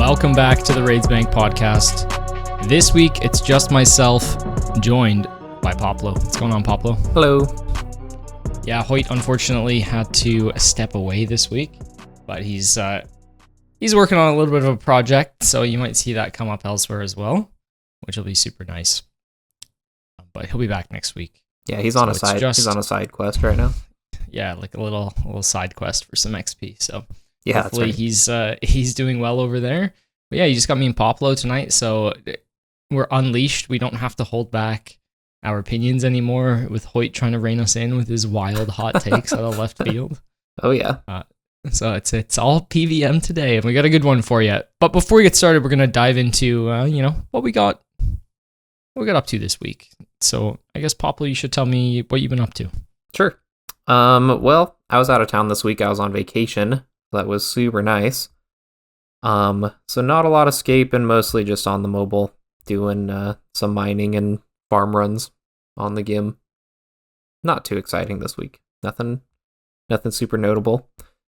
Welcome back to the Raids Bank podcast. This week, it's just myself, joined by Poplo. What's going on, Poplo? Hello. Yeah, Hoyt unfortunately had to step away this week, but he's working on a little bit of a project, so you might see that come up elsewhere as well, which will be super nice. But he'll be back next week. Yeah, he's on a side quest right now. Yeah, like a little side quest for some XP. So yeah, hopefully he's doing well over there. But yeah, you just got me and Poplo tonight, so we're unleashed. We don't have to hold back our opinions anymore with Hoyt trying to rein us in with his wild hot takes out of left field. Oh yeah. So it's all PVM today, and we got a good one for you. But before we get started, we're gonna dive into what we got up to this week. So I guess Poplo, you should tell me what you've been up to. Sure. Well, I was out of town this week. I was on vacation. That was super nice. So not a lot of escape and mostly just on the mobile, doing some mining and farm runs on the GIM. Not too exciting this week. Nothing super notable.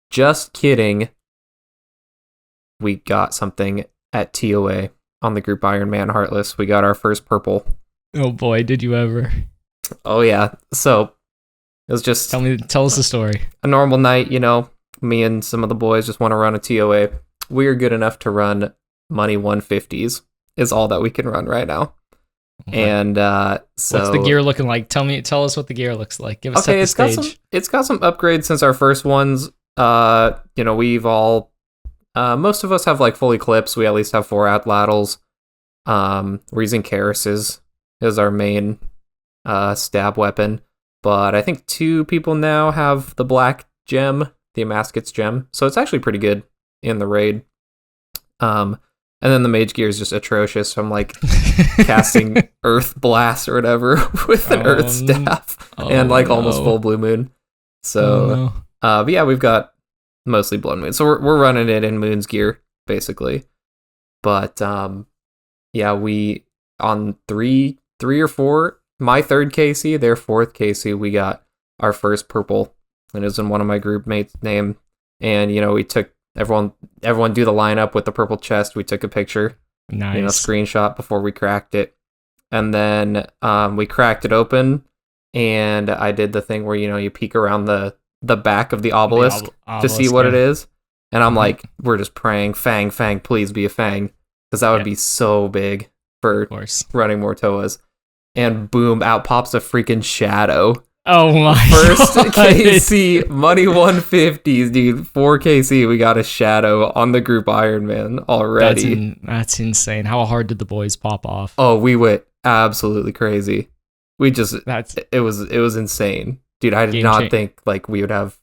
Just kidding. We got something at TOA on the group Ironman Heartless. We got our first purple. Oh boy, did you ever. Oh yeah. So it was just tell us the story. A normal night, me and some of the boys just want to run a TOA. We are good enough to run money 150s is all that we can run right now. Okay. And so what's the gear looking like? Tell us what the gear looks like. Give us the stage. It's got some upgrades since our first ones. We've all most of us have like fully clips. We at least have 4 atlatls. We're using Karases as our main stab weapon. But I think 2 people now have the black gem, the Amasket's gem. So it's actually pretty good in the raid. And then the mage gear is just atrocious from like casting Earth Blast or whatever with an Earth Staff and like almost full Blue Moon. So, but yeah, we've got mostly Blood Moon. So we're running it in Moon's gear basically. But yeah, we on 3 or 4, my 3rd KC, their 4th KC, we got our first purple, and it was in one of my group mates' name. And we took everyone do the lineup with the purple chest. We took a picture, nice, screenshot before we cracked it, and then we cracked it open. And I did the thing where you peek around the back of the obelisk to see what it is. And I'm like, we're just praying, Fang, please be a Fang, because that would be so big for running more Toas. And boom, out pops a freaking shadow. Oh my First God. KC, money 150s, dude. 4 KC, we got a shadow on the group Ironman already. That's insane. How hard did the boys pop off? Oh, we went absolutely crazy. It was insane. Dude, I did not think like we would have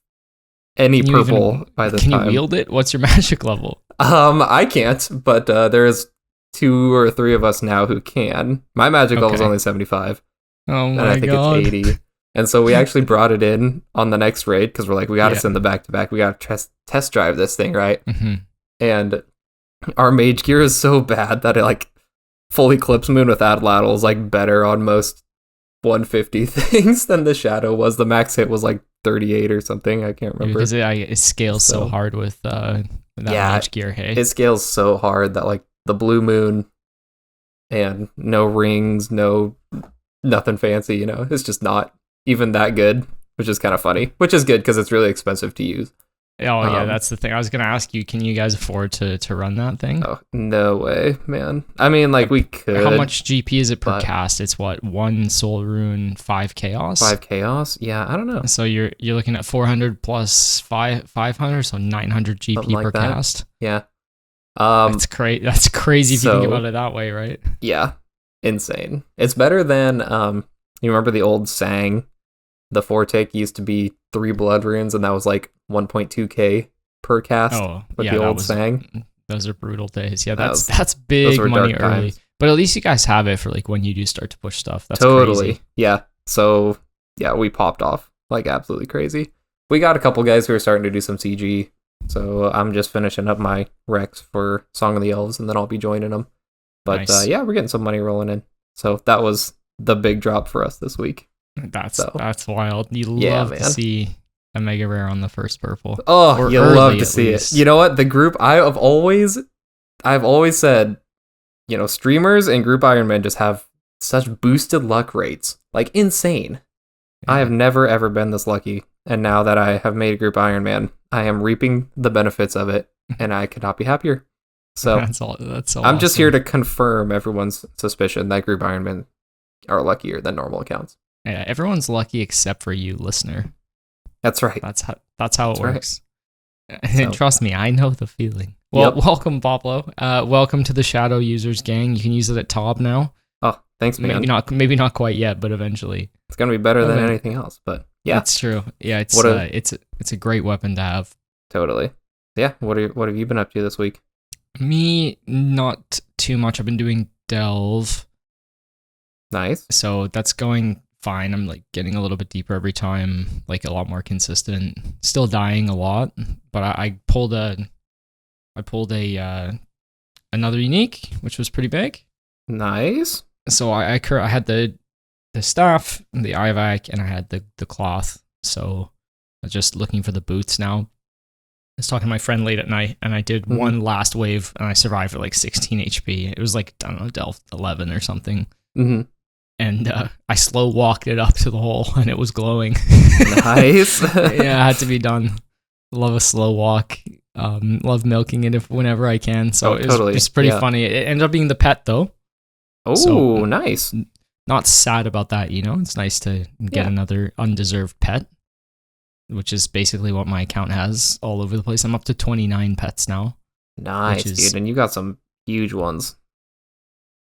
any purple by this time. Can you wield it? What's your magic level? I can't, but there's 2 or 3 of us now who can. My magic level is only 75. Oh my God. And I think it's 80. And so we actually brought it in on the next raid because we're like, we got to send the back-to-back. We got to test drive this thing, right? Mm-hmm. And our mage gear is so bad that it like fully clips Moon with Atlatl is like better on most 150 things than the shadow was. The max hit was like 38 or something. I can't remember. Because it scales so hard with that mage gear, hey? It scales so hard that like the Blue Moon and no rings, nothing fancy, it's just not even that good, which is kind of funny, which is good because it's really expensive to use. Oh yeah, that's the thing. I was gonna ask you, can you guys afford to run that thing? Oh, no way, man. I mean, like we could. How much GP is it per cast? It's what, 1 soul rune, 5 chaos? 5 chaos? Yeah, I don't know. So you're looking at 400 plus 500, so 900 GP like per that. cast. Yeah. That's crazy if you think about it that way, right? Yeah, insane. It's better than you remember the old Sang. The 4-tick used to be 3 blood runes, and that was like 1.2k per cast with the old Sang. Those are brutal days. Yeah, that's big money early. Times. But at least you guys have it for like when you do start to push stuff. That's totally crazy. Yeah. So yeah, we popped off like absolutely crazy. We got a couple guys who are starting to do some CG. So I'm just finishing up my Rex for Song of the Elves, and then I'll be joining them. But nice. Yeah, we're getting some money rolling in. So that was the big drop for us this week. That's wild. You love to see a mega rare on the first purple. Oh, you love to see it. You know what? The group, I have always I've always said, streamers and group Ironman just have such boosted luck rates, like insane. I have never ever been this lucky, and now that I have made a group Ironman, I am reaping the benefits of it, and I could not be happier. So That's so I'm just awesome. here to confirm everyone's suspicion that group Ironman are luckier than normal accounts. Yeah, everyone's lucky except for you, listener. That's right. That's how it right. works. So- Trust me, I know the feeling. Well, welcome, Poplo. Welcome to the Shadow Users Gang. You can use it at Tob now. Oh, thanks, man. Maybe not quite yet, but eventually. It's gonna be better than Okay. anything else. But yeah, That's true. Yeah, it's a great weapon to have. totally. Yeah. What have you been up to this week? Me, not too much. I've been doing Delve, Nice. so that's going fine. I'm like getting a little bit deeper every time, like a lot more consistent. Still dying a lot, but I pulled another unique, which was pretty big. Nice. So I had the staff, the IVAC, and I had the cloth. So I was just looking for the boots now. I was talking to my friend late at night, and I did one last wave, and I survived at like 16 HP. It was like, I don't know, Delve 11 or something. Mm-hmm. And I slow walked it up to the hole, and it was glowing. Nice. Yeah, it had to be done. Love a slow walk. Love milking it whenever I can. So it's pretty funny. It ended up being the pet, though. Oh, So- nice. Not sad about that, It's nice to get another undeserved pet, which is basically what my account has all over the place. I'm up to 29 pets now. Nice, which is- dude. And you got some huge ones.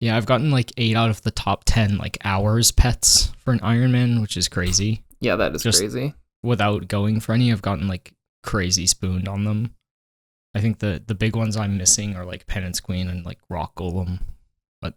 Yeah, I've gotten like 8 out of the top 10 like hours pets for an Ironman, which is crazy. Yeah, that is Just- crazy. Without going for any, I've gotten like crazy spooned on them. I think the big ones I'm missing are like Penance Queen and like Rock Golem, but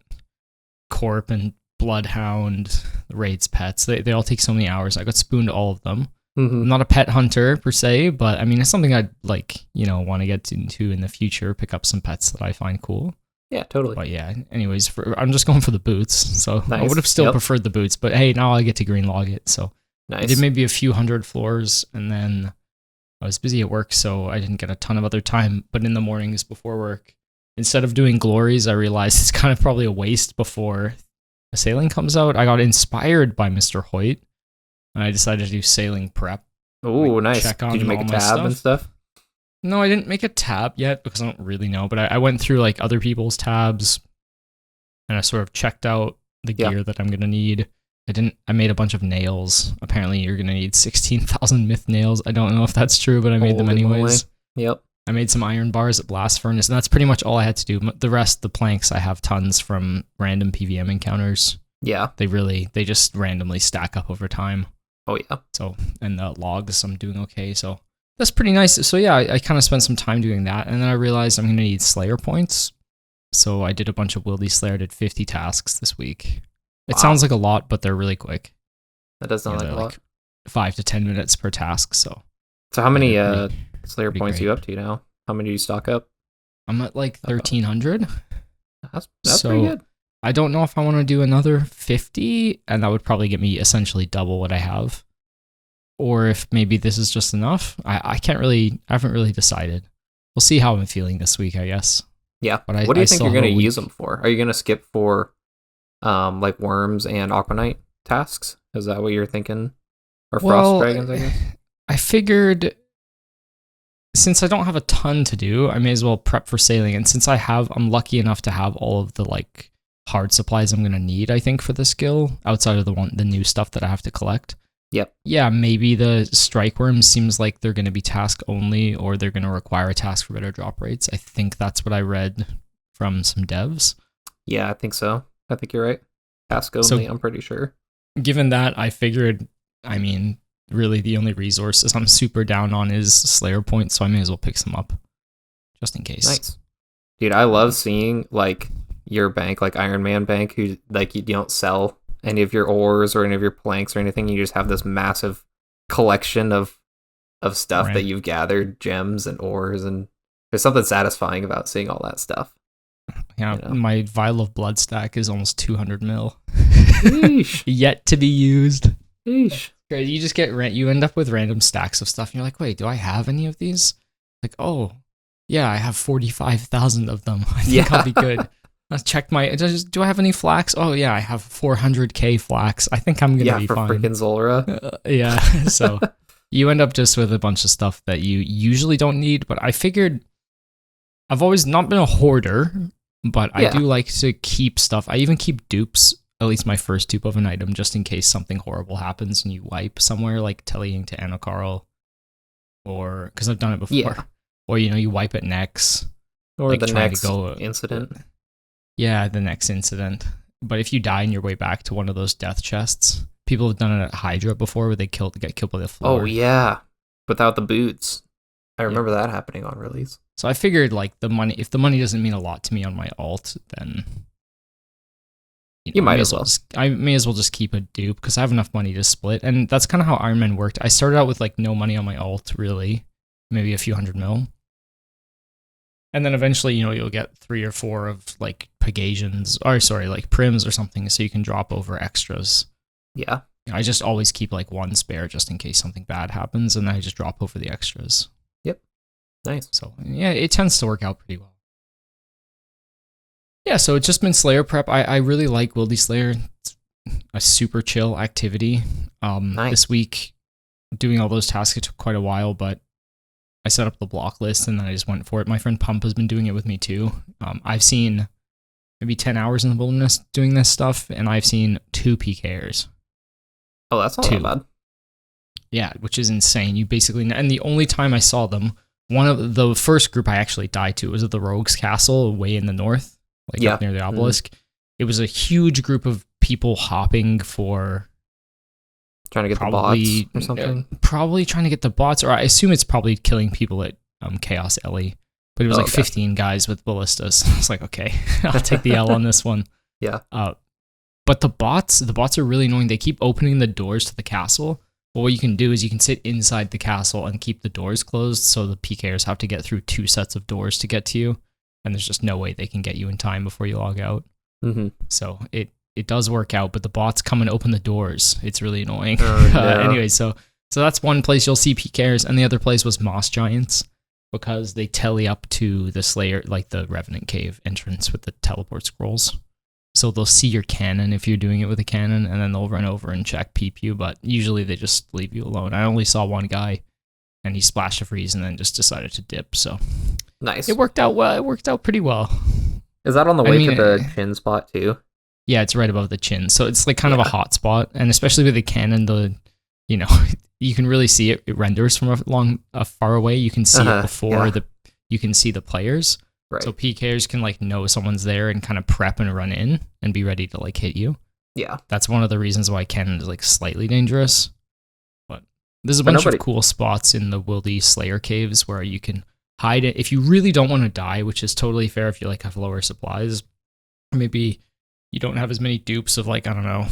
Corp and Bloodhound, Raid's pets, they all take so many hours. I got spooned all of them. Mm-hmm. I'm not a pet hunter per se, but I mean, it's something I'd like, want to get into in the future, pick up some pets that I find cool. Yeah, totally. But yeah, anyways, I'm just going for the boots. So I Nice. would have still Yep. preferred the boots, but hey, now I get to green log it. So I Nice. did maybe a few hundred floors, and then I was busy at work, so I didn't get a ton of other time. But in the mornings before work, instead of doing glories, I realized it's kind of probably a waste before a sailing comes out. I got inspired by Mr. Hoyt, and I decided to do sailing prep. Oh, like, nice. check Did you on make a all my tab and stuff? No, I didn't make a tab yet because I don't really know, but I went through like other people's tabs, and I sort of checked out the Yeah. gear that I'm gonna need. I made a bunch of nails. Apparently you're gonna need 16,000 myth nails. I don't know if that's true, but I made them Holy moly. anyways. Yep. I made some iron bars at Blast Furnace, and that's pretty much all I had to do. The rest, the planks, I have tons from random PVM encounters. Yeah. They just randomly stack up over time. Oh, yeah. So, and the logs, I'm doing okay. So that's pretty nice. So yeah, I kind of spent some time doing that, and then I realized I'm going to need Slayer points. So I did a bunch of Wildy Slayer, did 50 tasks this week. It Wow. sounds like a lot, but they're really quick. That does sound Yeah, like a they're lot. 5 to 10 minutes per task. So So how many they're Slayer pretty points great. are you up to now? How many do you stock up? I'm at like Uh-oh. 1,300. That's So- pretty good. I don't know if I want to do another 50, and that would probably get me essentially double what I have. Or if maybe this is just enough. I haven't really decided. We'll see how I'm feeling this week, I guess. Yeah. But What do you think still you're have a going to week. use them for? Are you going to skip for like worms and aquanite tasks? Is that what you're thinking? Or frost dragons, I guess? I figured since I don't have a ton to do, I may as well prep for sailing. And since I'm lucky enough to have all of the like hard supplies I'm going to need, I think, for the skill, outside of the new stuff that I have to collect. Yep. Yeah, maybe the strike worms seems like they're going to be task only, or they're going to require a task for better drop rates. I think that's what I read from some devs. Yeah, I think so. I think you're right. Task only, So- I'm pretty sure. Given that, I figured, I mean, really the only resources I'm super down on is Slayer points, so I may as well pick some up just in case. Nice. Dude, I love seeing like your bank, like Ironman bank, who like you don't sell any of your ores or any of your planks or anything. You just have this massive collection of stuff Right. that you've gathered, gems and ores, and there's something satisfying about seeing all that stuff. Yeah, You know. my vial of blood stack is almost 200 mil. Sheesh. Yet to be used. Sheesh. You just you end up with random stacks of stuff, and you're like, wait, do I have any of these? Like, oh, Yeah, I have 45,000 of them. I think I'll be good. I checked do I have any flax? Oh yeah, I have 400k flax. I think I'm gonna be fine. Yeah, for freaking Zulrah. Yeah, so you end up just with a bunch of stuff that you usually don't need, but I figured I've always not been a hoarder, but I do like to keep stuff. I even keep dupes, at least my first dupe of an item, just in case something horrible happens and you wipe somewhere, like tellying to Anakarl, or because I've done it before. Yeah. Or, you wipe at Nex. Or like the next incident. Yeah, the next incident. But if you die on your way back to one of those death chests, people have done it at Hydra before where they get killed by the floor. Oh, yeah. Without the boots. I remember that happening on release. So I figured, like, if the money doesn't mean a lot to me on my alt, then... You might as well. I may as well just keep a dupe, because I have enough money to split. And that's kind of how Ironman worked. I started out with, like, no money on my alt, really. Maybe a few hundred mil. And then eventually, you'll get 3 or 4 of, like, Pegasians, like, Prims or something, so you can drop over extras. Yeah. I just always keep, like, 1 spare just in case something bad happens, and then I just drop over the extras. Yep. Nice. So, yeah, it tends to work out pretty well. Yeah, so it's just been Slayer prep. I really like Wildy Slayer. It's a super chill activity. Nice. This week, doing all those tasks, it took quite a while, but I set up the block list and then I just went for it. My friend Pump has been doing it with me too. I've seen maybe 10 hours in the wilderness doing this stuff, and I've seen 2 PKers. Oh, that's not that bad. Yeah, which is insane. You basically, and the only time I saw them, one of the first group I actually died to was at the Rogue's Castle way in the north, like up near the obelisk. It was a huge group of people hopping for... Trying to get the bots or something? Probably trying to get the bots, or I assume it's probably killing people at Chaos Ellie. But it was 15 guys with ballistas. It's like, okay, I'll take the L on this one. Yeah. But the bots are really annoying. They keep opening the doors to the castle. But what you can do is you can sit inside the castle and keep the doors closed, so the PKers have to get through 2 sets of doors to get to you. And there's just no way they can get you in time before you log out. Mm-hmm. So it does work out, but the bots come and open the doors. It's really annoying. Oh, no. Anyway, so that's one place you'll see PKers, and the other place was Moss Giants, because they tele up to the Slayer, like the Revenant Cave entrance with the teleport scrolls. So they'll see your cannon if you're doing it with a cannon, and then they'll run over and check peep you, but usually they just leave you alone. I only saw one guy, and he splashed a freeze and then just decided to dip, so... Nice. It worked out well. It worked out pretty well. Is that on the way to the chin spot too? Yeah, it's right above the chin. So it's like kind of a hot spot. And especially with the cannon, you can really see it. It renders from a far away. You can see it before you can see the players. Right. So PKers can like know someone's there and kind of prep and run in and be ready to like hit you. Yeah. That's one of the reasons why cannon is like slightly dangerous. But there's a bunch of cool spots in the Wildy Slayer caves where you can hide it. If you really don't want to die, which is totally fair if you like have lower supplies, maybe you don't have as many dupes of like, I don't know,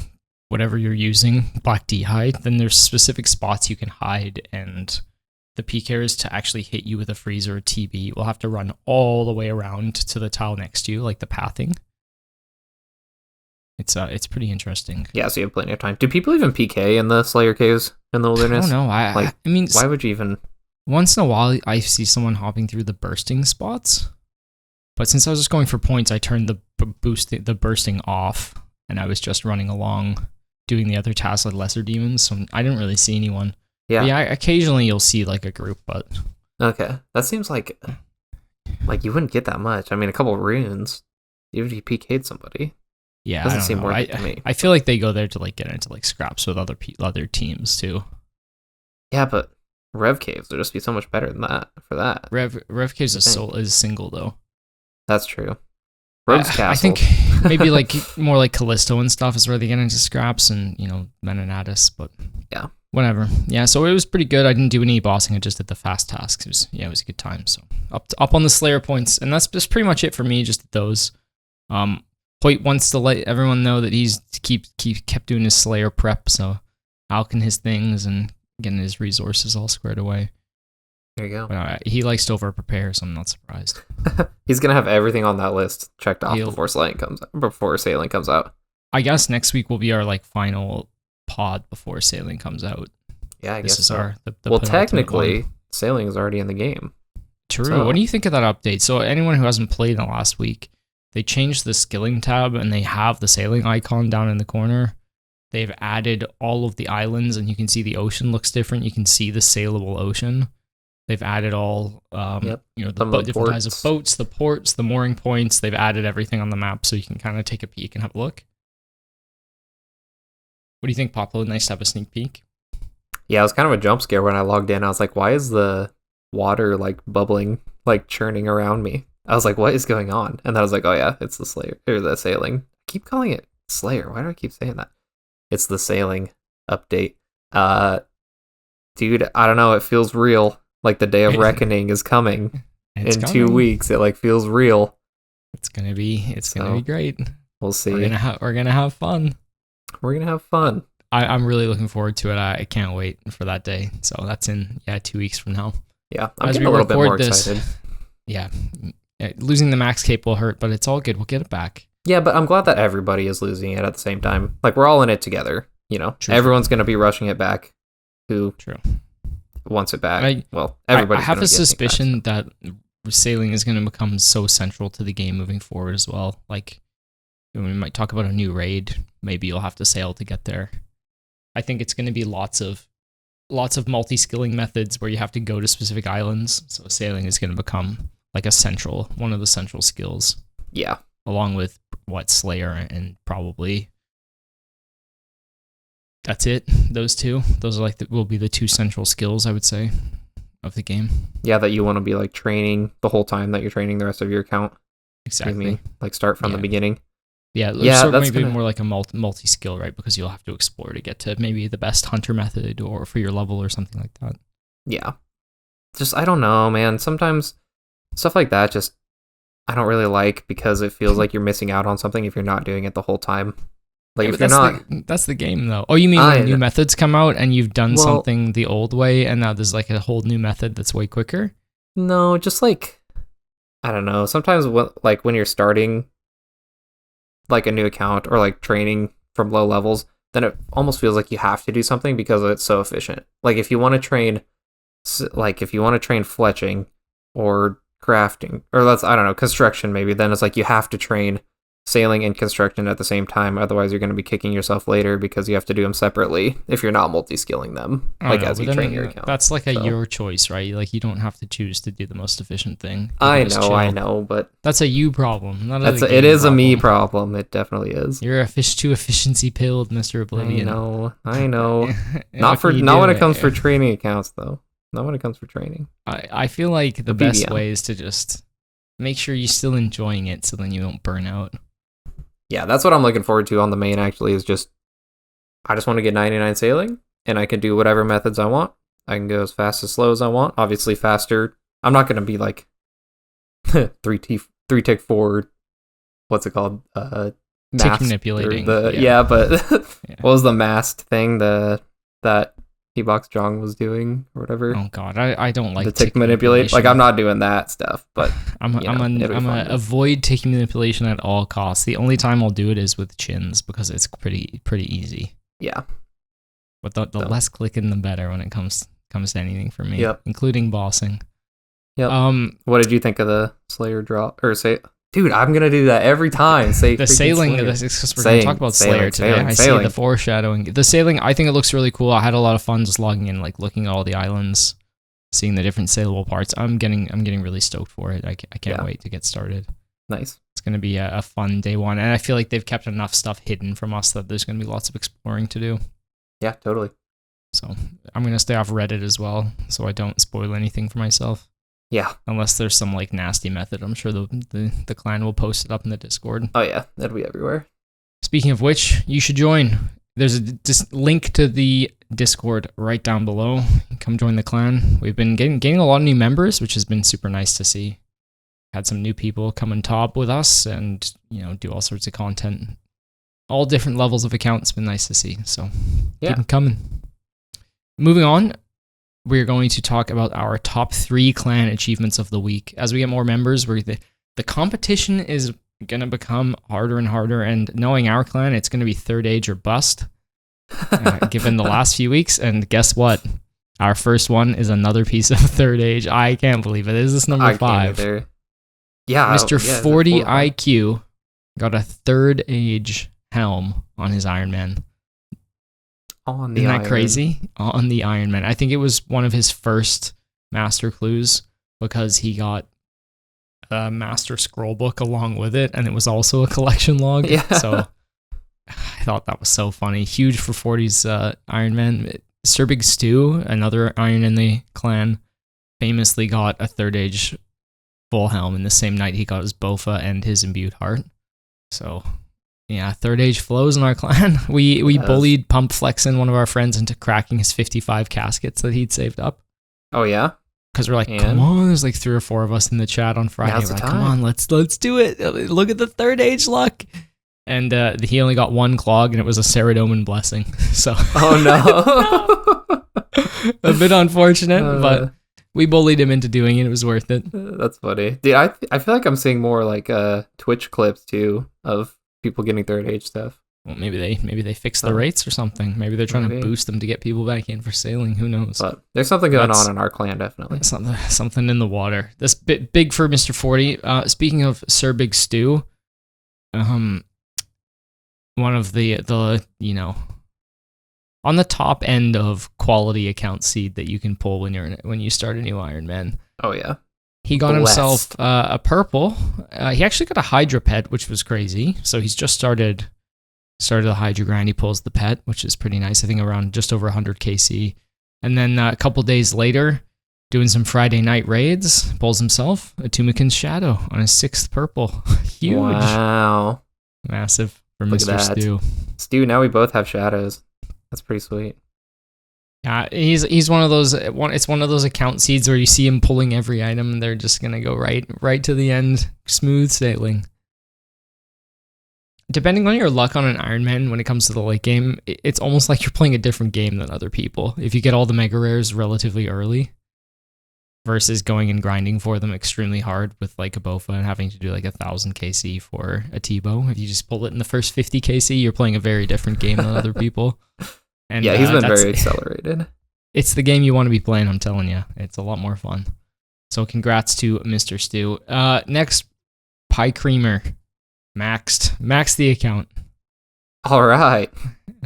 whatever you're using, Black D'hide, then there's specific spots you can hide, and the PKers to actually hit you with a freeze or a TB will have to run all the way around to the tile next to you, like the pathing. It's pretty interesting. Yeah, so you have plenty of time. Do people even PK in the Slayer caves in the wilderness? I don't know. I mean, why would you even... Once in a while, I see someone hopping through the bursting spots. But since I was just going for points, I turned the bursting off, and I was just running along doing the other tasks like lesser demons, so I didn't really see anyone. Yeah. But yeah, occasionally you'll see like a group, but... Okay. That seems like you wouldn't get that much. I mean, a couple runes, even if you PK'd somebody. Yeah, doesn't seem worth it to me. I feel like they go there to like get into like scraps with other teams too. Yeah, but Rev Caves would just be so much better than that for that. Rev Caves is single though. That's true. Rogue's Castle. I think maybe like more like Callisto and stuff is where they get into scraps, and Menanatus, but yeah, whatever. Yeah, so it was pretty good. I didn't do any bossing. I just did the fast tasks. It was a good time. So up on the Slayer points, and that's just pretty much it for me. Just those. Hoyt wants to let everyone know that he's kept doing his Slayer prep, so alching his things and getting his resources all squared away. There you go. But, he likes to over prepare, so I'm not surprised. He's gonna have everything on that list checked off before sailing comes out. I guess next week will be our like final pod before sailing comes out. Yeah, I guess this is so. the technically, sailing is already in the game. Turiel, what do you think of that update? So anyone who hasn't played in the last week, they changed the skilling tab and they have the sailing icon down in the corner. They've added all of the islands and you can see the ocean looks different. You can see the sailable ocean. They've added all, the different kinds of boats, the ports, the mooring points. They've added everything on the map so you can kind of take a peek and have a look. What do you think, Poplo? Nice to have a sneak peek. Yeah, it was kind of a jump scare when I logged in. I was like, why is the water like bubbling, like churning around me? I was like, what is going on? And then I was like, oh yeah, it's the Slayer, or the sailing. I keep calling it Slayer. Why do I keep saying that? It's the sailing update. Dude, I don't know. It feels real. Like the day of reckoning is coming in 2 weeks. It like feels real. It's gonna be great. We'll see. We're gonna have fun. We're gonna have fun. I'm really looking forward to it. I can't wait for that day. So that's in 2 weeks from now. Yeah, I'm getting a little bit more excited. Yeah, losing the max cape will hurt, but it's all good. We'll get it back. Yeah, but I'm glad that everybody is losing it at the same time. Like we're all in it together. You know, everyone's gonna be rushing it back. Who wants it back? Everybody. I have a suspicion that sailing is going to become so central to the game moving forward as well. Like, we might talk about a new raid. Maybe you'll have to sail to get there. I think it's going to be lots of multi-skilling methods where you have to go to specific islands. So sailing is going to become like one of the central skills. Yeah. Along with Slayer and probably. That's it. Those two. Those are will be the two central skills, I would say, of the game. Yeah, that you want to be like training the whole time that you're training the rest of your account. Exactly. You mean, like start from the beginning. Yeah, so that's maybe more like a multi-skill, right? Because you'll have to explore to get to maybe the best hunter method or for your level or something like that. Yeah. Just, I don't know, man. Sometimes stuff like that just, I don't really like because it feels like you're missing out on something if you're not doing it the whole time. Like if you're not, that's the game though. Oh, you mean when new methods come out and you've done something the old way and now there's like a whole new method that's way quicker? No, just like, I don't know. Sometimes when you're starting like a new account or like training from low levels, then it almost feels like you have to do something because it's so efficient. Like if you want to train fletching or crafting or construction maybe, then it's like you have to train sailing and construction at the same time, otherwise you're going to be kicking yourself later because you have to do them separately if you're not multi-skilling them as you train your account. That's like your choice, right? Like you don't have to choose to do the most efficient thing. I know, but that's a you problem. It is a me problem. It definitely is. You're too efficiency pilled, Mr. Oblivion. I know. Not when it comes for training accounts though. Not when it comes for training. I feel like the best way is to just make sure you're still enjoying it so then you don't burn out. Yeah, that's what I'm looking forward to on the main, actually, is just, I just want to get 99 sailing, and I can do whatever methods I want. I can go as fast as slow as I want. Obviously, faster. I'm not going to be like 3 tick forward. What's it called? Tick manipulating. But what was the mast thing that T-Box Jong was doing or whatever? Oh god, I don't like the tick manipulate. Like I'm not doing that stuff, but I'm gonna avoid tick manipulation at all costs. The only time I'll do it is with chins because it's pretty easy. Yeah. But the less clicking the better when it comes to anything for me. Yep. Including bossing. Yep. What did you think of the Slayer drop or say? Dude, I'm gonna do that every time. Say the sailing. Because we're gonna talk about Slayer today. I see the foreshadowing. The sailing. I think it looks really cool. I had a lot of fun just logging in, like looking at all the islands, seeing the different sailable parts. I'm getting really stoked for it. I can't wait to get started. Nice. It's gonna be a fun day one, and I feel like they've kept enough stuff hidden from us that there's gonna be lots of exploring to do. Yeah, totally. So I'm gonna stay off Reddit as well, so I don't spoil anything for myself. Yeah. Unless there's some like nasty method. I'm sure the clan will post it up in the Discord. Oh yeah, that'll be everywhere. Speaking of which, you should join. There's a link to the Discord right down below. Come join the clan. We've been getting a lot of new members, which has been super nice to see. Had some new people come and top with us and, do all sorts of content. All different levels of accounts. It's been nice to see. So keep them coming. Moving on. We're going to talk about our top 3 clan achievements of the week. As we get more members, the competition is going to become harder and harder, and knowing our clan, it's going to be third age or bust, given the last few weeks, and guess what? Our first one is another piece of third age. I can't believe it. This is number I 5. can't either. Yeah, Mr. yeah, 40 4. IQ got a third age Helm on his Ironman. On the Isn't that Iron. crazy? On the Ironman. I think it was one of his first master clues because he got a master scroll book along with it, and it was also a collection log. Yeah. So I thought that was so funny. Huge for 40's Ironman. Sir Big Stew, another Iron in the clan, famously got a third age full Helm in the same night he got his Bofa and his imbued heart. So yeah, third age flows in our clan. We bullied Pump Flexin, one of our friends, into cracking his 55 caskets that he'd saved up. Oh yeah? Because we're like, come on, there's like 3 or 4 of us in the chat on Friday. Now's We're the like, come time. on, let's do it. Look at the third age luck. And he only got 1 clog, and it was a Ceradoman blessing. So Oh no. a bit unfortunate, but we bullied him into doing it. It was worth it. That's funny. Dude, I feel like I'm seeing more like Twitch clips too of people getting third age stuff. Well, maybe they fixed the rates or something. Maybe they're trying to boost them to get people back in for sailing. Who knows? But there's something going on in our clan, definitely. Something in the water. That's big for Mr. 40. Speaking of Sir Big Stew, one of the on the top end of quality account seed that you can pull when you start a new Ironman. Oh yeah. He got himself a purple. He actually got a Hydra pet, which was crazy. So he's just started the Hydra grind. He pulls the pet, which is pretty nice. I think around just over 100 KC. And then a couple days later, doing some Friday night raids, pulls himself a Tumikin's Shadow on his 6th purple. Huge. Wow. Massive for Look Mr. at that. Stew. Stu, now we both have shadows. That's pretty sweet. Yeah, he's one of those. It's one of those account seeds where you see him pulling every item, and they're just gonna go right to the end, smooth sailing. Depending on your luck on an Ironman, when it comes to the late game, it's almost like you're playing a different game than other people. If you get all the mega rares relatively early, versus going and grinding for them extremely hard with like a Bofa and having to do like 1,000 KC for a T-Bow. If you just pull it in the first 50 KC, you're playing a very different game than other people. And yeah, he's been very accelerated. It's the game you want to be playing, I'm telling you. It's a lot more fun. So congrats to Mr. Stew. Next, Pie Creamer. Maxed the account. All right.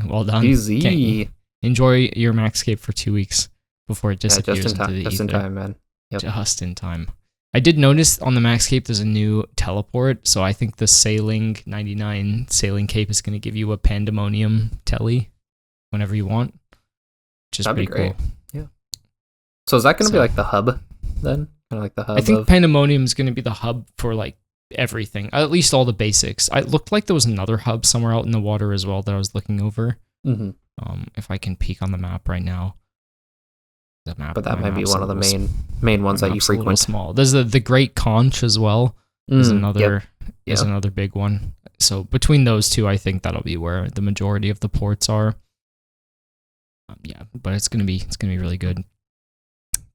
Well done. Easy. Enjoy your Maxscape for 2 weeks before it disappears just in time, into the just in time, man. Yep. Just in time. I did notice on the Maxscape there's a new teleport, so I think the Sailing 99 Sailing Cape is going to give you a Pandemonium telly whenever you want, which is That'd pretty be great. cool. Yeah. So is that going to be like the hub then? Kind of like the hub. I think Pandemonium is going to be the hub for like everything, at least all the basics. It looked like there was another hub somewhere out in the water as well that I was looking over. Mm-hmm. If I can peek on the map right now. But that might be one of the main ones that you frequent. Small. There's the Great Conch as well. Is another big one. So between those two, I think that'll be where the majority of the ports are. But it's gonna be really good.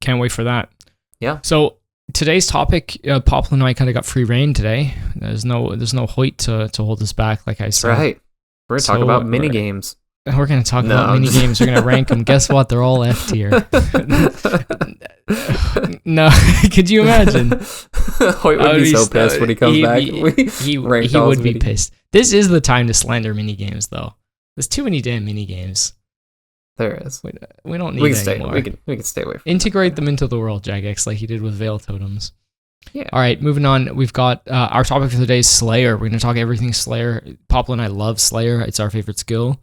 Can't wait for that. Yeah. So today's topic, Poplo and I kind of got free reign today. There's no Hoyt to hold us back, like I said. Right. We're gonna talk about mini games. We're going to talk about mini games. We're going to rank them. Guess what? They're all F tier. No, could you imagine? Hoyt would be so pissed when he comes back. He would be pissed. This is the time to slander mini games, though. There's too many damn mini games. There is. We don't need anymore. We can stay away from Integrate them into the world, Jagex, like you did with Veil Totems. Yeah. All right, moving on. We've got our topic for the day is Slayer. We're going to talk everything Slayer. Poplo and I love Slayer. It's our favorite skill.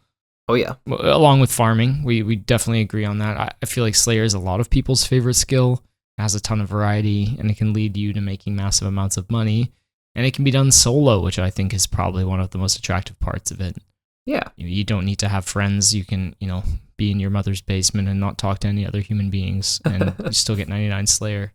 Oh, yeah. Along with farming. We definitely agree on that. I feel like Slayer is a lot of people's favorite skill. It has a ton of variety, and it can lead you to making massive amounts of money. And it can be done solo, which I think is probably one of the most attractive parts of it. Yeah. You don't need to have friends. You can, be in your mother's basement and not talk to any other human beings, and you still get 99 Slayer.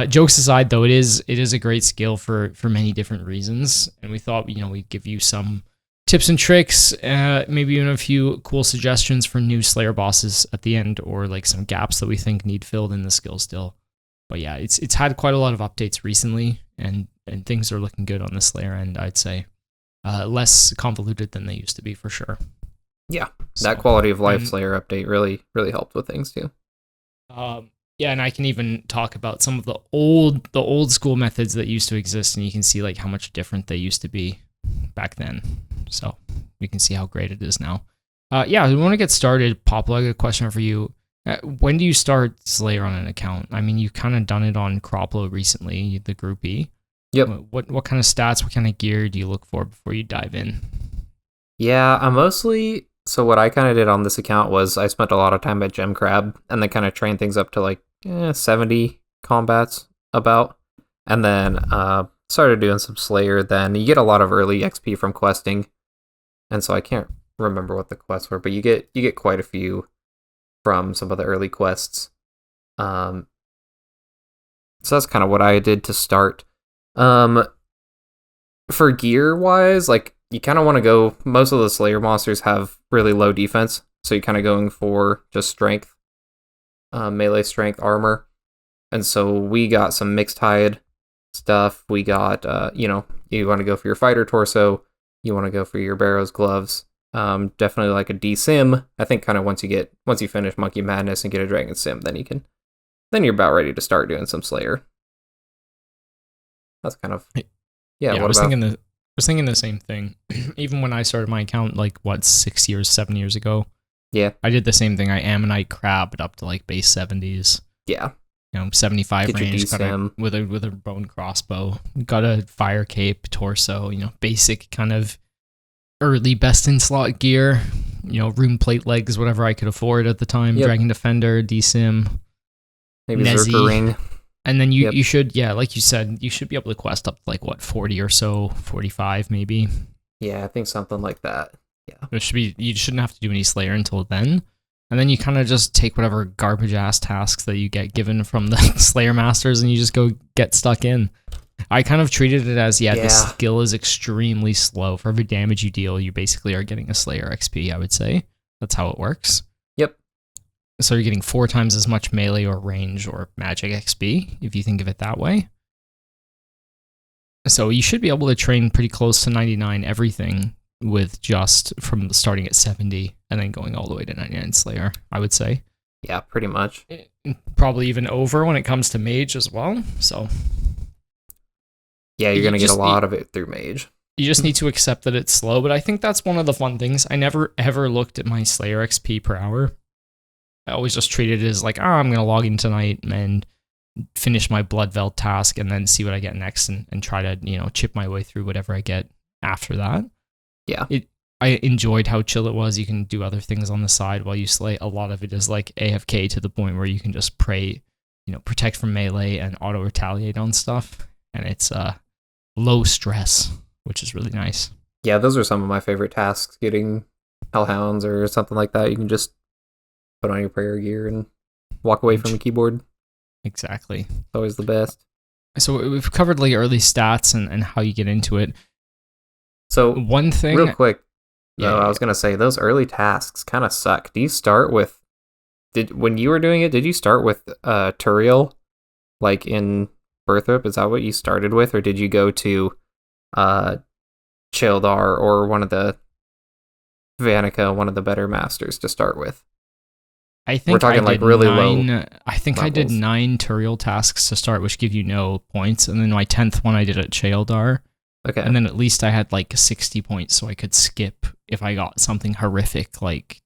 Jokes aside, though, it is a great skill for many different reasons, and we thought, we'd give you some tips and tricks, maybe even a few cool suggestions for new Slayer bosses at the end, or like some gaps that we think need filled in the skill still. But yeah, it's had quite a lot of updates recently, and things are looking good on the Slayer end, I'd say. Less convoluted than they used to be, for sure. Yeah, that quality of life Slayer update really helped with things too. Yeah, and I can even talk about some of the old school methods that used to exist, and you can see like how much different they used to be back then. So you can see how great it is now. Yeah, we want to get started. Poplo, I got a question for you. When do you start Slayer on an account? I mean, you've kind of done it on Croplo recently, the groupie. Yep. What kind of stats, what kind of gear do you look for before you dive in? Yeah, so what I kind of did on this account was I spent a lot of time at Gem Crab and then kind of trained things up to like 70 combats about. And then started doing some Slayer. Then you get a lot of early XP from questing. And so I can't remember what the quests were, but you get quite a few from some of the early quests. So that's kind of what I did to start. For gear wise, like you kind of want to go, most of the Slayer monsters have really low defense, so you're kind of going for just strength, melee strength armor. And so we got some mixed hide stuff. We got, you want to go for your fighter torso, you want to go for your Barrows gloves. Definitely like a D sim. I think kind of once you finish Monkey Madness and get a Dragon sim, then you're about ready to start doing some Slayer. That's kind of yeah. I was thinking the same thing. Even when I started my account, like 7 years ago. Yeah, I did the same thing. I Ammonite crabbed up to like base 70s. Yeah, 75 get range, with a bone crossbow. Got a fire cape, torso. Basic kind of early best in slot gear. Rune plate legs, whatever I could afford at the time. Yep. Dragon Defender, D-Sim, maybe Zerker ring. And then you should, like you said, you should be able to quest up to like 40 or so, 45 maybe. Yeah, I think something like that. Yeah. You shouldn't have to do any Slayer until then. And then you kind of just take whatever garbage ass tasks that you get given from the Slayer Masters and you just go get stuck in. I kind of treated it as, the skill is extremely slow. For every damage you deal, you basically are getting a Slayer XP, I would say. That's how it works. Yep. So you're getting 4 times as much melee or range or magic XP, if you think of it that way. So you should be able to train pretty close to 99 everything with just from starting at 70 and then going all the way to 99 Slayer, I would say. Yeah, pretty much. Probably even over when it comes to Mage as well, so... Yeah, you're going to get a lot of it through Mage. You just need to accept that it's slow, but I think that's one of the fun things. I never ever looked at my Slayer XP per hour. I always just treated it as like, I'm going to log in tonight and finish my Bloodveld task and then see what I get next and try to, chip my way through whatever I get after that. Yeah. I enjoyed how chill it was. You can do other things on the side while you slay. A lot of it is like AFK to the point where you can just pray, protect from melee and auto retaliate on stuff. And it's low stress, which is really nice. Yeah, those are some of my favorite tasks, getting Hellhounds or something like that. You can just put on your prayer gear and walk away from the keyboard. Exactly. It's always the best. So we've covered like early stats and how you get into it. So one thing... Real quick, I was going to say, those early tasks kind of suck. Do you start with... When you were doing it, did you start with Turiel, like in Birthrip? Is that what you started with? Or did you go to Childar or one of the Vanica, one of the better masters to start with? I think we're talking really low. I think levels. I did 9 Turiel tasks to start, which give you no points, and then my 10th one I did at Childar. Okay. And then at least I had like 60 points, so I could skip if I got something horrific, like,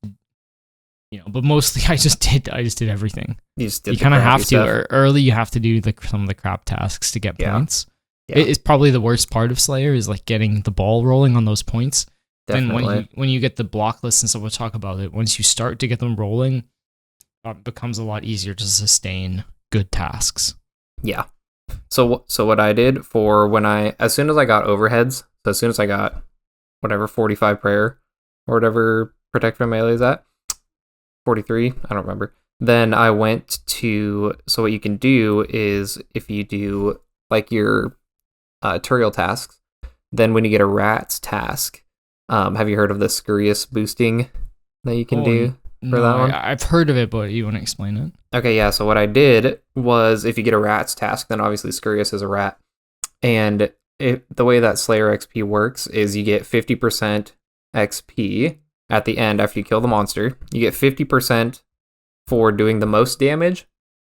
but mostly I just did everything. You kind of have to, early you have to do some of the crap tasks to get points. Yeah. It's probably the worst part of Slayer is like getting the ball rolling on those points. Definitely. Then when you get the block lists and stuff, we'll talk about it. Once you start to get them rolling, it becomes a lot easier to sustain good tasks. Yeah. So what I did as soon as I got overheads, so as soon as I got whatever 45 prayer or whatever protect from melee is at, 43, I don't remember. Then I went to, so what you can do is if you do like your Turiel tasks, then when you get a rats task, have you heard of the scurrius boosting that you can do for that one? I've heard of it, but you want to explain it? Okay, yeah, so what I did was if you get a rats task, then obviously scurrius is a rat. And the way that Slayer XP works is you get 50% XP at the end after you kill the monster. You get 50% for doing the most damage,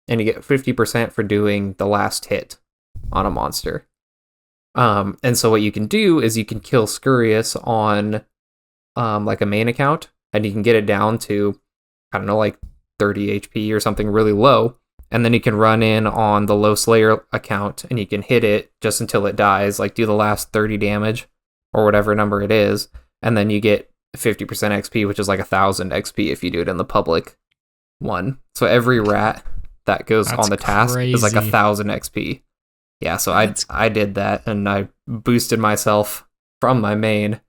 and you get 50% for doing the last hit on a monster. And so what you can do is you can kill Scurious on like a main account, and you can get it down to, I don't know, like 30 HP or something really low. And then you can run in on the low Slayer account and you can hit it just until it dies, like do the last 30 damage or whatever number it is. And then you get 50% XP, which is like 1,000 XP if you do it in the public one. So every rat that goes That's on the task is like crazy. 1,000 XP. Yeah, so I did that and I boosted myself from my main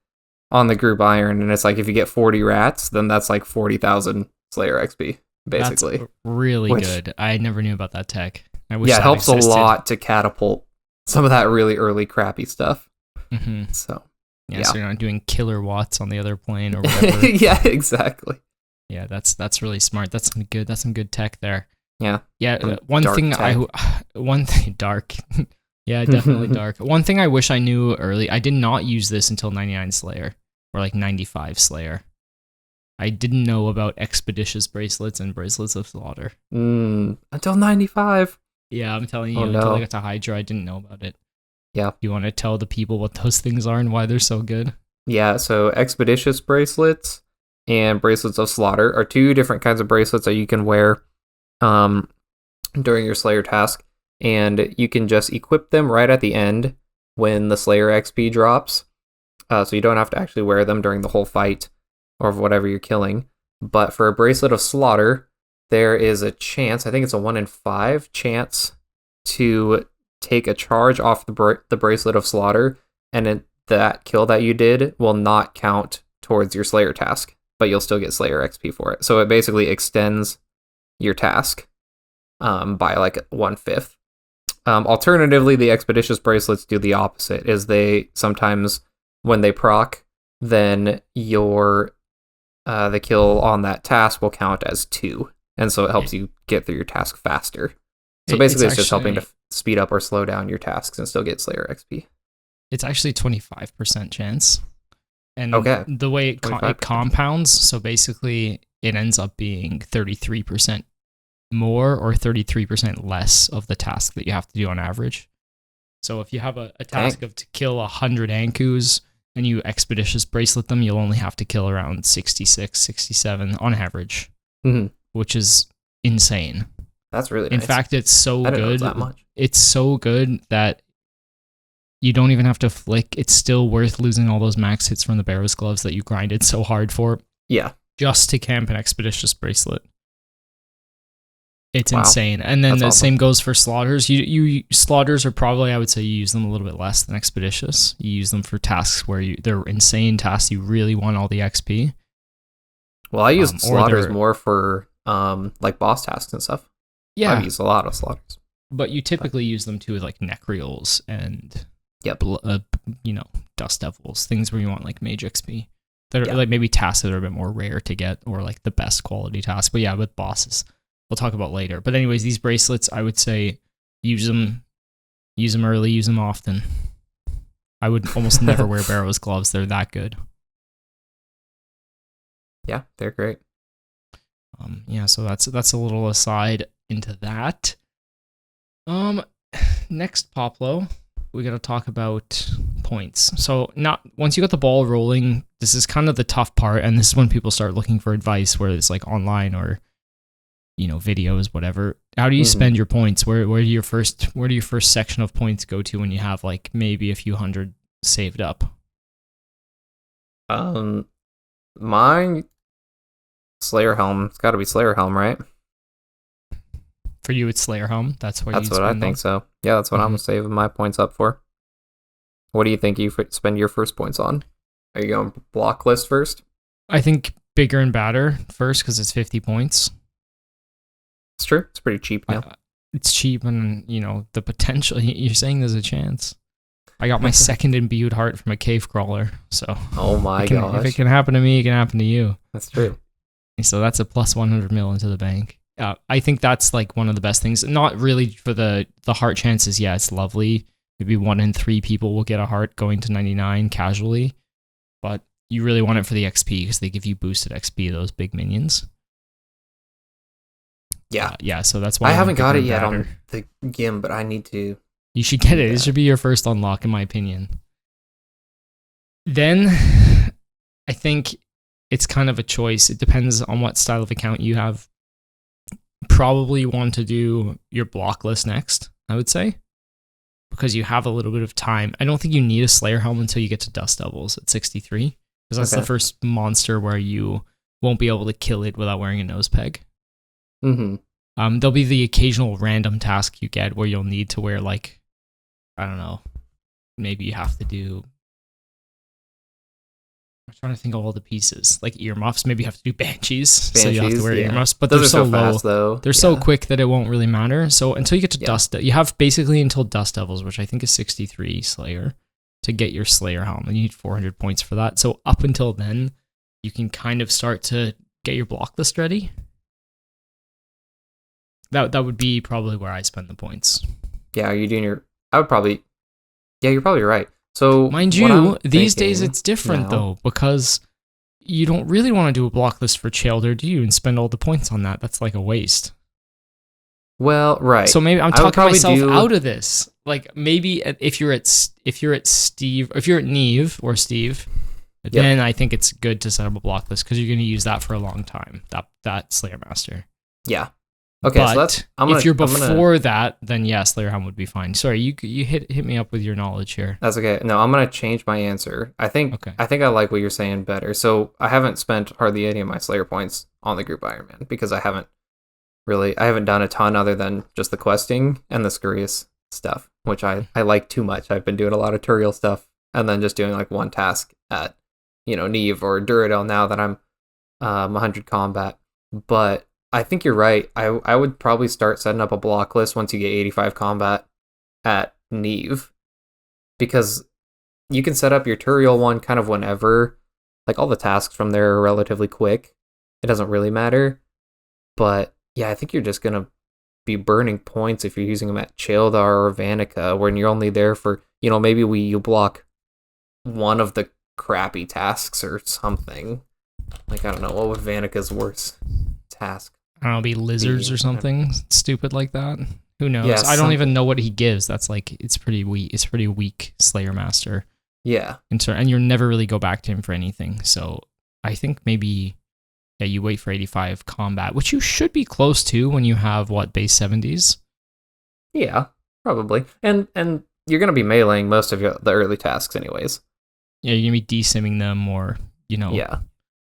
on the group iron. And it's like if you get 40 rats, then that's like 40,000 Slayer XP. Basically, That's really good. I never knew about that tech. I wish yeah, it that helps existed. a lot to catapult some of that really early crappy stuff. Mm-hmm. So So you're not doing killer watts on the other plane or whatever. yeah, exactly. Yeah, that's really smart. That's some good tech there. Yeah. One dark thing tech. one thing dark. Yeah, definitely dark. One thing I wish I knew early. I did not use this until 99 Slayer or like 95 Slayer. I didn't know about expeditious bracelets and bracelets of slaughter. Until 95. Yeah, I'm telling you, Oh, until no. I got to Hydra, I didn't know about it. Yeah. You want to tell the people what those things are and why they're so good? Yeah, so expeditious bracelets and bracelets of slaughter are two different kinds of bracelets that you can wear during your Slayer task, and you can just equip them right at the end when the Slayer XP drops. So you don't have to actually wear them during the whole fight or whatever you're killing. But for a bracelet of slaughter, there is a chance, I think it's a 1 in 5 chance to take a charge off the bracelet of slaughter, and that kill that you did will not count towards your Slayer task, but you'll still get Slayer XP for it. So it basically extends your task by like 1/5. Alternatively, the expeditious bracelets do the opposite, is they sometimes, when they proc, then your the kill on that task will count as 2, and so it helps you get through your task faster. So basically, it's just helping to speed up or slow down your tasks and still get Slayer XP. It's actually 25% chance. And Okay. the way it 25%. compounds, so basically it ends up being 33% more or 33% less of the task that you have to do on average. So if you have a task of to kill 100 Ankus and you expeditious bracelet them, you'll only have to kill around 66, 67 on average, which is insane. That's really nice. In fact, it's so I didn't know it good. was that much. It's so good that you don't even have to flick. It's still worth losing all those max hits from the Barrow's Gloves that you grinded so hard for. Yeah. Just to camp an expeditious bracelet. It's Wow. insane. And then That's the awesome. same goes for slaughters. You slaughters are probably, I would say, you use them a little bit less than expeditious. You use them for tasks where they're insane tasks. You really want all the XP. Well, I use or slaughters they're- more for like boss tasks and stuff. Yeah, I've used a lot of slaughters. but you typically use them too with like Necreals and Yep. Dust Devils, things where you want like mage XP. That are Yeah. like maybe tasks that are a bit more rare to get, or like the best quality tasks. But yeah, with bosses, we'll talk about later. But anyways, these bracelets, I would say use them early, use them often. I would almost never wear Barrow's Gloves. They're that good. Yeah, they're great. Yeah, so that's a little aside into that. Next, Poplo, we got to talk about points. So once you got the ball rolling, this is kind of the tough part, and this is when people start looking for advice, whether it's like online or videos, whatever. How do you spend your points? Where do your first section of points go to when you have like maybe a few hundred saved up? Mine, Slayer Helm. It's got to be Slayer Helm, right? For you, it's Slayer Helm. That's where That's what I think so. Yeah, that's what I'm saving my points up for. What do you think you spend your first points on? Are you going block list first? I think bigger and badder first because it's 50 points. It's true. It's pretty cheap now. It's cheap, and the potential. You're saying there's a chance. I got my second imbued heart from a cave crawler, so Oh my gosh. if it can happen to me, it can happen to you. That's true. So that's a plus 100 mil into the bank. I think that's like one of the best things. Not really for the heart chances. Yeah, it's lovely. Maybe 1 in 3 people will get a heart going to 99 casually, but you really want it for the XP because they give you boosted XP, those big minions. Yeah. Yeah, so that's why I haven't got it bigger yet and on badder. the Gim, but I need to. You should get it. Yeah. It should be your first unlock, in my opinion. Then, I think it's kind of a choice. It depends on what style of account you have. Probably want to do your block list next, I would say, because you have a little bit of time. I don't think you need a Slayer Helm until you get to Dust Devils at 63, because that's the first monster where you won't be able to kill it without wearing a nose peg. Mm-hmm. There'll be the occasional random task you get where you'll need to wear, like, I don't know, maybe you have to do, I'm trying to think of all the pieces, like earmuffs. Maybe you have to do banshees, so you have to wear earmuffs, but those they're so low, fast, though. They're so quick that it won't really matter. So until you get to Dust, you have basically until Dust Devils, which I think is 63 Slayer, to get your Slayer Helm, and you need 400 points for that. So up until then, you can kind of start to get your block list ready. That would be probably where I spend the points. Yeah, are you doing your... I would probably... Yeah, you're probably right. So, mind you, these days it's different though, because you don't really want to do a block list for Chaelder, do you? And spend all the points on that. That's like a waste. Well, right. So maybe I'm talking myself out of this. Like maybe if you're at Neve or Steve, then I think it's good to set up a block list because you're going to use that for a long time. That Slayer Master. Yeah. Okay, but so if you're before that, then yeah, Slayer Helm would be fine. Sorry, you hit me up with your knowledge here. That's okay. No, I'm gonna change my answer. I think I like what you're saying better. So I haven't spent hardly any of my Slayer points on the group Ironman because I haven't done a ton other than just the questing and the scurrious stuff, which I like too much. I've been doing a lot of Turiel stuff and then just doing like one task at Neve or Duradel now that I'm 100 combat. But I think you're right. I would probably start setting up a block list once you get 85 combat at Neve, because you can set up your Turiel one kind of whenever. Like all the tasks from there are relatively quick. It doesn't really matter. But yeah, I think you're just going to be burning points if you're using them at Chaeldar or Vanica, when you're only there for, maybe you block one of the crappy tasks or something. Like, I don't know, what would Vanica's worst task? I don't know, be lizards or something stupid like that. Who knows? Yeah, I don't even know what he gives. That's like, it's pretty weak. It's pretty weak Slayer Master. Yeah. And you'll never really go back to him for anything. So I think maybe, you wait for 85 combat, which you should be close to when you have, base 70s? Yeah, probably. And you're going to be meleeing most of the early tasks anyways. Yeah, you're going to be desimming them or,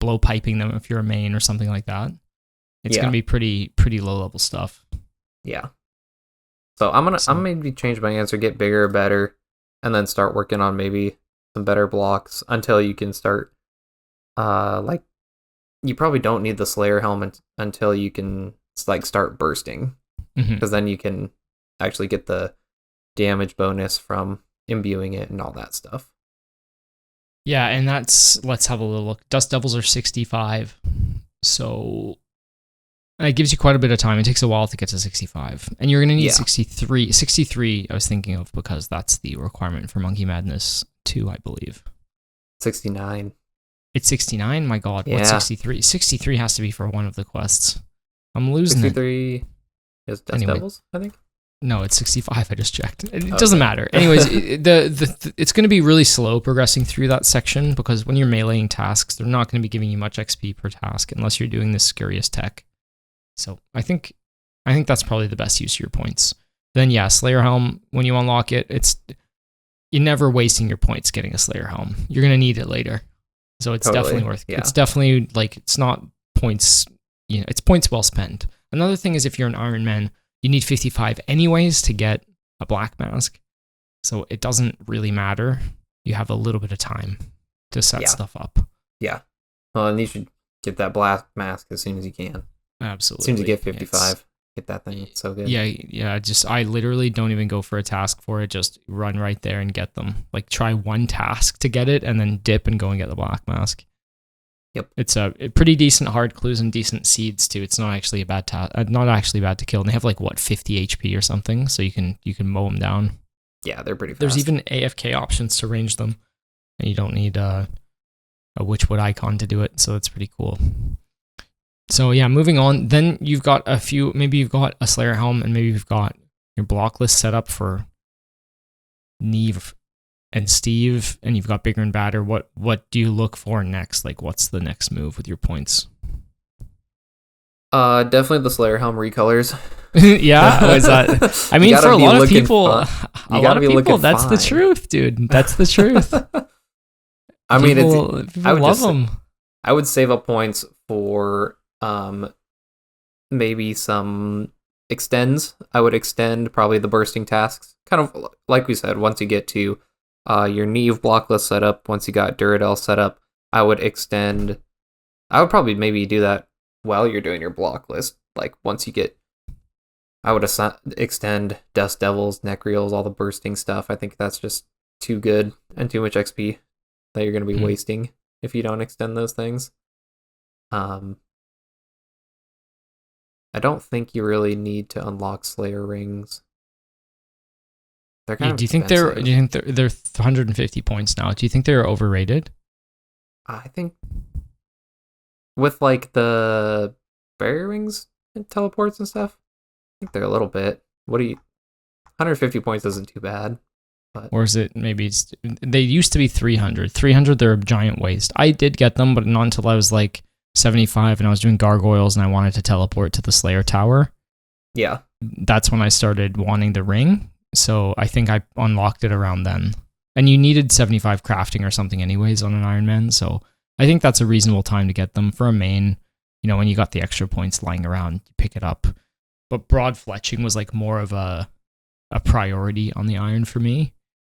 blow piping them if you're a main or something like that. It's going to be pretty low level stuff. Yeah. So I'm gonna maybe change my answer, get bigger or better, and then start working on maybe some better blocks until you can start. You probably don't need the Slayer helmet until you can start bursting, because then you can actually get the damage bonus from imbuing it and all that stuff. Yeah, and let's have a little look. Dust Devils are 65, so it gives you quite a bit of time. It takes a while to get to 65. And you're going to need 63. 63 I was thinking of because that's the requirement for Monkey Madness 2, I believe. 69. It's 69? My god, what's 63? 63 has to be for one of the quests. I'm losing 63 is Dust Devils, I think? No, it's 65. I just checked. It doesn't matter. Anyways, it's going to be really slow progressing through that section because when you're meleeing tasks, they're not going to be giving you much XP per task unless you're doing this scurious tech. So I think that's probably the best use of your points. Then Slayer Helm, when you unlock it, you're never wasting your points getting a Slayer Helm. You're going to need it later. So it's definitely worth it. Yeah. It's definitely it's not points, it's points well spent. Another thing is if you're an Ironman, you need 55 anyways to get a black mask. So it doesn't really matter. You have a little bit of time to set stuff up. Yeah. Well, and you should get that black mask as soon as you can. Absolutely. As soon as you get 55, get that thing. It's so good. Yeah. I literally don't even go for a task for it. Just run right there and get them. Like try one task to get it and then dip and go and get the black mask. Yep. It's a pretty decent hard clues and decent seeds too. It's not actually a bad not actually bad to kill. And they have 50 HP or something, so you can mow them down. Yeah, they're pretty fast. There's even AFK options to range them, and you don't need a Witchwood icon to do it. So that's pretty cool. So yeah, moving on. Then you've got a few. Maybe you've got a Slayer Helm, and maybe you've got your block list set up for Neve and Steve, and you've got bigger and badder. What do you look for next? Like, what's the next move with your points? Definitely the Slayer Helm recolors. Yeah, is that? I mean, for a lot of people, that's the truth, dude. That's the truth. I mean, I would love them. I would save up points for maybe some extends. I would extend probably the bursting tasks. Kind of like we said, once you get to your Neve block list set up, once you got Turiel set up, I would extend. I would probably maybe do that while you're doing your block list. Like once you get, I would extend Dust Devils, Necreals, all the bursting stuff. I think that's just too good and too much XP that you're going to be wasting if you don't extend those things. I don't think you really need to unlock Slayer rings. They're kind of expensive. Do you think they're 150 points now? Do you think they're overrated? I think with like the barrier rings and teleports and stuff, I think they're a little bit. 150 points isn't too bad. But. Or is it maybe they used to be 300. 300, they're a giant waste. I did get them, but not until I was like 75 and I was doing gargoyles and I wanted to teleport to the Slayer Tower. Yeah. That's when I started wanting the ring. So I think I unlocked it around then. And you needed 75 crafting or something anyways on an Ironman. So I think that's a reasonable time to get them for a main. You know, when you got the extra points lying around, you pick it up. But broad fletching was like more of a priority on the Iron for me.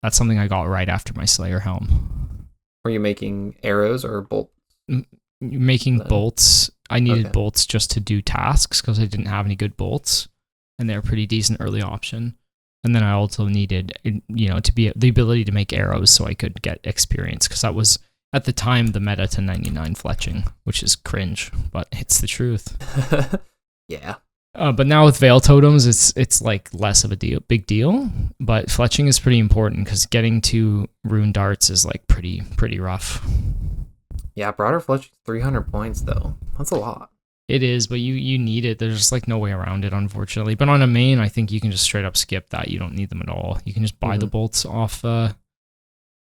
That's something I got right after my Slayer Helm. Were you making arrows or bolts? Making bolts. I needed bolts just to do tasks because I didn't have any good bolts. And they're a pretty decent early option. And then I also needed, to be the ability to make arrows so I could get experience because that was, at the time, the meta to 99 fletching, which is cringe, but it's the truth. Yeah. But now with Veil Totems, it's like less of a big deal. But fletching is pretty important because getting to Rune Darts is like pretty rough. Yeah, broader fletching 300 points though. That's a lot. It is, but you need it. There's just like no way around it, unfortunately. But on a main, I think you can just straight up skip that. You don't need them at all. You can just buy the bolts off the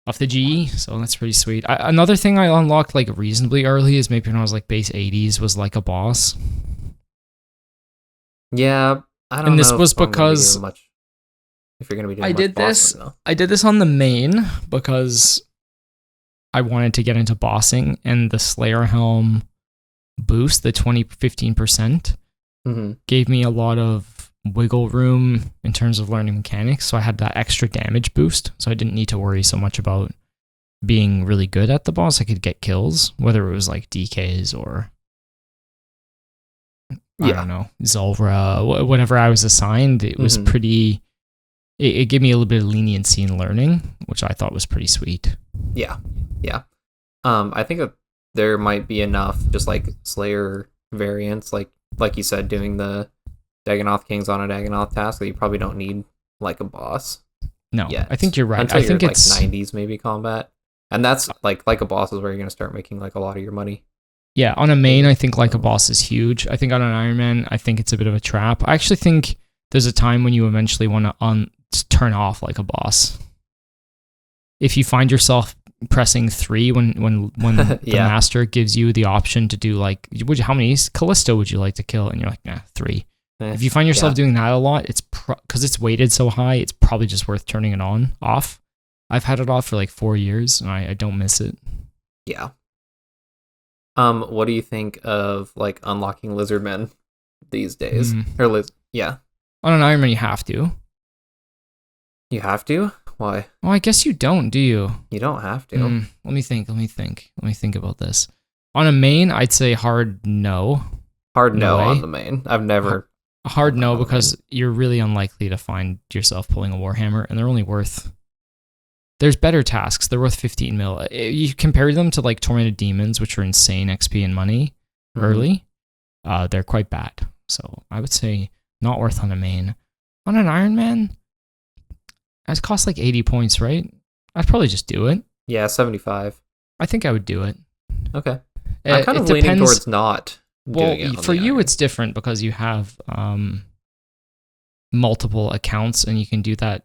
GE, so that's pretty sweet. Another thing I unlocked like reasonably early is maybe when I was like base 80s was like a boss. Yeah, I don't know. And this was because if you're gonna be doing I did this on the main because I wanted to get into bossing, and the Slayer Helm boost, the 15%, gave me a lot of wiggle room in terms of learning mechanics. So I had that extra damage boost, so I didn't need to worry so much about being really good at the boss. I could get kills, whether it was like DKs or I don't know, Zulrah, whatever I was assigned. It was pretty. It gave me a little bit of leniency in learning, which I thought was pretty sweet. Yeah. I think that there might be enough just like Slayer variants, like you said, doing the Dagonoth Kings on a Dagonoth task that you probably don't need like a boss. No, yet. I think you're right. Until I think you're it's like 90s maybe combat, and that's like a boss is where you're gonna start making like a lot of your money. Yeah, on a main, I think like a boss is huge. I think on an Ironman, I think it's a bit of a trap. I actually think there's a time when you eventually want to turn off like a boss. If you find yourself pressing 3 when the master gives you the option to do like, how many Callisto would you like to kill? And you're like, nah, 3. If you find yourself doing that a lot, it's because it's weighted so high, it's probably just worth turning it off. I've had it off for like 4 years, and I don't miss it. Yeah. What do you think of like unlocking Lizardmen these days? Yeah. On an Ironman, you have to. You have to? Why? Well, I guess you don't, do you? You don't have to. Let me think about this. On a main, I'd say hard no. Hard no on the main. I've never. Hard no, because you're really unlikely to find yourself pulling a Warhammer, and they're only worth. There's better tasks. They're worth 15 mil. You compare them to like Tormented Demons, which are insane XP and money early. They're quite bad. So I would say not worth on a main. On an Ironman, it costs like 80 points, right? I'd probably just do it. Yeah, 75. I think I would do it. Okay. I'm kind of leaning towards not. doing it on for the you, iron. it's different because you have multiple accounts, and you can do that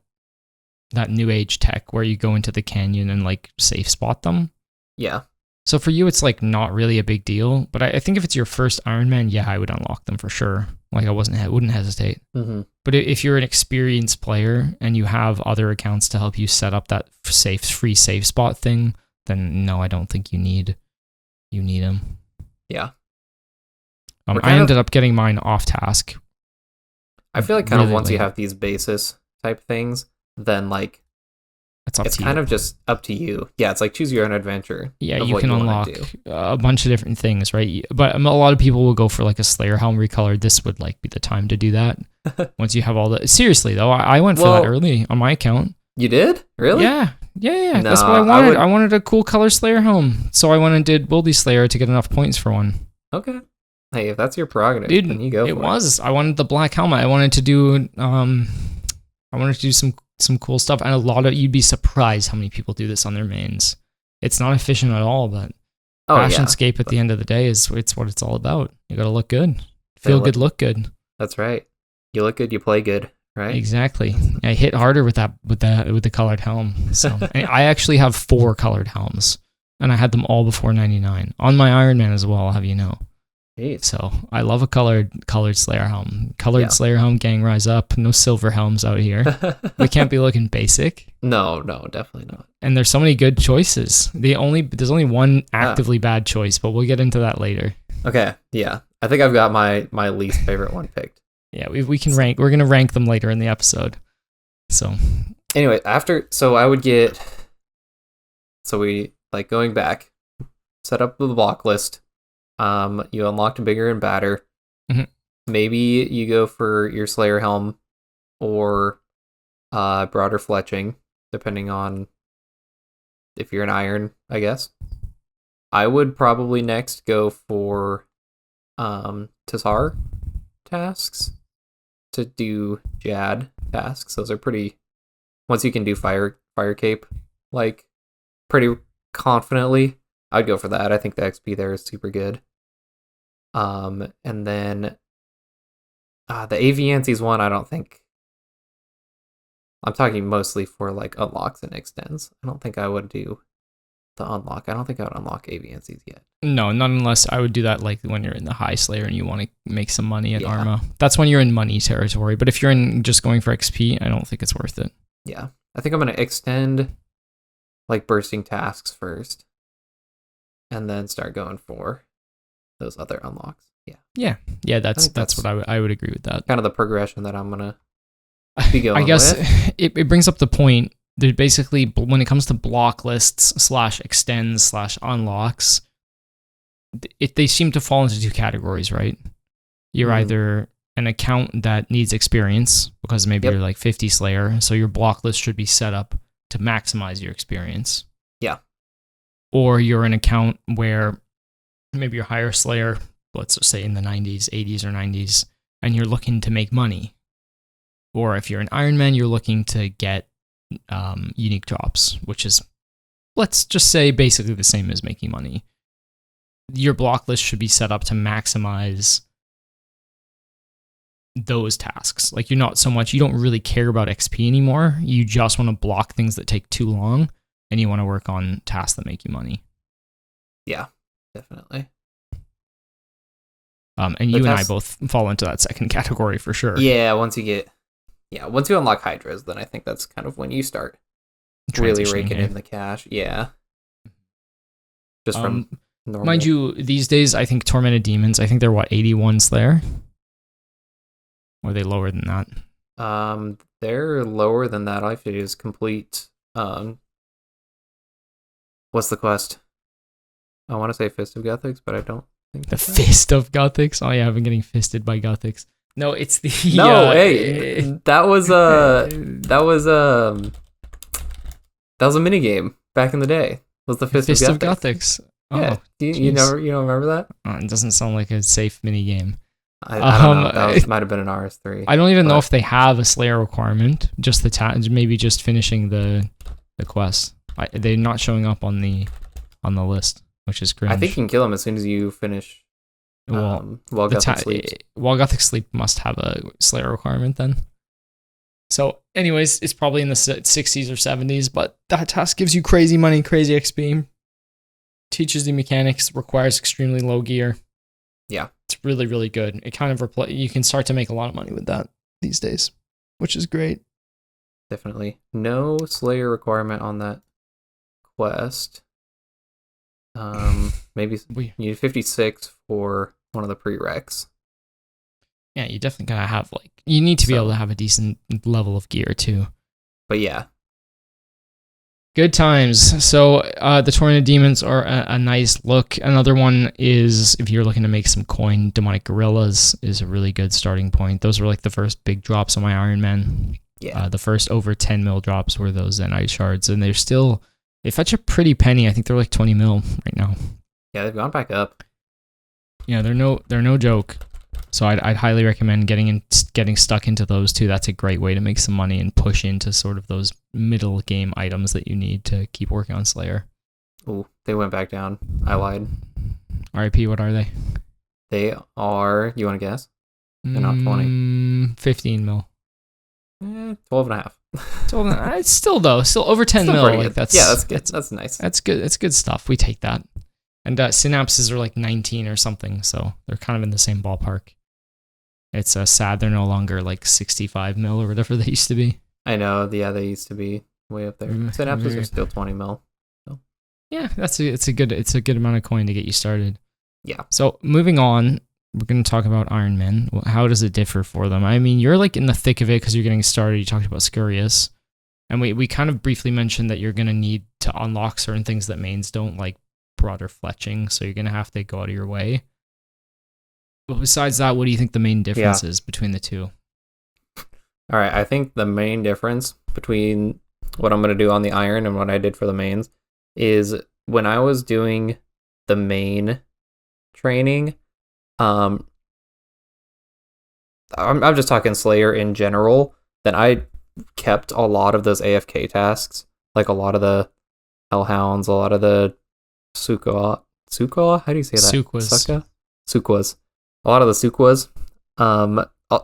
new age tech where you go into the canyon and like safe spot them. Yeah. So for you, it's like not really a big deal. But I think if it's your first Ironman, yeah, I would unlock them for sure. Like I wouldn't hesitate. Mm-hmm. But if you're an experienced player and you have other accounts to help you set up that free safe spot thing, then no, I don't think you need them. Yeah. I ended up getting mine off task. I feel like kind of really once you late. have these basis type things, then like it's to kind you. of just up to you. Yeah, it's like choose your own adventure. Yeah, of you what can wanna unlock do. a bunch of different things, right? But a lot of people will go for like a Slayer Helm Recolor. This would like be the time to do that. Once you have all the... Seriously though, I went for that early on my account. You did? Really? Yeah. No, That's what I wanted. I wanted a cool color Slayer Helm. So I went and did Wildy Slayer to get enough points for one. Okay. Hey, if that's your prerogative, Dude, then you go for it was. I wanted the black helmet. I wanted to do some cool stuff, and you'd be surprised how many people do this on their mains. It's not efficient at all, but Fashionscape at the end of the day is what it's all about. You gotta look good, feel good, look good. That's right. You look good, you play good, right? Exactly. I hit harder with the colored helm. So and I actually have 4 colored helms, and I had them all before 99 on my Ironman as well. I'll have you know. Jeez. So I love a colored Slayer helm. Slayer helm, gang rise up. No silver helms out here. We can't be looking basic. No, definitely not. And there's so many good choices. There's only one actively bad choice, but we'll get into that later. Okay, yeah. I think I've got my least favorite one picked. Yeah, we can rank. We're gonna rank them later in the episode. So anyway, we like going back, set up the block list. You unlocked bigger and badder. Mm-hmm. Maybe you go for your Slayer Helm or broader fletching, depending on if you're an iron, I guess. I would probably next go for Tazar tasks to do Jad tasks. Those are pretty... Once you can do fire cape, like, pretty confidently, I'd go for that. I think the XP there is super good. And then the AV one, I don't think... I'm talking mostly for like unlocks and extends. I don't think I would do the unlock. I don't think I would unlock AV yet. No, not unless I would do that like when you're in the high Slayer and you want to make some money at Arma. That's when you're in money territory. But if you're in just going for XP, I don't think it's worth it. Yeah. I think I'm going to extend like bursting tasks first and then start going for those other unlocks. Yeah. Yeah, that's what I would agree with that. Kind of the progression that I'm going to be going I guess with. It brings up the point that basically when it comes to block lists /extends /unlocks, they seem to fall into 2 categories, right? You're either an account that needs experience because maybe you're like 50 Slayer, so your block list should be set up to maximize your experience. Yeah. Or you're an account where maybe you're higher Slayer, let's just say in the 90s, 80s or 90s, and you're looking to make money. Or if you're an Ironman, you're looking to get unique drops, which is, let's just say, basically the same as making money. Your block list should be set up to maximize those tasks. Like you don't really care about XP anymore. You just want to block things that take too long, and you want to work on tasks that make you money. Yeah, definitely. And you and I both fall into that second category for sure. Yeah, once you unlock Hydras, then I think that's kind of when you start really raking in the cash. Yeah. Just from normal. Mind you, these days, I think Tormented Demons, I think they're 81 Slayer? Or are they lower than that? They're lower than that. All I have to do is complete, what's the quest? I want to say Fist of Gothics, but I don't think The Fist of Gothics? Oh yeah, I've been getting fisted by Gothics. No, it's the... that was a minigame back in the day. Was the Fist of Gothics. Oh, yeah. You don't remember that? It doesn't sound like a safe minigame. I don't know. That might have been an RS3. I don't even know if they have a Slayer requirement. Just maybe just finishing the quest. They're not showing up on the list, which is cringe. I think you can kill them as soon as you finish While Gothic sleeps. While Gothic sleep must have a Slayer requirement then. So, anyways, it's probably in the 60s or 70s, but that task gives you crazy money, crazy XP. Teaches you mechanics, requires extremely low gear. Yeah. It's really, really good. It kind of you can start to make a lot of money with that these days, which is great. Definitely. No Slayer requirement on that quest. Maybe you need 56 for one of the prereqs. Yeah, you definitely gotta have you need to be able to have a decent level of gear too. But yeah. Good times. So the Turiel Demons are a nice look. Another one is, if you're looking to make some coin, Demonic Gorillas is a really good starting point. Those were the first big drops on my Ironman. Yeah. The first over 10 mil drops were those Zenite shards, and they fetch a pretty penny. I think they're 20 mil right now. Yeah, they've gone back up. Yeah, they're no joke. So I'd highly recommend getting stuck into those too. That's a great way to make some money and push into sort of those middle game items that you need to keep working on Slayer. Ooh, they went back down. I lied. RIP, what are they? They are, you want to guess? They're not 20. 15 mil. 12 and a half. 12 and a half. It's still over 10 still mil. That's good. That's nice. That's good. It's good stuff. We take that. And synapses are 19 or something, so they're kind of in the same ballpark. It's sad they're no longer 65 mil or whatever they used to be. I know. Yeah, they used to be way up there. Synapses are still 20 mil. So. Yeah, it's a good amount of coin to get you started. Yeah. So moving on, we're going to talk about Ironman. Well, how does it differ for them? I mean, you're in the thick of it because you're getting started. You talked about Scurious, and we kind of briefly mentioned that you're going to need to unlock certain things that mains don't, broader fletching. So you're going to have to go out of your way. But besides that, what do you think the main difference is between the two? All right, I think the main difference between what I'm going to do on the Iron and what I did for the mains is when I was doing the main training, I'm just talking Slayer in general, then I kept a lot of those AFK tasks, a lot of the Hellhounds, a lot of the Sukwa? How do you say that? Sukwas. A lot of the Sukwas.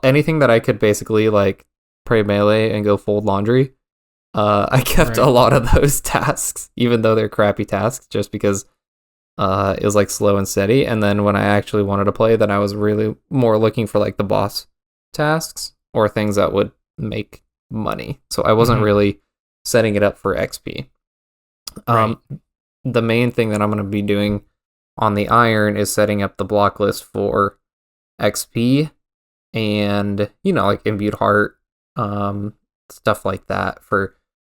Anything that I could basically pray melee and go fold laundry. I kept a lot of those tasks, even though they're crappy tasks, just because it was slow and steady. And then when I actually wanted to play, then I was really more looking for the boss tasks or things that would make money. So I wasn't really setting it up for XP. The main thing that I'm going to be doing on the Iron is setting up the block list for XP and, imbued heart, stuff like that for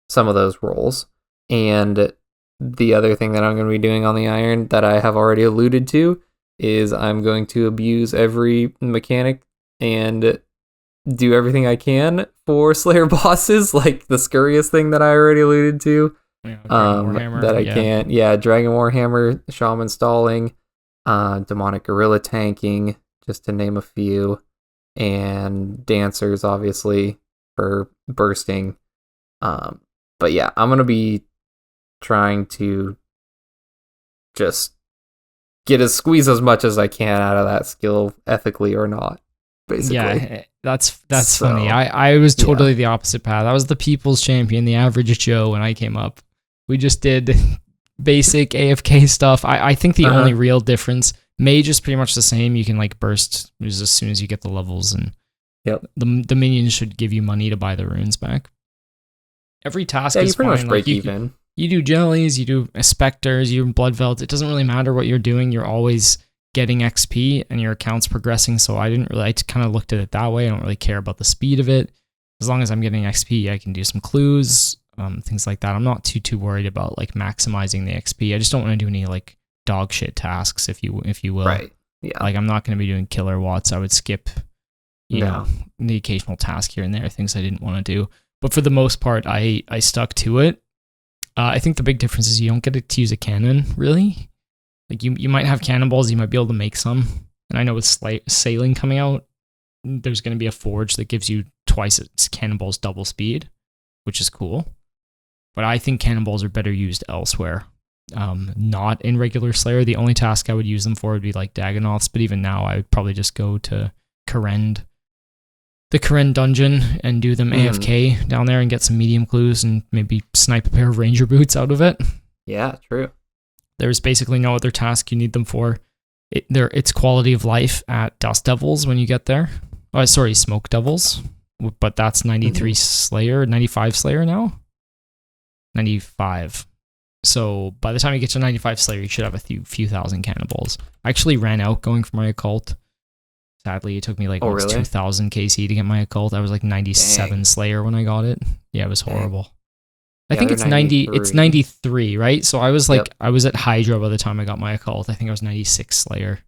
some of those roles. And the other thing that I'm going to be doing on the Iron that I have already alluded to is I'm going to abuse every mechanic and do everything I can for Slayer bosses, like the Scurious thing that I already alluded to. Yeah, Warhammer, that I can't. Yeah, Dragon Warhammer, Shaman stalling, Demonic Gorilla tanking, just to name a few, and Dancers, obviously, for bursting. But yeah, I'm going to be trying to just squeeze as much as I can out of that skill, ethically or not, basically. Yeah, that's funny. I was totally the opposite path. I was the people's champion, the average Joe, when I came up. We just did basic AFK stuff. I think the only real difference, mage is pretty much the same. You can burst as soon as you get the levels, and the minions should give you money to buy the runes back. Every task is you pretty fine. much break even. You do jellies, you do specters, you do blood velds. It doesn't really matter what you're doing. You're always getting XP and your account's progressing. So I kind of looked at it that way. I don't really care about the speed of it. As long as I'm getting XP, I can do some clues, things like that. I'm not too worried about maximizing the XP. I just don't want to do any dog shit tasks, if you will. Right. Yeah. I'm not going to be doing killer watts. I would skip, you know, the occasional task here and there, things I didn't want to do. But for the most part, I stuck to it. I think the big difference is you don't get to use a cannon, really. You might have cannonballs, you might be able to make some. And I know with sailing coming out, there's going to be a forge that gives you twice its cannonballs double speed, which is cool. But I think cannonballs are better used elsewhere. not in regular Slayer. The only task I would use them for would be like Dagonoths, but even now I would probably just go to Karen, the Karen dungeon, and do them AFK down there and get some medium clues and maybe snipe a pair of ranger boots out of it. Yeah, true. There's basically no other task you need them for. It's quality of life at Dust Devils when you get there. Oh, sorry, Smoke Devils. But that's 93 Slayer, 95 Slayer now? 95. So by the time you get to 95 Slayer, you should have a few thousand cannonballs. I actually ran out going for my occult. Sadly, it took me like almost 2,000 KC to get my occult. I was like 97 Slayer when I got it. Yeah, it was horrible. I think it's 90. It's 93, right? So I was like, I was at Hydra by the time I got my occult. I think I was 96 Slayer.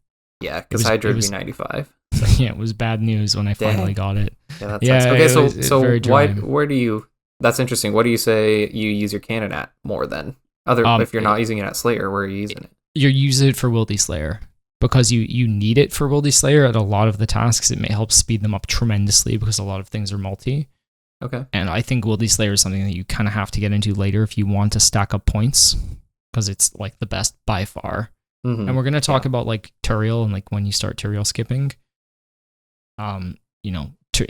Yeah, because Hydra would be 95. So. Yeah, it was bad news when I finally got it. Yeah, that's okay. So where do you? That's interesting. What do you say you use your cannon at more than if you're not using it at Slayer? Where are you using it? You use it for Wildy Slayer. Because you need it for Wildy Slayer at a lot of the tasks. It may help speed them up tremendously because a lot of things are multi. Okay. And I think Wildy Slayer is something that you kind of have to get into later if you want to stack up points, because it's like the best by far. Mm-hmm. And we're going to talk about like Turiel and like when you start Turiel skipping.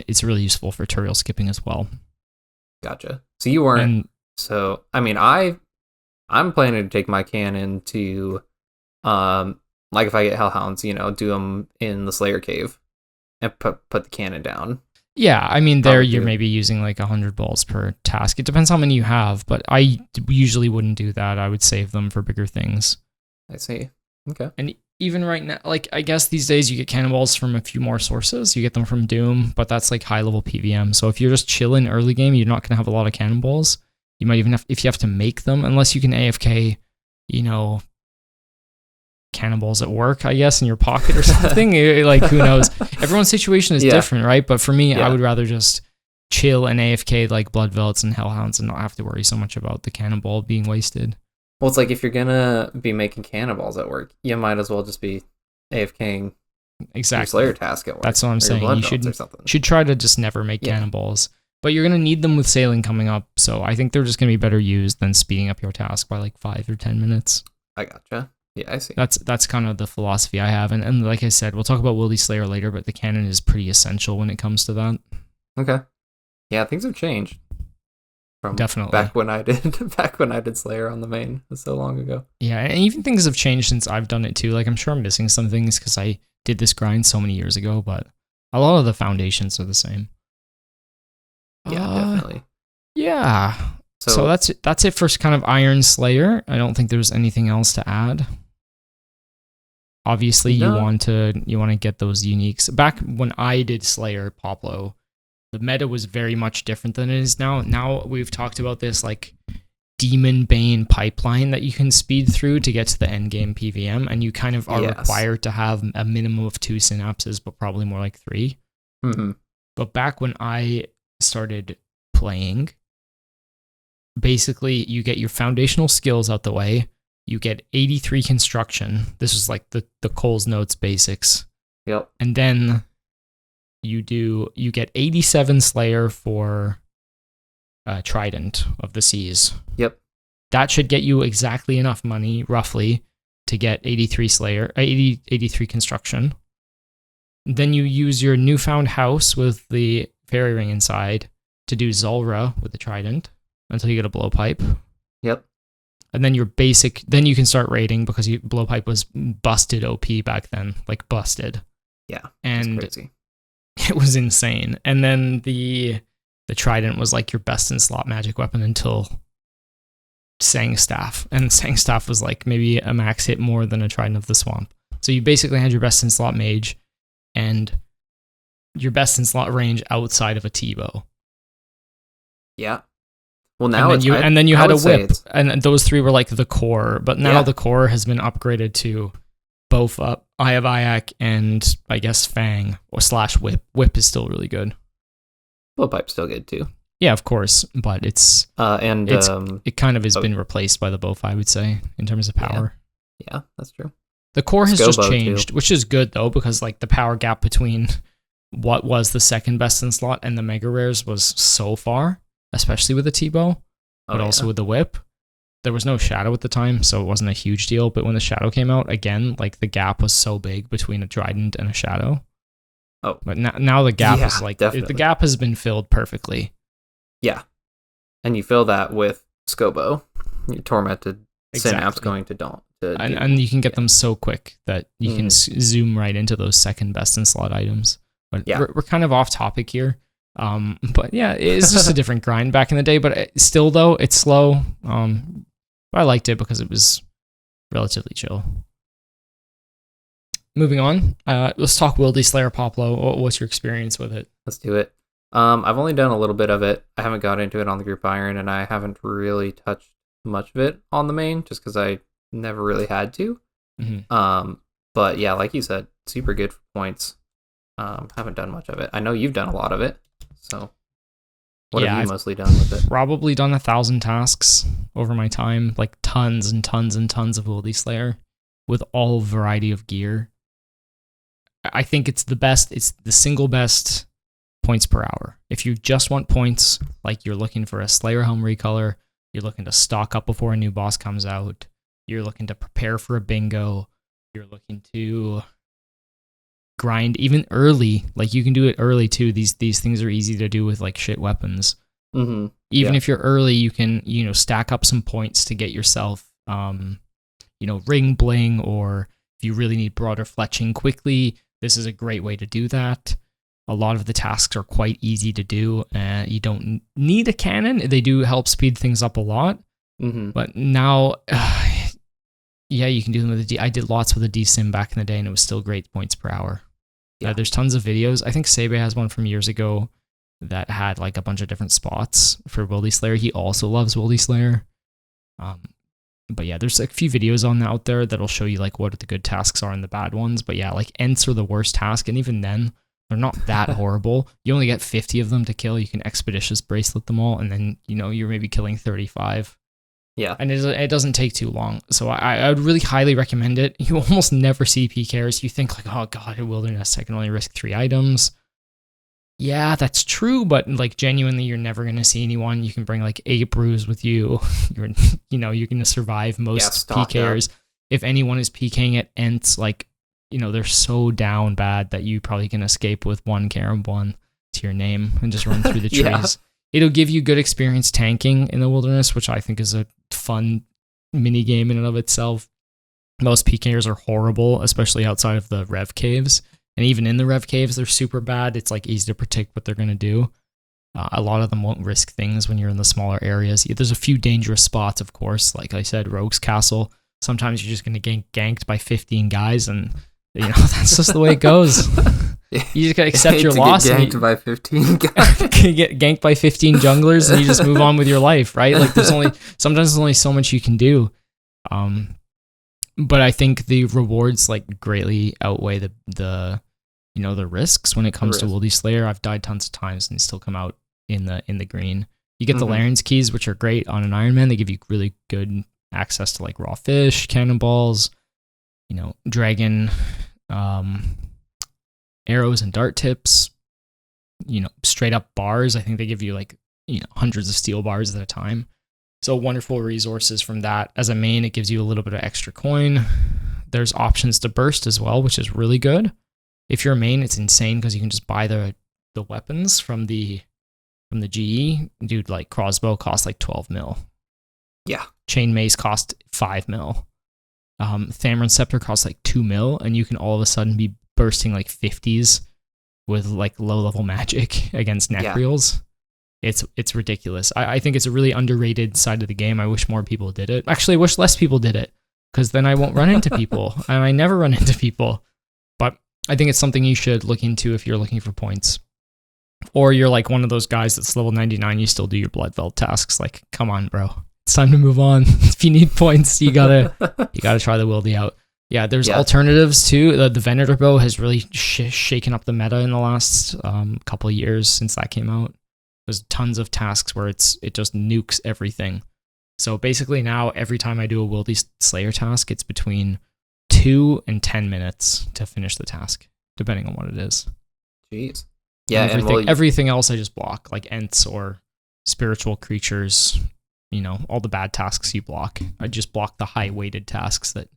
It's really useful for Turiel skipping as well. Gotcha. So you weren't. So I mean, I'm planning to take my cannon to like if I get Hellhounds, do them in the Slayer cave and put the cannon down. Yeah, I mean, there you're maybe using like 100 balls per task. It depends how many you have, but I usually wouldn't do that. I would save them for bigger things. I see. Okay. And even right now, like I guess these days you get cannonballs from a few more sources. You get them from Doom, but that's like high level PVM. So if you're just chilling early game, you're not going to have a lot of cannonballs. You might even have, if you have to make them, unless you can AFK, cannonballs at work, I guess, in your pocket or something. Like, who knows? Everyone's situation is different, right? But for me, I would rather just chill and AFK like Blood Velvets and Hellhounds and not have to worry so much about the cannonball being wasted. Well, it's like if you're gonna be making cannonballs at work, you might as well just be AFKing your Slayer task at work. That's what I'm saying. You should try to just never make cannonballs. But you're gonna need them with sailing coming up, so I think they're just gonna be better used than speeding up your task by like 5 or 10 minutes. I gotcha. Yeah, I see. That's kind of the philosophy I have. And like I said, we'll talk about Wildy Slayer later, but the cannon is pretty essential when it comes to that. Okay. Yeah, things have changed. From definitely. Back when I did Slayer on the main. That's so long ago. Yeah, and even things have changed since I've done it too. Like, I'm sure I'm missing some things because I did this grind so many years ago, but a lot of the foundations are the same. Yeah, definitely. Yeah. So that's it for kind of Iron Slayer. I don't think there's anything else to add. Obviously, you want to get those uniques. Back when I did Slayer Poplo, the meta was very much different than it is now. Now we've talked about this like Demon Bane pipeline that you can speed through to get to the end game PVM, and you kind of are required to have a minimum of 2 synapses, but probably more like 3. Mm-hmm. But back when I started playing, basically you get your foundational skills out the way. You get 83 construction. This is like the Cole's Notes basics. Yep. And then you get 87 Slayer for Trident of the Seas. Yep. That should get you exactly enough money, roughly, to get 83 Slayer, 83 construction. Then you use your newfound house with the fairy ring inside to do Zulrah with the Trident until you get a blowpipe. Yep. And then then you can start raiding because blowpipe was busted OP back then, like busted. Yeah, and crazy. It was insane. And then the Trident was like your best in slot magic weapon until Sangstaff, and Sangstaff was like maybe a max hit more than a Trident of the Swamp. So you basically had your best in slot mage and your best in slot range outside of a T-bow. Yeah. Well, now and then you had a whip, and those 3 were like the core. But now the core has been upgraded to both Eye of Ayak and I guess Fang or / Whip. Whip is still really good. Blowpipe's still good too. Yeah, of course, but it kind of has been replaced by the Bowf, I would say, in terms of power. Yeah, that's true. The core has just changed, which is good though, because like the power gap between what was the second best in slot and the mega rares was so far, especially with the T-bow, but also with the whip. there was no shadow at the time, so it wasn't a huge deal. But when the shadow came out, again, like the gap was so big between a trident and a shadow. Oh. But now the gap is like, definitely. the gap has been filled perfectly. Yeah. And you fill that with Scobo, your tormented synapse going to Dawn. And you can get them so quick that you can zoom right into those second best in slot items. But we're kind of off topic here. But yeah, it's just a different grind back in the day. But still, though, it's slow. But I liked it because it was relatively chill. Moving on, let's talk Wildy Slayer Poplo. What's your experience with it? Let's do it. I've only done a little bit of it. I haven't got into it on the group iron, and I haven't really touched much of it on the main, just because I never really had to. But yeah, like you said, super good for points. Haven't done much of it. I know you've done a lot of it, so what have you mostly done with it? Probably done 1,000 tasks over my time, like tons and tons and tons of Wildy Slayer with all variety of gear. I think it's the best. It's the single best points per hour. If you just want points, like you're looking for a Slayer Helm Recolor, you're looking to stock up before a new boss comes out, you're looking to prepare for a bingo, you're looking to grind even early. Like you can do it early too. These things are easy to do with like shit weapons. Even if you're early, you can stack up some points to get yourself ring bling, or if you really need broader fletching quickly, this is a great way to do that. A lot of the tasks are quite easy to do, and you don't need a cannon. They do help speed things up a lot. But now, you can do them with a D. I did lots with a D-Sim back in the day, and it was still great points per hour. There's tons of videos. I think Sebe has one from years ago that had like a bunch of different spots for Wildy Slayer. He also loves Wildy Slayer. But yeah, there's a few videos out there that'll show you like what the good tasks are and the bad ones. But yeah, like Ents are the worst task, and even then, they're not that horrible. You only get 50 of them to kill. You can Expeditious Bracelet them all, and then you're maybe killing 35. Yeah, and it doesn't take too long. So I would really highly recommend it. You almost never see PKers. You think like, oh god, in Wilderness I can only risk 3 items. Yeah, that's true, but like genuinely, you're never gonna see anyone. You can bring like 8 brews with you. You're gonna survive most PKers. If anyone is PKing at Ents, like they're so down bad that you probably can escape with 1 Carom 1 to your name and just run through the trees. It'll give you good experience tanking in the Wilderness, which I think is a fun mini game in and of itself. Most PKers are horrible, especially outside of the Rev Caves. And even in the Rev Caves, they're super bad. It's like easy to predict what they're going to do. A lot of them won't risk things when you're in the smaller areas. There's a few dangerous spots, of course. Like I said, Rogue's Castle. Sometimes you're just going to get ganked by 15 guys, and that's just the way it goes. You just got to accept your loss. Get ganked by 15 guys. You get ganked by 15 junglers, and you just move on with your life, right? Like sometimes there's only so much you can do. But I think the rewards like greatly outweigh the risks when it comes to Wildy Slayer. I've died tons of times and still come out in the green. You get the Laren's keys, which are great on an Ironman. They give you really good access to like raw fish, cannonballs, dragon, arrows and dart tips, straight up bars. I think they give you like hundreds of steel bars at a time. So wonderful resources from that. As a main, it gives you a little bit of extra coin. There's options to burst as well, which is really good. If you're a main, it's insane because you can just buy the weapons from the GE. Dude, like crossbow costs like 12 mil. Yeah. Chain mace cost 5 mil. Thamron scepter costs like 2 mil, and you can all of a sudden be bursting like 50s with like low level magic against neck-reels. It's ridiculous. I think it's a really underrated side of the game. I wish more people did it. Actually, I wish less people did it, because then I won't run into people, and I never run into people. But I think it's something you should look into if you're looking for points. Or you're like one of those guys that's level 99, you still do your Bloodveld tasks. Like, come on, bro. It's time to move on. If you need points, you gotta try the Wildy out. Yeah, there's alternatives too. The Venator bow has really shaken up the meta in the last couple of years since that came out. There's tons of tasks where it just nukes everything. So basically now, every time I do a Wildy Slayer task, it's between 2 and 10 minutes to finish the task, depending on what it is. Jeez. Yeah, and everything else I just block, like Ents or spiritual creatures, all the bad tasks you block. I just block the high weighted tasks that,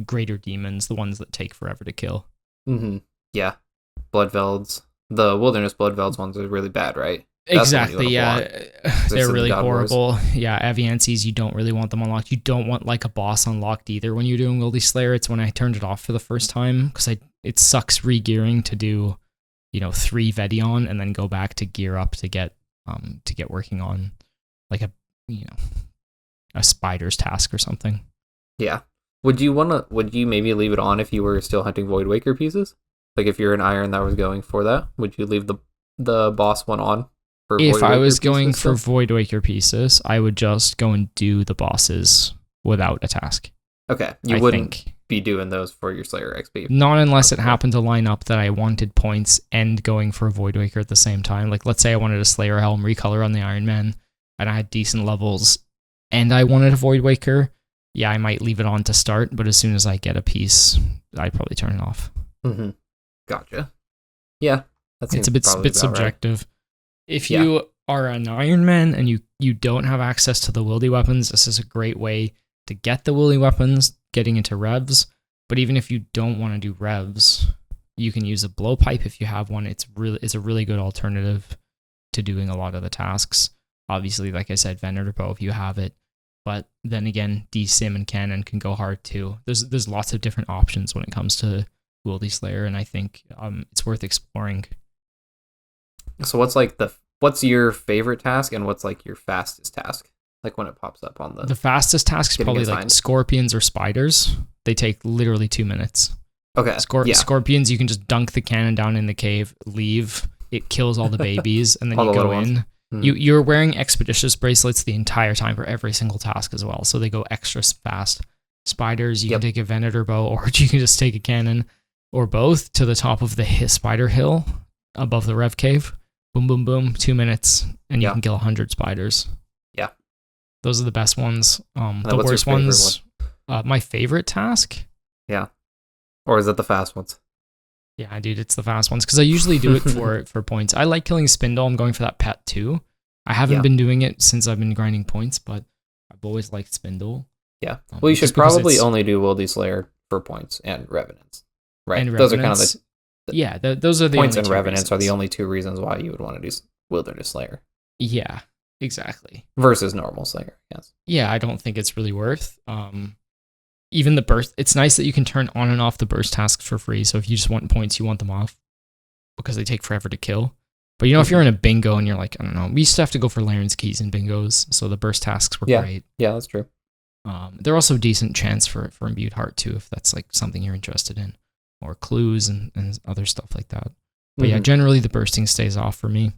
greater demons, the ones that take forever to kill. Mm-hmm. Yeah. Bloodvelds. The Wilderness Bloodvelds ones are really bad, right? Exactly, yeah. They're really horrible. Wars. Yeah, Aviances, you don't really want them unlocked. You don't want like a boss unlocked either when you're doing Wildy Slayer. It's when I turned it off for the first time because it sucks re-gearing to do, 3 Vedion and then go back to gear up to get working on like a spider's task or something. Yeah. Would you maybe leave it on if you were still hunting Void Waker pieces? Like if you're an Iron that was going for that, would you leave the boss one on? If I was going for Void Waker pieces, I would just go and do the bosses without a task. Okay, you wouldn't be doing those for your Slayer XP. Not unless it happened to line up that I wanted points and going for a Void Waker at the same time. Like let's say I wanted a Slayer Helm Recolor on the Ironman, and I had decent levels, and I wanted a Void Waker. Yeah, I might leave it on to start, but as soon as I get a piece, I'd probably turn it off. Mm-hmm. Gotcha. Yeah, it's a bit subjective. Right. If you are an Ironman and you don't have access to the Wildy weapons, this is a great way to get the Wildy weapons, getting into revs. But even if you don't want to do revs, you can use a blowpipe if you have one. It's a really good alternative to doing a lot of the tasks. Obviously, like I said, Venator Bow if you have it. But then again, D-Sim and Cannon can go hard too. There's lots of different options when it comes to Wildy Slayer, and I think it's worth exploring. So what's your favorite task and what's like your fastest task? Like when it pops up on the fastest task is probably like scorpions or spiders. They take literally 2 minutes. Okay. Scorpions, you can just dunk the cannon down in the cave, leave. It kills all the babies, and then you go in. You're wearing expeditious bracelets the entire time for every single task as well, so they go extra fast. Spiders, you can take a Venator Bow, or you can just take a cannon, or both, to the top of the spider hill above the Rev Cave. Boom, boom, boom, 2 minutes, and you can kill 100 spiders. Yeah. Those are the best ones. The worst ones, my favorite task? Yeah. Or is it the fast ones? Yeah, dude, it's the fast ones, because I usually do it for points. I like killing Spindle. I'm going for that pet too. I haven't been doing it since I've been grinding points, but I've always liked Spindle. Yeah. Well, you should probably only do Wildy Slayer for points and Revenants. Right. And those are kind of the... those are the points, and Revenants are the only 2 reasons why you would want to do Wilderness Slayer. Yeah, exactly. Versus normal Slayer, yes. Yeah, I don't think it's really worth. Even the burst, it's nice that you can turn on and off the burst tasks for free. So if you just want points, you want them off because they take forever to kill. But if you're in a bingo and you're like, I don't know, we used to have to go for Laren's keys in bingos, so the burst tasks were great. Yeah, that's true. They're also a decent chance for imbued heart too, if that's like something you're interested in, or clues and other stuff like that. But yeah, generally the bursting stays off for me.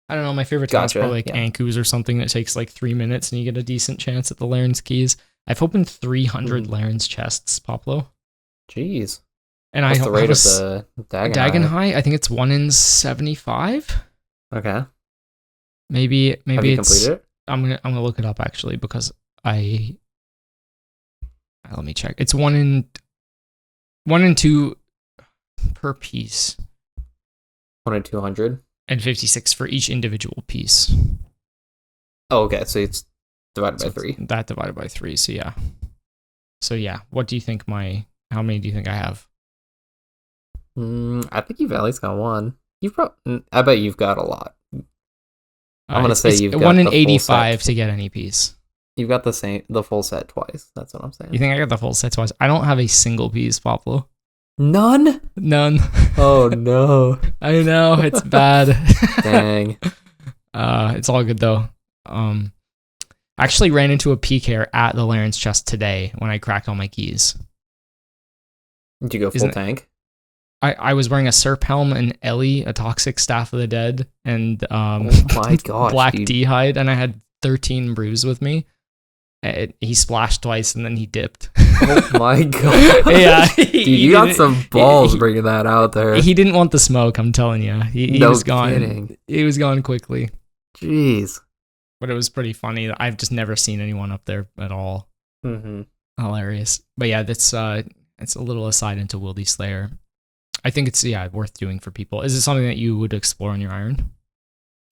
I don't know, my favorite task is probably like Anku's or something that takes like 3 minutes and you get a decent chance at the Laren's keys. I've opened 300 Laren's chests, Poplo. Jeez. And what's the rate of the Dagon High? I think it's 1 in 75. Okay. Maybe Have you completed it? I'm gonna look it up actually because let me check. It's 1 in 2 per piece. 1 in 200? And 56 for each individual piece. Oh, okay. So it's divided by 3. That divided by 3, so yeah. So yeah, what do you think how many do you think I have? I think you've at least got 1. I bet you've got a lot. I'm going to say you've got 1 in 85 to get any piece. You've got the full set twice. That's what I'm saying. You think I got the full set twice? I don't have a single piece, Poplo. None? Oh no. I know, it's bad. Dang. It's all good though. I actually ran into a PKer at the Laren's chest today when I cracked all my keys. Did you go full tank? I was wearing a Serp Helm and Ellie, a Toxic Staff of the Dead, and oh my gosh, Black D-Hide, and I had 13 brews with me. He splashed twice and then he dipped. Oh my god. Yeah. Dude, you got some balls bringing that out there. He didn't want the smoke, I'm telling you. He was gone. Kidding. He was gone quickly. Jeez. But it was pretty funny. I've just never seen anyone up there at all. Mm-hmm. Hilarious. But yeah, it's a little aside into Wildy Slayer. I think it's worth doing for people. Is it something that you would explore on your Iron?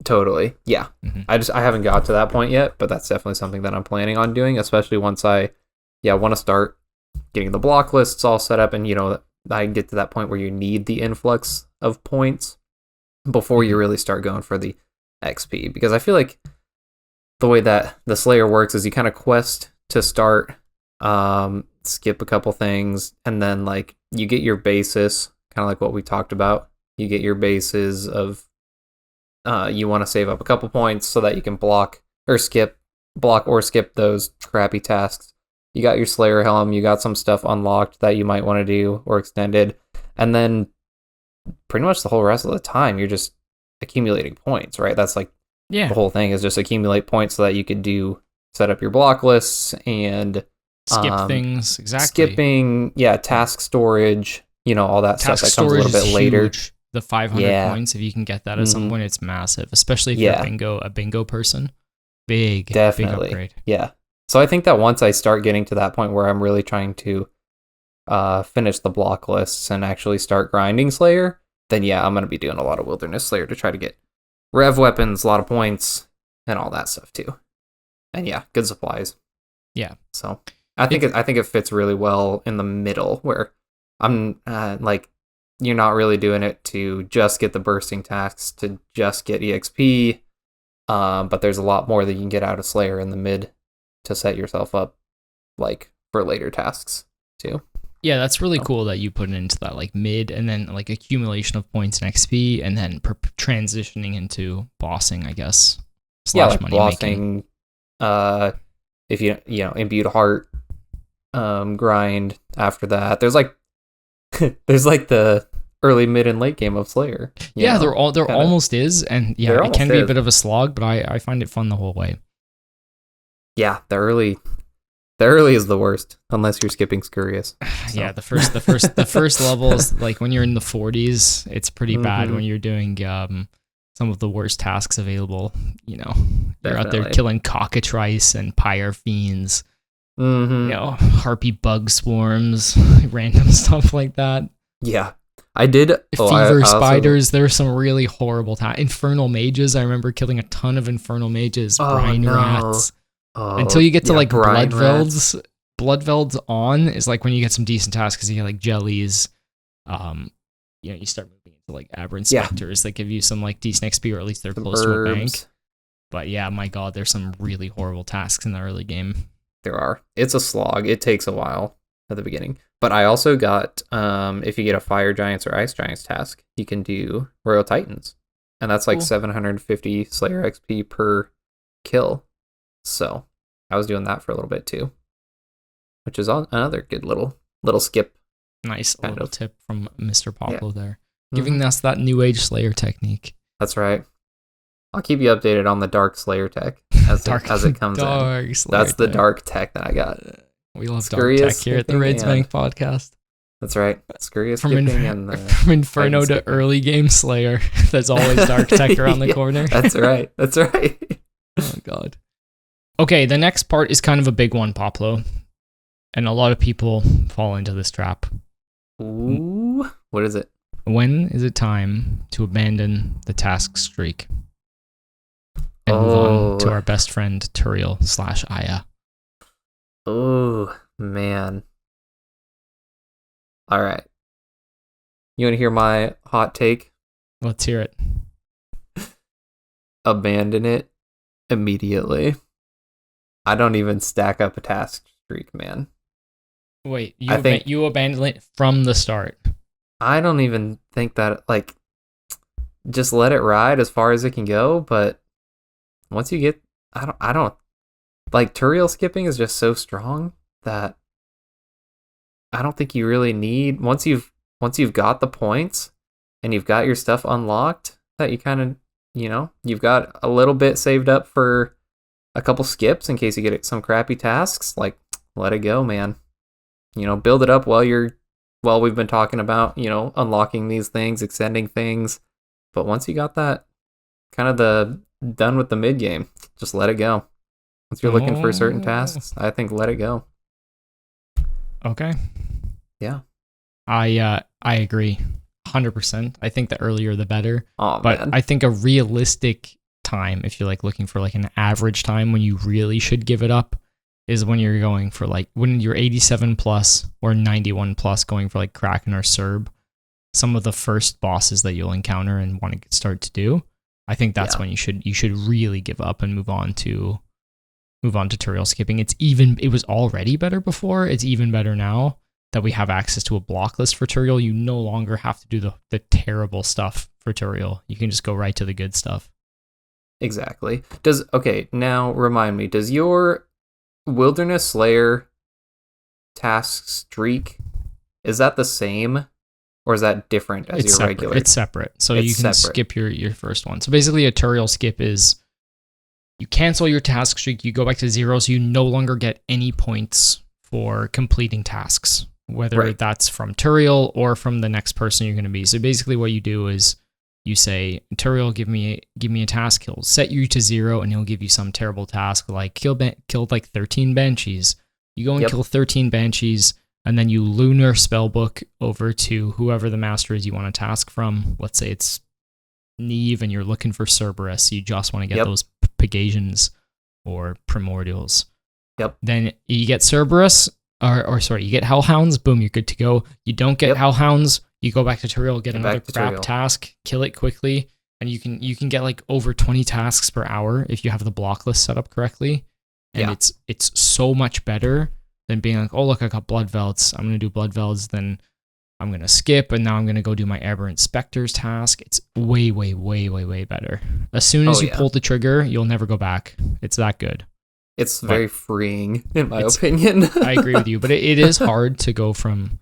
Totally. Yeah. Mhm. I haven't got to that point yet, but that's definitely something that I'm planning on doing, especially once I want to start getting the block lists all set up, and I get to that point where you need the influx of points before you really start going for the XP, because I feel like the way that the Slayer works is you kind of quest to start, skip a couple things, and then like you get your basis, kind of like what we talked about. You get your bases of you want to save up a couple points so that you can block or skip those crappy tasks. You got your Slayer Helm, you got some stuff unlocked that you might want to do or extended, and then pretty much the whole rest of the time you're just accumulating points, right? That's like the whole thing, is just accumulate points so that you could set up your block lists and skip things. Exactly. Skipping, task storage, all that task stuff that comes a little bit later. Huge. The 500 points, if you can get that at some point, it's massive, especially if you're a bingo person. Big upgrade. Yeah. So I think that once I start getting to that point where I'm really trying to finish the block lists and actually start grinding Slayer, then I'm going to be doing a lot of Wilderness Slayer to try to get rev weapons, a lot of points, and all that stuff too. And good supplies. Yeah. So I think it fits really well in the middle, where I'm you're not really doing it to just get the bursting tasks, to just get EXP, but there's a lot more that you can get out of Slayer in the mid to set yourself up for later tasks too. Yeah, that's really cool that you put it into that mid, and then accumulation of points and XP, and then transitioning into bossing, I guess. Money bossing. If you imbued heart grind after that. There's there's the early, mid, and late game of Slayer. There almost is, and it can be a bit of a slog, but I find it fun the whole way. Yeah, the early is the worst, unless you're skipping Scurious. So. Yeah, the first levels, when you're in the 40s, it's pretty bad when you're doing some of the worst tasks available. You're out there killing cockatrice and pyre fiends, harpy bug swarms, random stuff like that. Yeah, I did. Fever spiders. There were some really horrible infernal mages. I remember killing a ton of infernal mages, brine rats. Until you get to Bloodvelds. Bloodvelds on is when you get some decent tasks, because you get jellies. You start moving into aberrant specters that give you some decent XP, or at least they're close to a bank. But my god, there's some really horrible tasks in the early game. There are. It's a slog. It takes a while at the beginning. But I also got, if you get a Fire Giants or Ice Giants task, you can do Royal Titans. And that's cool. 750 Slayer XP per kill. So I was doing that for a little bit too, which is another good little skip. Nice little tip from Mr. Poplo there, giving us that New Age Slayer technique. That's right. I'll keep you updated on the Dark Slayer tech as it comes in. That's the dark tech that I got. We love dark tech here at the Raids Bank podcast. That's right. Scurious from Inferno to early game Slayer. There's always dark tech around the corner. That's right. Oh god. Okay, the next part is kind of a big one, Poplo. And a lot of people fall into this trap. Ooh, what is it? When is it time to abandon the task streak and move on to our best friend Turiel / Aya? Oh, man. All right. You want to hear my hot take? Let's hear it. Abandon it immediately. I don't even stack up a task streak, man. Wait, you abandoned it from the start. I don't even think that, just let it ride as far as it can go, but once you get, I don't, Turiel skipping is just so strong that I don't think you really need, once you've got the points and you've got your stuff unlocked, that you kind of, you've got a little bit saved up for a couple skips in case you get some crappy tasks, let it go, man. Build it up while we've been talking about, unlocking these things, extending things. But once you got that kind of done with the mid game, just let it go. Once you're looking for certain tasks, I think let it go. Okay. Yeah. I agree 100%. I think the earlier the better. Oh, but man. I think a realistic time, if you're like looking for like an average time when you really should give it up, is when you're going for like when you're 87 plus or 91 plus going for like Kraken or Serb, some of the first bosses that you'll encounter and want to start to do. I think that's when you should really give up and move on to Turiel skipping. It was already better before. It's even better now that we have access to a block list for Turiel. You no longer have to do the terrible stuff for Turiel. You can just go right to the good stuff. Exactly. Now remind me, does your Wilderness Slayer task streak, is that the same? Or is that different as your regular? It's separate. So you can skip your first one. So basically a Turiel skip is you cancel your task streak, you go back to 0, so you no longer get any points for completing tasks, whether that's from Turiel or from the next person you're going to be. So basically what you do is you say, Turiel, give me a task. He'll set you to 0 and he'll give you some terrible task like killed like 13 banshees. You go and kill 13 banshees, and then you lunar spellbook over to whoever the master is you want to task from. Let's say it's Neve and you're looking for Cerberus. You just want to get those Pegasians or Primordials. Then you get Cerberus, you get Hellhounds. Boom, you're good to go. You don't get Hellhounds. You go back to Turiel, get another crap task, kill it quickly, and you can get like over 20 tasks per hour if you have the block list set up correctly. And it's so much better than being like, oh look, I got Blood Velds. I'm gonna do Blood Velds, then I'm gonna skip, and now I'm gonna go do my Aberrant Specters task. It's way, way, way, way, way better. As soon as you pull the trigger, you'll never go back. It's that good. It's very freeing, in my opinion. I agree with you, but it is hard to go from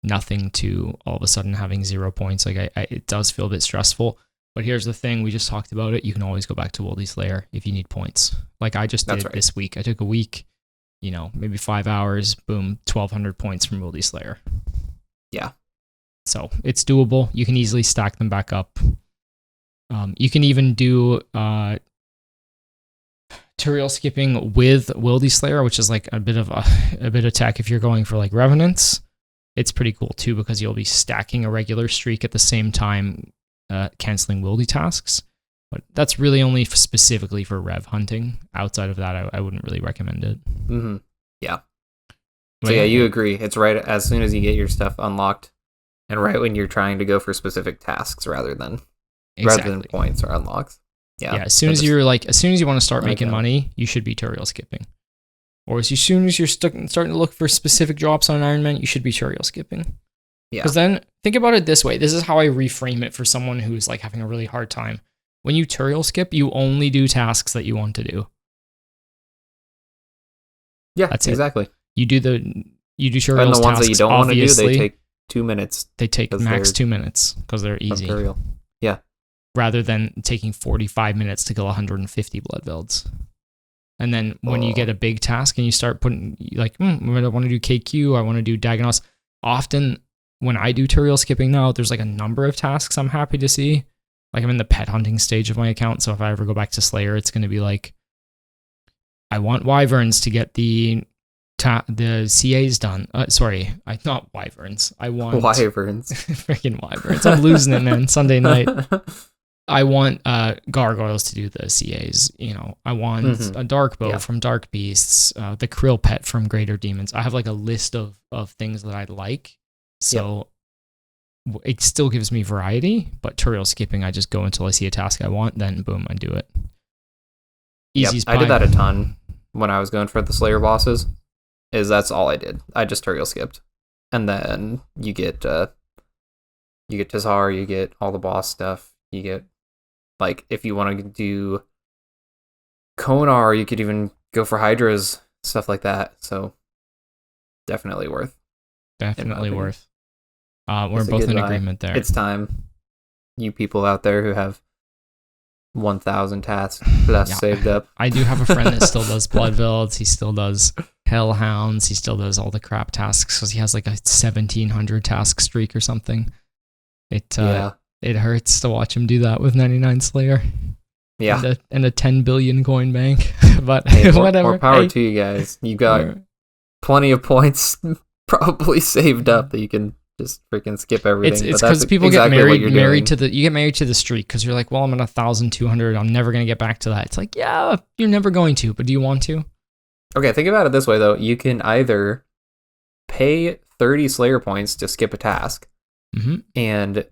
nothing to all of a sudden having 0 points. Like it does feel a bit stressful. But here's the thing: we just talked about it. You can always go back to Wildy Slayer if you need points. Like I just did this week. I took a week. Maybe 5 hours, boom, 1,200 points from Wildy Slayer. Yeah. So it's doable. You can easily stack them back up. You can even do Turiel skipping with Wildy Slayer, which is like a bit of tech if you're going for like Revenants. It's pretty cool too because you'll be stacking a regular streak at the same time, canceling Wildy tasks. But that's really only specifically for rev hunting. Outside of that, I wouldn't really recommend it. Mm-hmm. Yeah. So you agree. It's right as soon as you get your stuff unlocked, and right when you're trying to go for specific tasks rather than points or unlocks. Yeah. As soon as you want to start making money, you should be Turiel skipping. Or as soon as you're starting to look for specific drops on Ironman, you should be Turiel skipping. Yeah. Because then think about it this way. This is how I reframe it for someone who's like having a really hard time. When you Turiel skip, you only do tasks that you want to do. Yeah, that's exactly. You do Turiel's tasks. And the ones that you don't want to do, they take 2 minutes. They take max 2 minutes because they're easy. Turiel. Yeah. Rather than taking 45 minutes to kill 150 Blood Velds. And then when you get a big task and you start putting like, I want to do KQ, I want to do Dagonos. Often when I do Turiel skipping now, there's like a number of tasks I'm happy to see. Like I'm in the pet hunting stage of my account, so if I ever go back to Slayer, it's going to be like, I want Wyverns to get the CAs done. Not Wyverns. I want Wyverns. Freaking Wyverns. I'm losing it, man. Sunday night. I want Gargoyles to do the CAs. I want a Dark Bow from Dark Beasts, the Krill Pet from Greater Demons. I have like a list of things that I like. So it still gives me variety, but Turiel skipping, I just go until I see a task I want, then boom, I do it. Easy as pie. I did that a ton when I was going for the Slayer bosses. That's all I did. I just Turiel skipped. And then you get Tazar, you get all the boss stuff. You get, like, if you want to do Konar, you could even go for Hydras, stuff like that. So definitely worth. Definitely worth. We're both in agreement there. It's time. You people out there who have 1,000 tasks plus saved up. I do have a friend that still does Blood Velds. He still does Hellhounds. He still does all the crap tasks because he has like a 1,700 task streak or something. It hurts to watch him do that with 99 Slayer. Yeah. And a 10 billion coin bank. But whatever. More power to you guys. You got plenty of points probably saved up that you can just freaking skip everything. It's but because that's people exactly get what you're married doing. to you get married to the streak because you're like, well, I'm at 1,200. I'm never gonna get back to that. It's like, yeah, you're never going to, but do you want to? Okay, think about it this way though. You can either pay 30 Slayer points to skip a task, and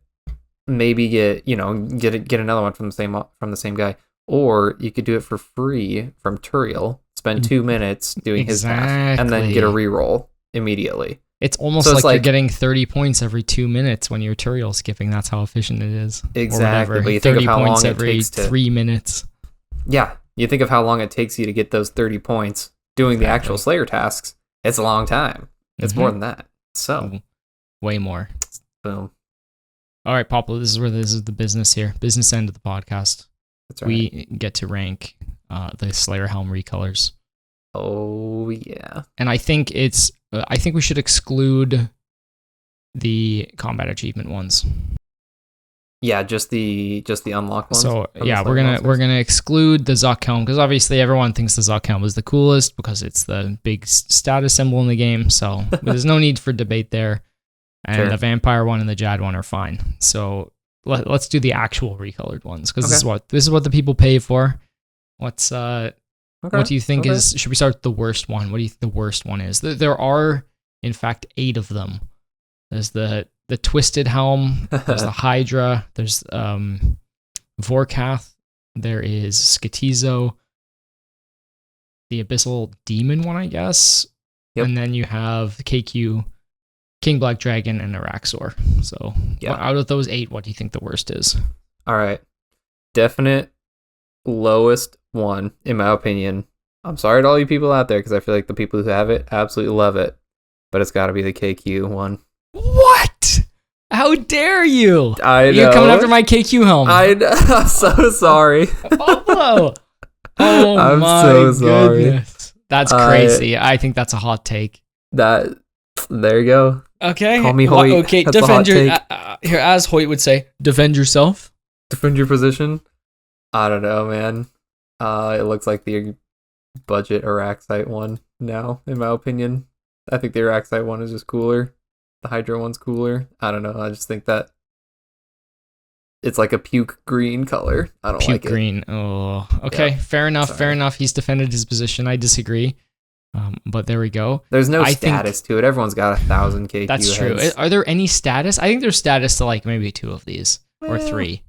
maybe get another one from the same guy, or you could do it for free from Turiel. Spend 2 minutes doing his task, and then get a reroll immediately. It's almost So like it's you're like- getting 30 points every 2 minutes when you're Turiel skipping. That's how efficient it is. Exactly, Or but you think 30 of how points long it every takes to- 3 minutes. Yeah, you think of how long it takes you to get those 30 points doing the actual Slayer tasks. It's a long time. It's more than that. So, way more. boom. All right, Poplo, this is the business here. Business end of the podcast. That's right. We get to rank the Slayer Helm recolors. Oh yeah. And I think we should exclude the combat achievement ones. Yeah, just the unlock ones. So from the yeah, Slayer we're gonna exclude the Zuck Helm because obviously everyone thinks the Zuck Helm is the coolest because it's the big status symbol in the game. So there's no need for debate there. And Sure. the Vampire one and the Jad one are fine. So let's do the actual recolored ones because this is what the people pay for. What do you think is? Should we start with the worst one? What do you think the worst one is? There are in fact 8 of them. There's the Twisted Helm. There's the Hydra. There's Vorkath. There is Skatizo. The Abyssal Demon one, I guess. Yep. And then you have KQ, King Black Dragon, and Araxor. So out of those 8, what do you think the worst is? All right. Definite lowest one, in my opinion. I'm sorry to all you people out there because I feel like the people who have it absolutely love it. But it's got to be the KQ one. What? How dare you? I know. You're coming after my KQ helm. I'm so sorry. Poplo. Oh I'm my so sorry. goodness. That's crazy. I think that's a hot take. There you go. Okay. Call me Hoyt. Okay, That's a defend hot your here, as Hoyt would say, defend yourself. Defend your position. I don't know, man. It looks like the budget Araxite one now, in my opinion. I think the Araxite one is just cooler. The Hydra one's cooler. I don't know. I just think that it's like a puke green color. I don't Puke like green. it. Oh, okay. Yeah. Fair enough. Sorry. Fair enough. He's defended his position. I disagree. But there we go. There's no I status to it. Everyone's got 1,000 KQ That's true. heads. Are there any status? I think there's status to like maybe 2 of these or 3.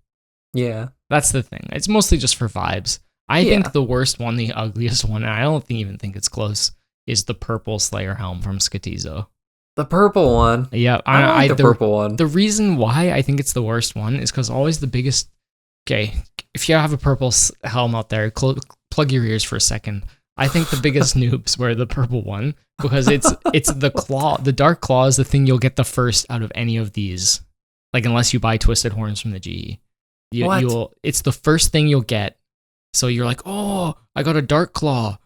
Yeah. That's the thing. It's mostly just for vibes. I think the worst one, the ugliest one, and I don't even think it's close, is the purple Slayer Helm from Skatizo. The purple one. Yeah, I like the purple one. The reason why I think it's the worst one is because always the biggest... Okay, if you have a purple helm out there, plug your ears for a second. I think the biggest noobs wear the purple one because it's the claw. The dark claw is the thing you'll get the first out of any of these. Like, unless you buy Twisted Horns from the GE. It's the first thing you'll get. So you're like, oh, I got a dark claw.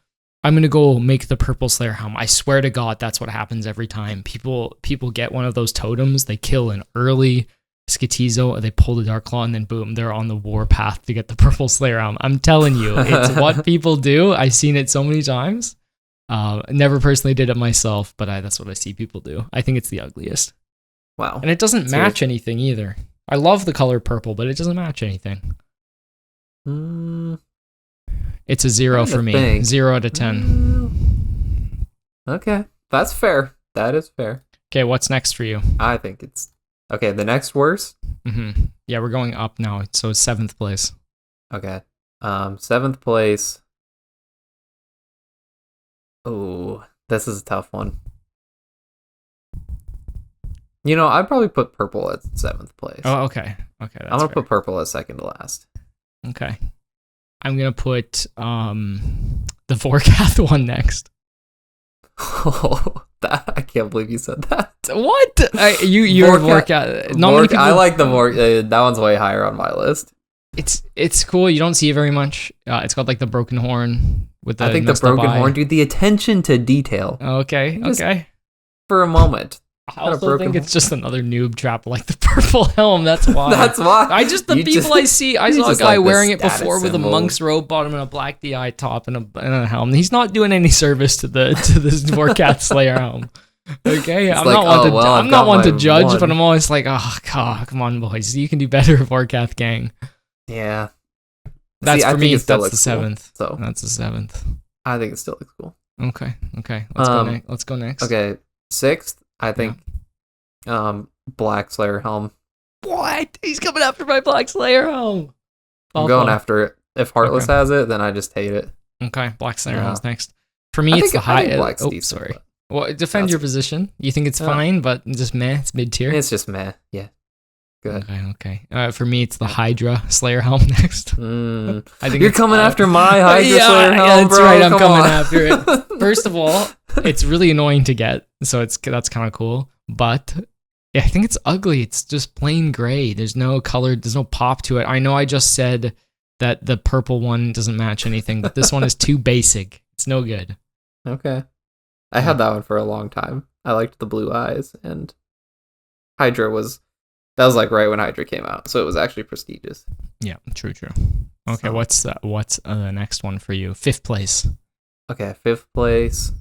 I'm gonna go make the purple Slayer helm. I swear to God, that's what happens every time. People get one of those totems. They kill an early Skatizo, they pull the dark claw, and then boom, they're on the war path to get the purple Slayer helm. I'm telling you, it's what people do. I've seen it so many times. Never personally did it myself, but that's what I see people do. I think it's the ugliest. Wow. And it doesn't match anything either. I love the color purple, but it doesn't match anything. It's a 0 for me. 0 out of 10. Okay. That's fair. That is fair. Okay, what's next for you? I think it's... Okay, the next worst? Yeah, we're going up now, so it's 7th place. Okay. 7th place... Oh, this is a tough one. You know, I'd probably put purple at 7th place. Oh, okay. Okay, that's I'm going to put purple as second to last. Okay. I'm going to put the Vorkath one next. Oh, I can't believe you said that. What? You're Vorkath. Not many people... I like the Vorkath. That one's way higher on my list. It's cool. You don't see it very much. It's got like the broken horn with the... I think the broken horn, dude, the attention to detail. Okay, okay. For a moment. I also think it's just another noob trap like the purple helm. That's why. That's why. I saw a guy wearing it before with a symbol. monk's robe bottom and a black DI top and a helm. He's not doing any service to this Vorkath Slayer helm. Okay, It's I'm like, not one oh, to well, I've I'm not got one to my judge, but one. I'm always like, oh god, come on, boys, you can do better, Vorkath gang. Yeah. That's See, I for think me. it still That's the looks cool. seventh. So That's the seventh. I think it still looks cool. Okay. Let's go next. Let's go next. Okay, sixth, I Yeah. think Black Slayer Helm. What? He's coming after my Black Slayer home. I'm going after it. If Heartless Okay. has it, then I just hate it. Okay, Black Slayer Yeah. home's next. For me, it's the I think high. Black's Oh, decent, sorry. but Well, defend your position. You think it's Yeah. fine, but just meh. It's mid tier. It's just meh. Yeah. Good. Okay. For me, it's the Hydra Slayer helm next. I think You're coming after my Hydra yeah, Slayer helm, yeah, that's bro. right. I'm Come coming on. after it. First of all, it's really annoying to get, so that's kind of cool. But yeah, I think it's ugly. It's just plain gray. There's no color. There's no pop to it. I know I just said that the purple one doesn't match anything, but this one is too basic. It's no good. Okay. I had that one for a long time. I liked the blue eyes, and Hydra was like right when Hydra came out, so it was actually prestigious. Yeah, true. Okay, So- what's the next one for you? Fifth place. Okay, fifth place.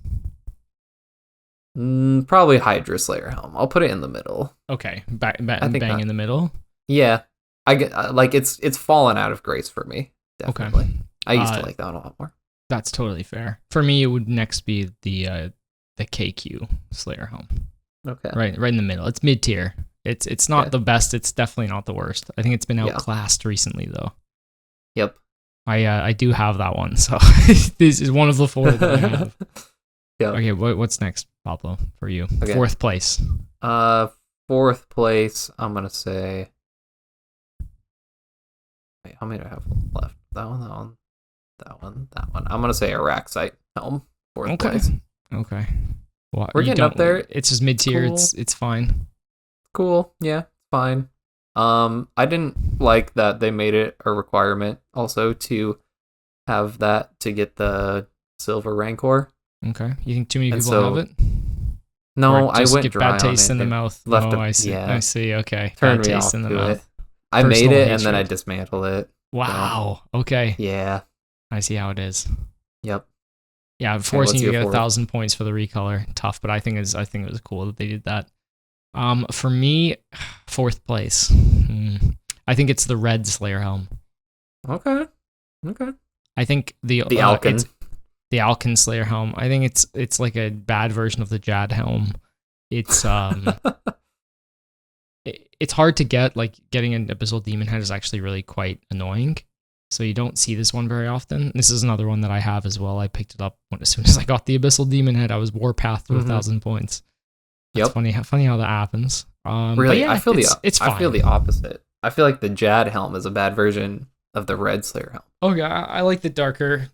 Probably Hydra Slayer helm. I'll put it in the middle. Okay, I think bang that- in the middle. Yeah, I get like it's fallen out of grace for me. Definitely. Okay. I used to like that one a lot more. That's totally fair. For me, it would next be the KQ Slayer helm. Okay. Right in the middle. It's mid tier. It's not the best. It's definitely not the worst. I think it's been outclassed recently though. Yep. I do have that one, so this is one of the four that I have. Yeah. Okay, what's next, Pablo, for you? Okay. Fourth place. Fourth place. I'm gonna say. Wait, how many do I have left? That one. I'm gonna say Araxite helm. Fourth place. Okay. Well, We're getting up there. It's just mid tier. Cool. It's fine. Cool. Yeah, fine. I didn't like that they made it a requirement also to have that to get the silver rancor. Okay. You think too many And people so- have it? No, Or I just went get dry bad taste on in it. the mouth. left Oh, a- I see. yeah. I see. Okay. Turned Bad me taste off in the to mouth. it. I made Personal it and then I hatred. dismantled it. Wow. Okay. Yeah. I see how it is. Yep. Yeah, forcing what's you to your get fourth? 1,000 points for the recolor, tough. But I think it was cool that they did that. For me, fourth place. I think it's the red Slayer helm. Okay. I think the Alkin. it's the Alkin Slayer helm. I think it's like a bad version of the Jad helm. It's it's hard to get. Like getting an Abyssal Demon Head is actually really quite annoying. So you don't see this one very often. This is another one that I have as well. I picked it up as soon as I got the Abyssal Demon Head. I was Warpath to 1,000 points. That's funny how that happens. Really, but yeah, I feel it's fine. I feel the opposite. I feel like the Jad helm is a bad version of the red Slayer helm. Oh yeah, I like the darker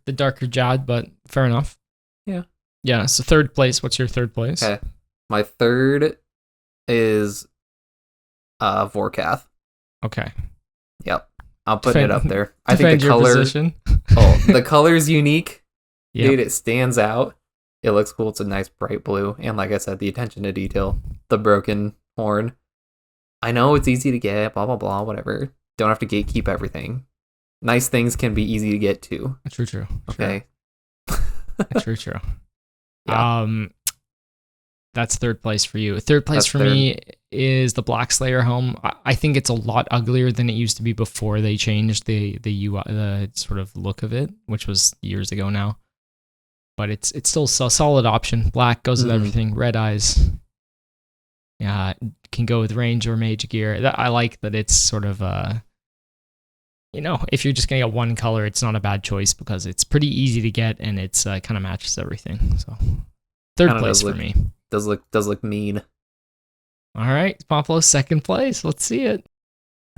Jad, but fair enough. Yeah. Yeah. So third place. What's your third place? Okay. My third is Vorkath. Okay. Yep. I'm putting it up there. I Defend think the your color position. the color's unique. Yep. Dude, it stands out. It looks cool. It's a nice bright blue. And like I said, the attention to detail. The broken horn. I know it's easy to get, blah, blah, blah, whatever. Don't have to gatekeep everything. Nice things can be easy to get too. True. Okay. True. Yeah. That's third place for you. Third place That's for third. me is the Black Slayer helm. I think it's a lot uglier than it used to be before they changed the UI, the sort of look of it, which was years ago now. But it's still a solid option. Black goes with everything. Red eyes. Yeah, can go with range or mage gear. I like that it's sort of if you're just gonna get one color, it's not a bad choice because it's pretty easy to get and it's kind of matches everything. So third Kinda place does for look- me. Does look mean. All right, Poplo, second place. Let's see it.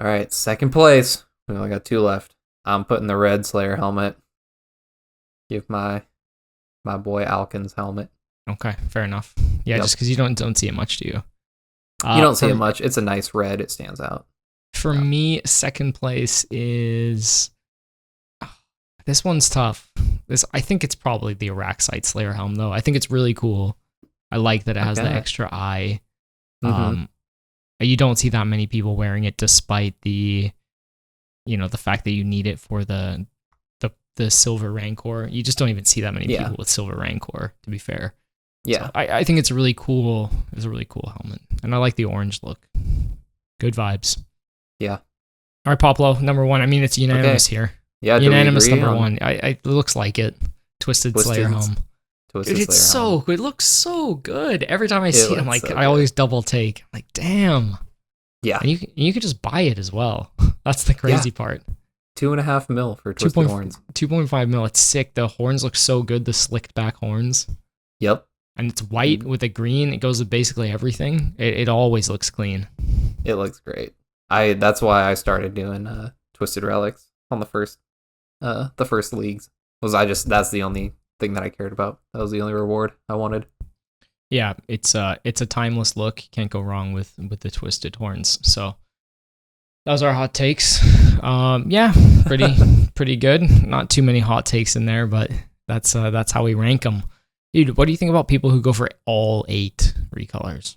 All right, second place. We only got 2 left. I'm putting the red Slayer helmet. Give my boy Alkin's helmet. Okay, fair enough. Yeah, Yep. just because you don't see it much, do you? You don't see for- it much. It's a nice red. It stands out. For me, second place is this one's tough. I think it's probably the Araxite Slayer helm though. I think it's really cool. I like that it has the Okay. extra eye. Mhm. You don't see that many people wearing it, despite the fact that you need it for the silver rancor. You just don't even see that many Yeah. people with silver rancor, to be fair. Yeah. So I think it's a really cool helmet. And I like the orange look. Good vibes. Yeah. All right, Poplo, number 1. I mean, it's unanimous here. Yeah, unanimous number 1. It looks like it. Twisted Slayer helm. Twisted Dude, Slayer helm. it looks so good. Every time I see it, I'm like, so I always double take. I'm like, damn. Yeah. And you could just buy it as well. That's the crazy part. $2.5 mil for twisted horns. 2.5 mil. It's sick. The horns look so good. The slicked back horns. Yep. And it's white with a green. It goes with basically everything. It always looks clean. It looks great. That's why I started doing twisted relics on the first leagues. That's the only thing that I cared about. That was the only reward I wanted. Yeah, it's a timeless look. You can't go wrong with the twisted horns. So that was our hot takes. Yeah, pretty good. Not too many hot takes in there, but that's how we rank them. Dude, what do you think about people who go for all 8 recolors?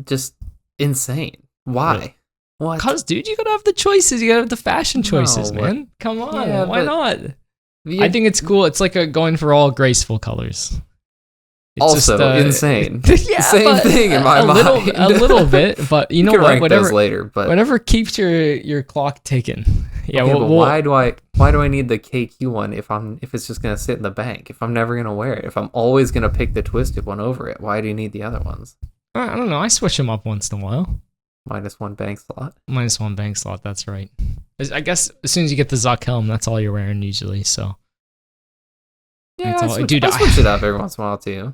Just insane. Why? Really? What? Because, dude, you gotta have the choices. You gotta have the fashion choices, man. Come on, Yeah, why not? I think it's cool. It's like going for all graceful colors. It's also just, insane. Yeah, same thing in my mind. A little bit, but you know can what? Rank those later, but whatever keeps your clock ticking. Yeah. Okay, but why do I need the KQ one if it's just gonna sit in the bank? If I'm never gonna wear it, if I'm always gonna pick the twisted one over it, why do you need the other ones? I don't know. I switch them up once in a while. -1 bank slot. -1 bank slot. That's right. I guess as soon as you get the Zuck helm, that's all you're wearing usually. So. Yeah, I switch it up every once in a while too.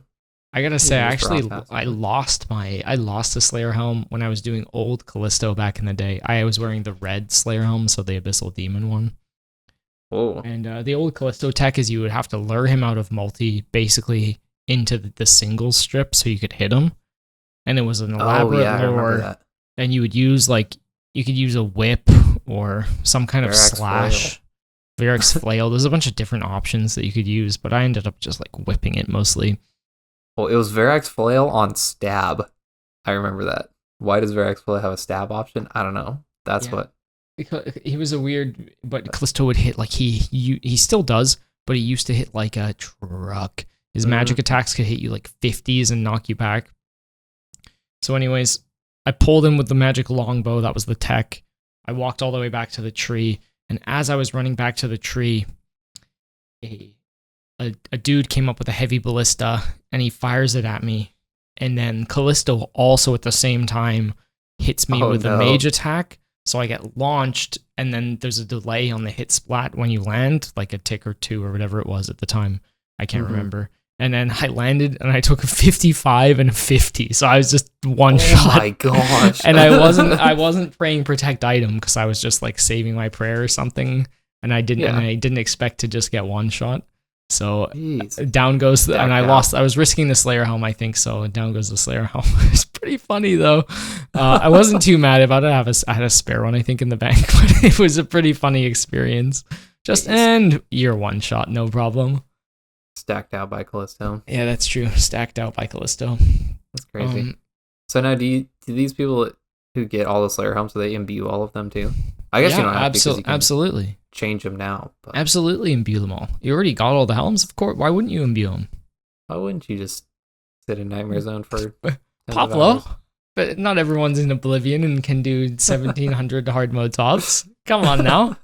I gotta say, actually, I lost the Slayer helm when I was doing old Callisto back in the day. I was wearing the red Slayer helm, so the Abyssal Demon one. Oh. And the old Callisto tech is you would have to lure him out of multi, basically into the single strip so you could hit him. And it was an elaborate lure. I remember that. And you would use you could use a whip or some kind of slash. Varix flail. There's a bunch of different options that you could use, but I ended up just whipping it mostly. Well, it was Verax Flail on stab. I remember that. Why does Verax Flail have a stab option? I don't know. That's what. Because he was a weird, but Callisto would hit he still does, but he used to hit like a truck. His magic attacks could hit you 50s and knock you back. So anyways, I pulled him with the magic longbow. That was the tech. I walked all the way back to the tree, and as I was running back to the tree, a dude came up with a heavy ballista, and he fires it at me. And then Callisto also at the same time hits me with a mage attack. So I get launched, and then there's a delay on the hit splat when you land, like a tick or 2 or whatever it was at the time. I can't remember. And then I landed, and I took a 55 and a 50. So I was just one shot. Oh my gosh! And I wasn't praying protect item because I was just saving my prayer or something, and I didn't expect to just get one shot. So down goes and I lost. I was risking the Slayer helm, I think. So down goes the Slayer helm. It's pretty funny though. I wasn't too mad about it. I had a spare one, I think, in the bank, but it was a pretty funny experience. And you're one shot, no problem. Stacked out by Callisto. Yeah, that's true. Stacked out by Callisto. That's crazy. So now, do these people who get all the Slayer helms, do they imbue all of them too? I guess you don't have to, absolutely change them now. But. Absolutely imbue them all. You already got all the helms, of course. Why wouldn't you imbue them? Why wouldn't you just sit in Nightmare Zone for Poplo? But not everyone's in Oblivion and can do 1700 hard mode tops. Come on now.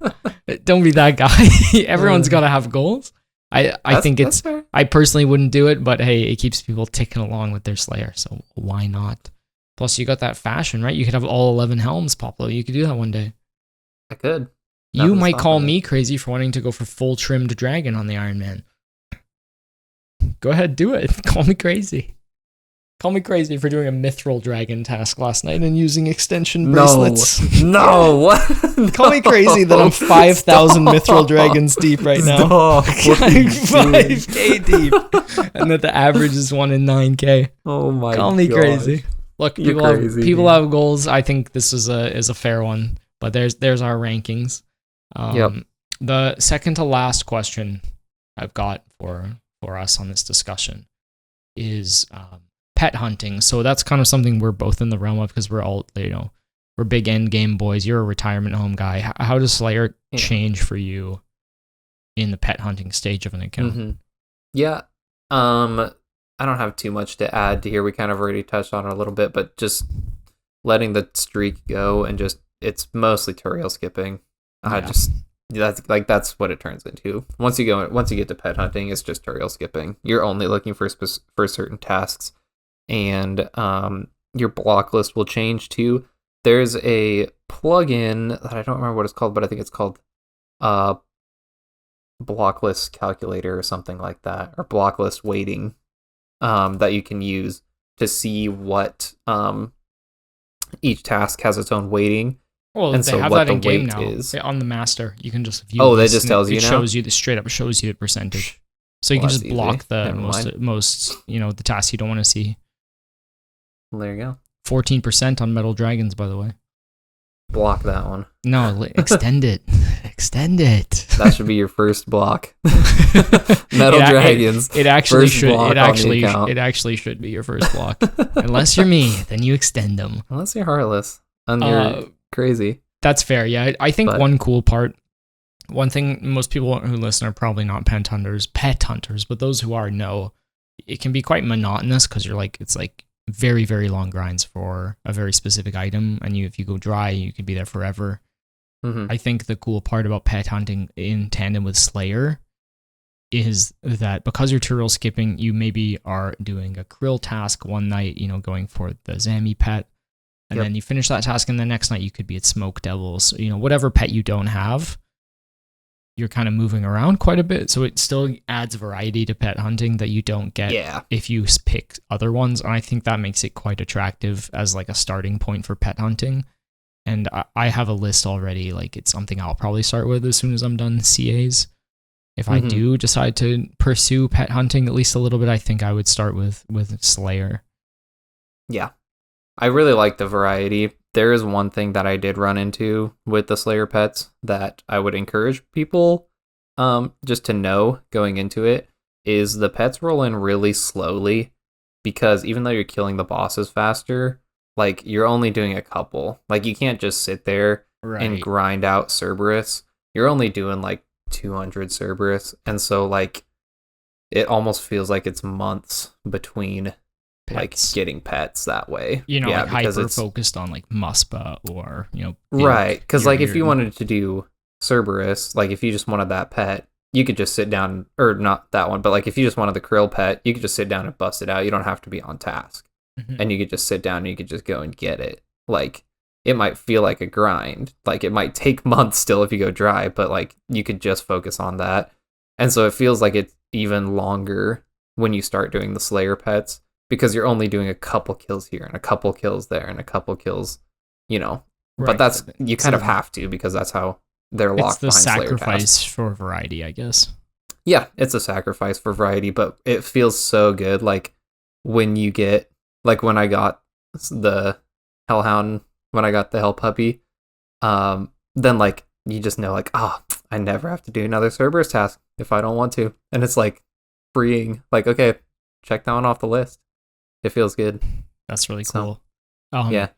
Don't be that guy. Everyone's got to have goals. I think it's fair. I personally wouldn't do it, but hey, it keeps people ticking along with their Slayer, so why not? Plus, you got that fashion, right? You could have all 11 helms, Poplo. You could do that one day. I could. You might call me crazy for wanting to go for full trimmed dragon on the Ironman. Go ahead, do it. Call me crazy. Call me crazy for doing a mithril dragon task last night and using extension bracelets. No, what? Call me crazy that I'm 5,000 mithril dragons deep right now. 5k deep. And that the average is 1 in 9k. Oh my god. Call me crazy. Look, people have goals. I think this is a fair one. But there's our rankings. The second to last question I've got for us on this discussion is pet hunting. So that's kind of something we're both in the realm of because we're all, we're big end game boys. You're a retirement home guy. How does Slayer change for you in the pet hunting stage of an account? Yeah. I don't have too much to add to here. We kind of already touched on it a little bit, but just letting the streak go and just it's mostly Turiel skipping. That's what it turns into. Once you get to pet hunting, it's just Turiel skipping. You're only looking for certain tasks, and your block list will change too. There's a plugin that I don't remember what it's called, but I think it's called block list calculator or something like that, or block list weighting, that you can use to see what each task has its own weighting. Well, and they so have what that in the game weight now. is. On the master, you can just view. Oh, that just tells you it now? shows you shows you the percentage. So you Well, can just that's block easy. the Never mind. most the tasks you don't want to see. Well, there you go. 14% on Metal Dragons, by the way. Block that one. No, extend it. Extend it. That should be your first block. Metal Dragons. It actually first should. block It on the account. actually should be your first block. Unless you're me, then you extend them. Unless you're Heartless and you're crazy. That's fair. Yeah, I think But- one cool part. One thing most people who listen are probably not pet hunters, but those who are know it can be quite monotonous because it's like very, very long grinds for a very specific item, and if you go dry, you could be there forever. Mm-hmm. I think the cool part about pet hunting in tandem with Slayer is that because you're Turiel skipping, you maybe are doing a krill task one night, going for the Zami pet, and then you finish that task, and the next night you could be at Smoke Devils, whatever pet you don't have. You're kind of moving around quite a bit, so it still adds variety to pet hunting that you don't get if you pick other ones, and I think that makes it quite attractive as like a starting point for pet hunting. And I have a list already, like it's something I'll probably start with as soon as I'm done CAs. If I do decide to pursue pet hunting at least a little bit, I think I would start with Slayer. Yeah. I really like the variety. There is one thing that I did run into with the Slayer pets that I would encourage people just to know going into it is the pets roll in really slowly, because even though you're killing the bosses faster, like you're only doing a couple. Like you can't just sit there and grind out Cerberus. You're only doing like 200 Cerberus, and so like it almost feels like it's months between pets. Like getting pets that way. Like hyper focused on like Muspa or right, because like if you wanted to do Cerberus, like if you just wanted that pet, you could just sit down, or not that one, but like if you just wanted the krill pet, you could just sit down and bust it out. You don't have to be on task. And you could just sit down and you could just go and get it. Like it might feel like a grind, like it might take months still if you go dry, but like you could just focus on that. And so it feels like it's even longer when you start doing the Slayer pets, because you're only doing a couple kills here and a couple kills there and a couple kills, but that's, you kind of have to, because that's how they're locked behind Slayer tasks. It's the sacrifice for variety, I guess. Yeah, it's a sacrifice for variety, but it feels so good. Like when you get, like when I got the Hellhound, when I got the Hell Puppy, then like you just know like, I never have to do another Cerberus task if I don't want to. And it's like freeing, like, okay, check that one off the list. It feels good. That's really cool. Yeah.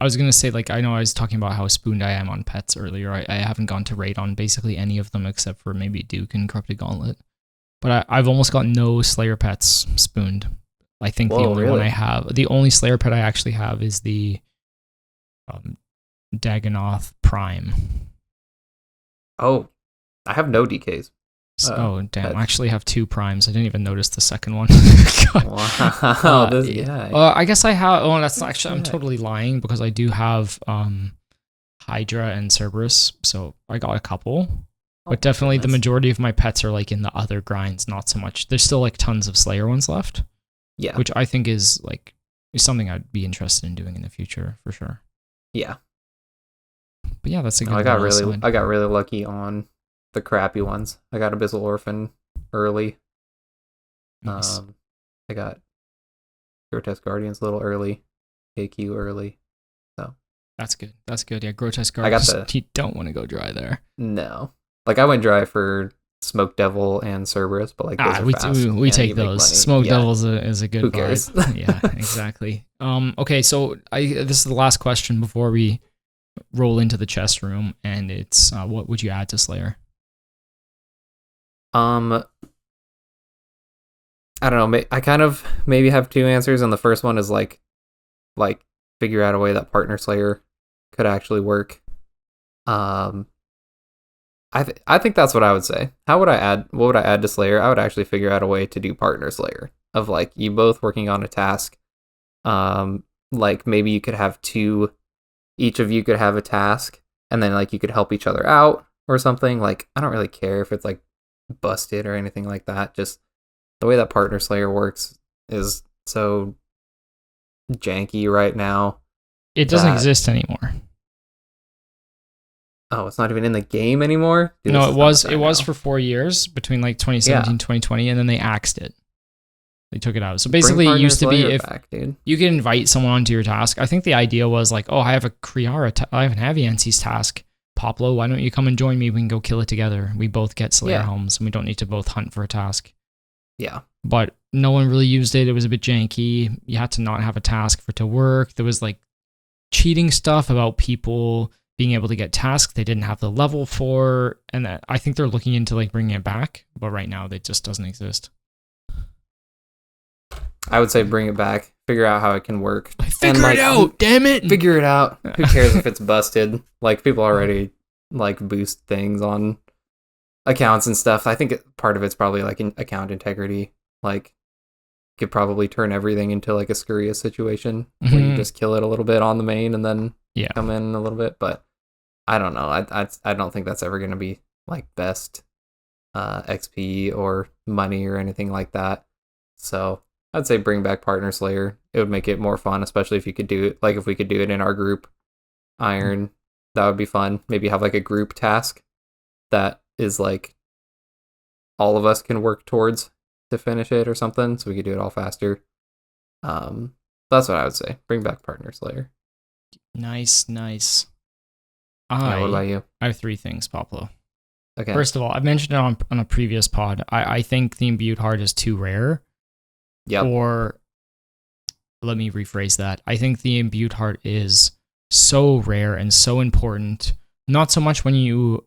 I was going to say, like, I know I was talking about how spooned I am on pets earlier. I haven't gone to raid on basically any of them except for maybe Duke and Corrupted Gauntlet. But I've almost got no Slayer pets spooned. I think the only one I have, the only Slayer pet I actually have is the Dagonoth Prime. Oh, I have no DKs. Damn! Pets. I actually have 2 primes. I didn't even notice the second one. Wow. I guess I have. Oh, that's actually. I'm totally lying, because I do have Hydra and Cerberus, so I got a couple. But definitely the majority of my pets are like in the other grinds, not so much. There's still like tons of Slayer ones left. Yeah. Which I think is something I'd be interested in doing in the future for sure. Yeah. But yeah, that's a good one. I got really lucky on the crappy ones. I got Abyssal Orphan early. Nice. I got Grotesque Guardians a little early. KQ early. So that's good. Yeah, Grotesque Guardians. You don't want to go dry there. No. Like I went dry for Smoke Devil and Cerberus, but like those are fast. We take those. Smoke Devil is a good Who cares? Yeah, exactly. Okay, so this is the last question before we roll into the chest room, and it's what would you add to Slayer? I don't know. I kind of maybe have two answers, and the first one is like figure out a way that Partner Slayer could actually work. I think that's what I would say. What would I add to Slayer? I would actually figure out a way to do Partner Slayer of like you both working on a task. Like maybe you could have each of you could have a task, and then like you could help each other out or something. Like I don't really care if it's like busted or anything like that. Just the way that Partner Slayer works is so janky right now. It doesn't exist anymore. Oh, it's not even in the game anymore? Dude, no, it was for 4 years between like 2017 and 2020, and then they axed it. They took it out. So basically it used to be if you could invite someone onto your task. I think the idea was like, oh, I have a Kriara, I have an Aviansi's task. Poplo, why don't you come and join me? We can go kill it together. We both get Slayer Helms, and we don't need to both hunt for a task. Yeah. But no one really used it. It was a bit janky. You had to not have a task for it to work. There was like cheating stuff about people being able to get tasks they didn't have the level for, and that I think they're looking into like bringing it back, but right now it just doesn't exist. I would say bring it back, figure out how it can work. Figure it out, damn it! Figure it out. Who cares if it's busted? Like people already like boost things on accounts and stuff. I think part of it's probably like account integrity. Like could probably turn everything into like a scurrious situation where you just kill it a little bit on the main and then come in a little bit. But I don't know. I don't think that's ever going to be like best XP or money or anything like that. So I'd say bring back Partner Slayer. It would make it more fun, especially if you could do it. Like if we could do it in our group Iron, that would be fun. Maybe have like a group task that is like all of us can work towards to finish it or something, so we could do it all faster. That's what I would say. Bring back Partner Slayer. Nice. What about you? I have 3 things, Poplo. Okay. First of all, I mentioned it on a previous pod. I think the imbued heart is too rare. Yeah. Or let me rephrase that. I think the imbued heart is so rare and so important. Not so much when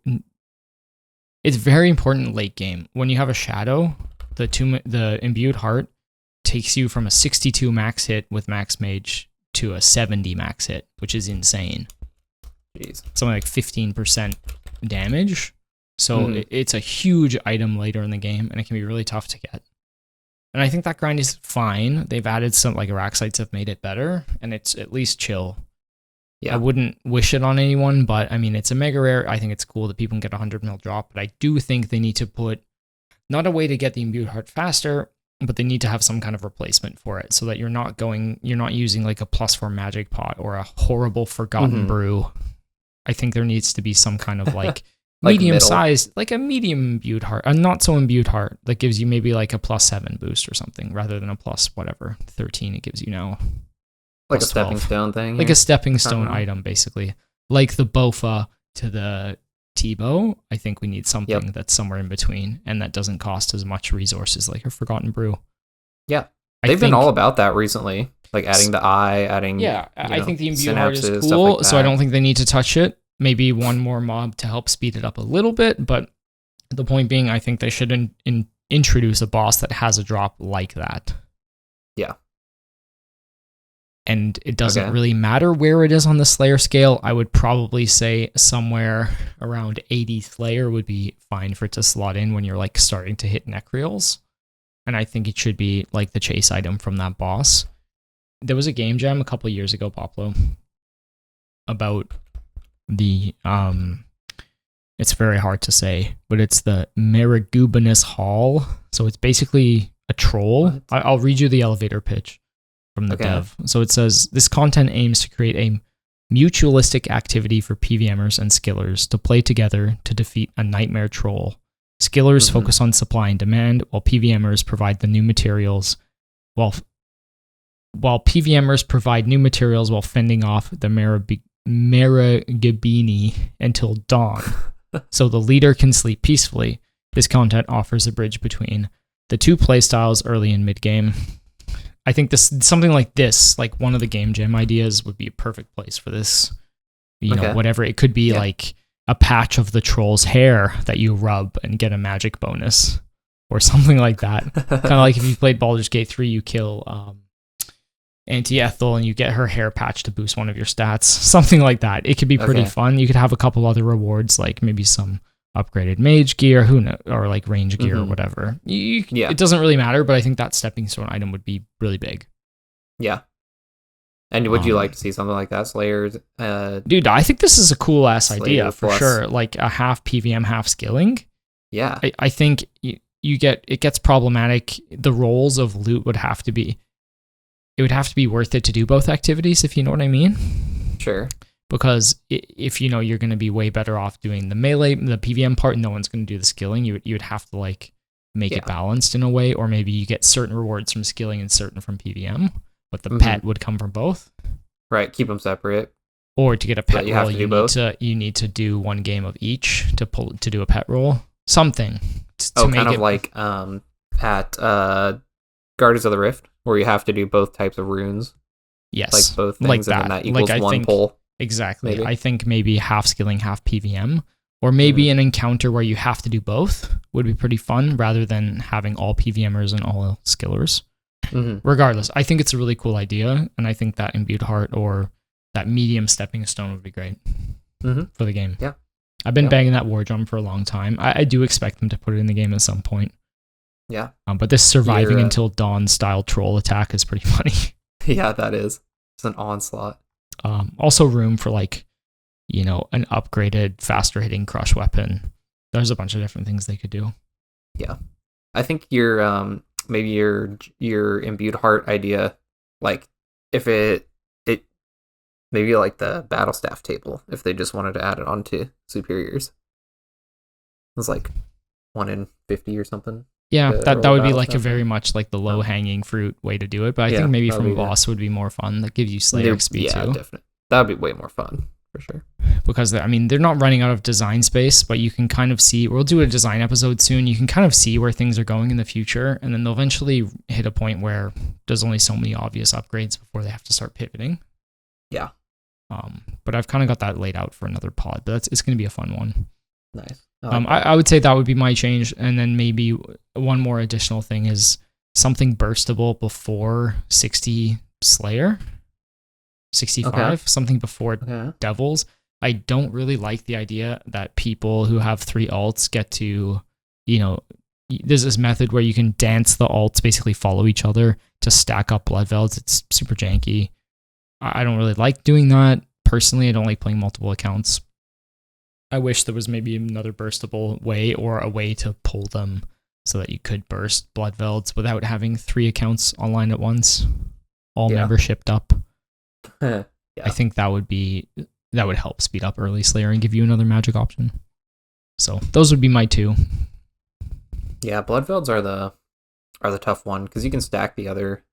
it's very important late game. When you have a shadow, the imbued heart takes you from a 62 max hit with max mage to a 70 max hit, which is insane. Jeez. Something like 15% damage. So it's a huge item later in the game, and it can be really tough to get. And I think that grind is fine. They've added some, like Araxites have made it better, and it's at least chill. Yeah. I wouldn't wish it on anyone, but I mean, it's a mega rare. I think it's cool that people can get a 100 mil drop, but I do think they need to put not a way to get the imbued heart faster, but they need to have some kind of replacement for it so that you're not using like a +4 magic pot or a horrible forgotten brew. I think there needs to be some kind of like medium sized, like a medium imbued heart, a not so imbued heart that gives you maybe like a +7 boost or something rather than a +13 it gives you now. Like a stepping stone thing? Like a stepping stone item, basically. Like the Bofa to the T-Bow, I think we need something that's somewhere in between and that doesn't cost as much resources like a Forgotten Brew. Yeah. They've been all about that recently. Like adding the eye, adding I think the imbued heart is cool, like so I don't think they need to touch it. Maybe one more mob to help speed it up a little bit, but the point being, I think they should introduce a boss that has a drop like that. Yeah. And it doesn't really matter where it is on the Slayer scale. I would probably say somewhere around 80 Slayer would be fine for it to slot in when you're like starting to hit Necreals. And I think it should be like the chase item from that boss. There was a game jam a couple years ago, Poplo, about the it's very hard to say, but it's the Marigubanus Hall. So it's basically a troll. I'll read you the elevator pitch from the dev. So it says, this content aims to create a mutualistic activity for PVMers and skillers to play together to defeat a nightmare troll. Skillers focus on supply and demand, while PVMers provide the new materials, while PVMers provide new materials while fending off the Marigabini until dawn. So the leader can sleep peacefully. This content offers a bridge between the two playstyles early and mid-game. I think something like this, like one of the game jam ideas would be a perfect place for this. You know, whatever. It could be like a patch of the troll's hair that you rub and get a magic bonus. or something like that. Kind of like if you played Baldur's Gate 3, you kill Auntie Ethel and you get her hair patch to boost one of your stats. Something like that. It could be pretty fun. You could have a couple other rewards, like maybe some upgraded mage gear, who knows, or like range gear or whatever. It doesn't really matter, but I think that stepping stone item would be really big. Yeah. And would you like to see something like that, Slayers? Dude, I think this is a cool ass idea for sure. Like a half PVM, half skilling. Yeah. I think it gets problematic. The roles of loot would have to be worth it to do both activities, if you know what I mean. Sure. Because if you know you're going to be way better off doing the melee, the PVM part, no one's going to do the skilling. You would have to like make it balanced in a way, or maybe you get certain rewards from skilling and certain from PVM, but the pet would come from both. Right, keep them separate. Or to get a pet roll, you need to do one game of each to do a pet roll. Something. Kind of like at Guardians of the Rift, where you have to do both types of runes. Yes, like both things, like and then that equals one pull. Exactly. Maybe. I think maybe half skilling, half PVM, or maybe an encounter where you have to do both would be pretty fun, rather than having all PVMers and all skillers. Regardless, I think it's a really cool idea, and I think that imbued heart or that medium stepping stone would be great for the game. Yeah, I've been banging that war drum for a long time. I do expect them to put it in the game at some point. Yeah, but this surviving until dawn style troll attack is pretty funny. Yeah, that is. It's an onslaught. Also room for like, you know, an upgraded, faster hitting crush weapon. There's a bunch of different things they could do. Yeah, I think your maybe your imbued heart idea, like if it maybe like the battle staff table, if they just wanted to add it onto superiors, it's like 1 in 50 or something. Yeah, that would be like a very much like the low hanging fruit way to do it. But I think maybe from boss would be more fun. That gives you Slayer XP too. Yeah, definitely. That would be way more fun for sure. Because I mean, they're not running out of design space, but you can kind of see. We'll do a design episode soon. You can kind of see where things are going in the future, and then they'll eventually hit a point where there's only so many obvious upgrades before they have to start pivoting. Yeah. But I've kind of got that laid out for another pod. But it's going to be a fun one. Nice. I would say that would be my change, and then maybe one more additional thing is something burstable before 60 Slayer, 65, something before Devils. I don't really like the idea that people who have 3 alts get to, you know, there's this method where you can dance the alts, basically follow each other to stack up blood velds. It's super janky. I don't really like doing that. Personally, I don't like playing multiple accounts. I wish there was maybe another burstable way, or a way to pull them so that you could burst blood velds without having 3 accounts online at once, all membershiped up. I think that would help speed up early Slayer and give you another magic option. So those would be my 2. Yeah, blood velds are the tough one, because you can stack the other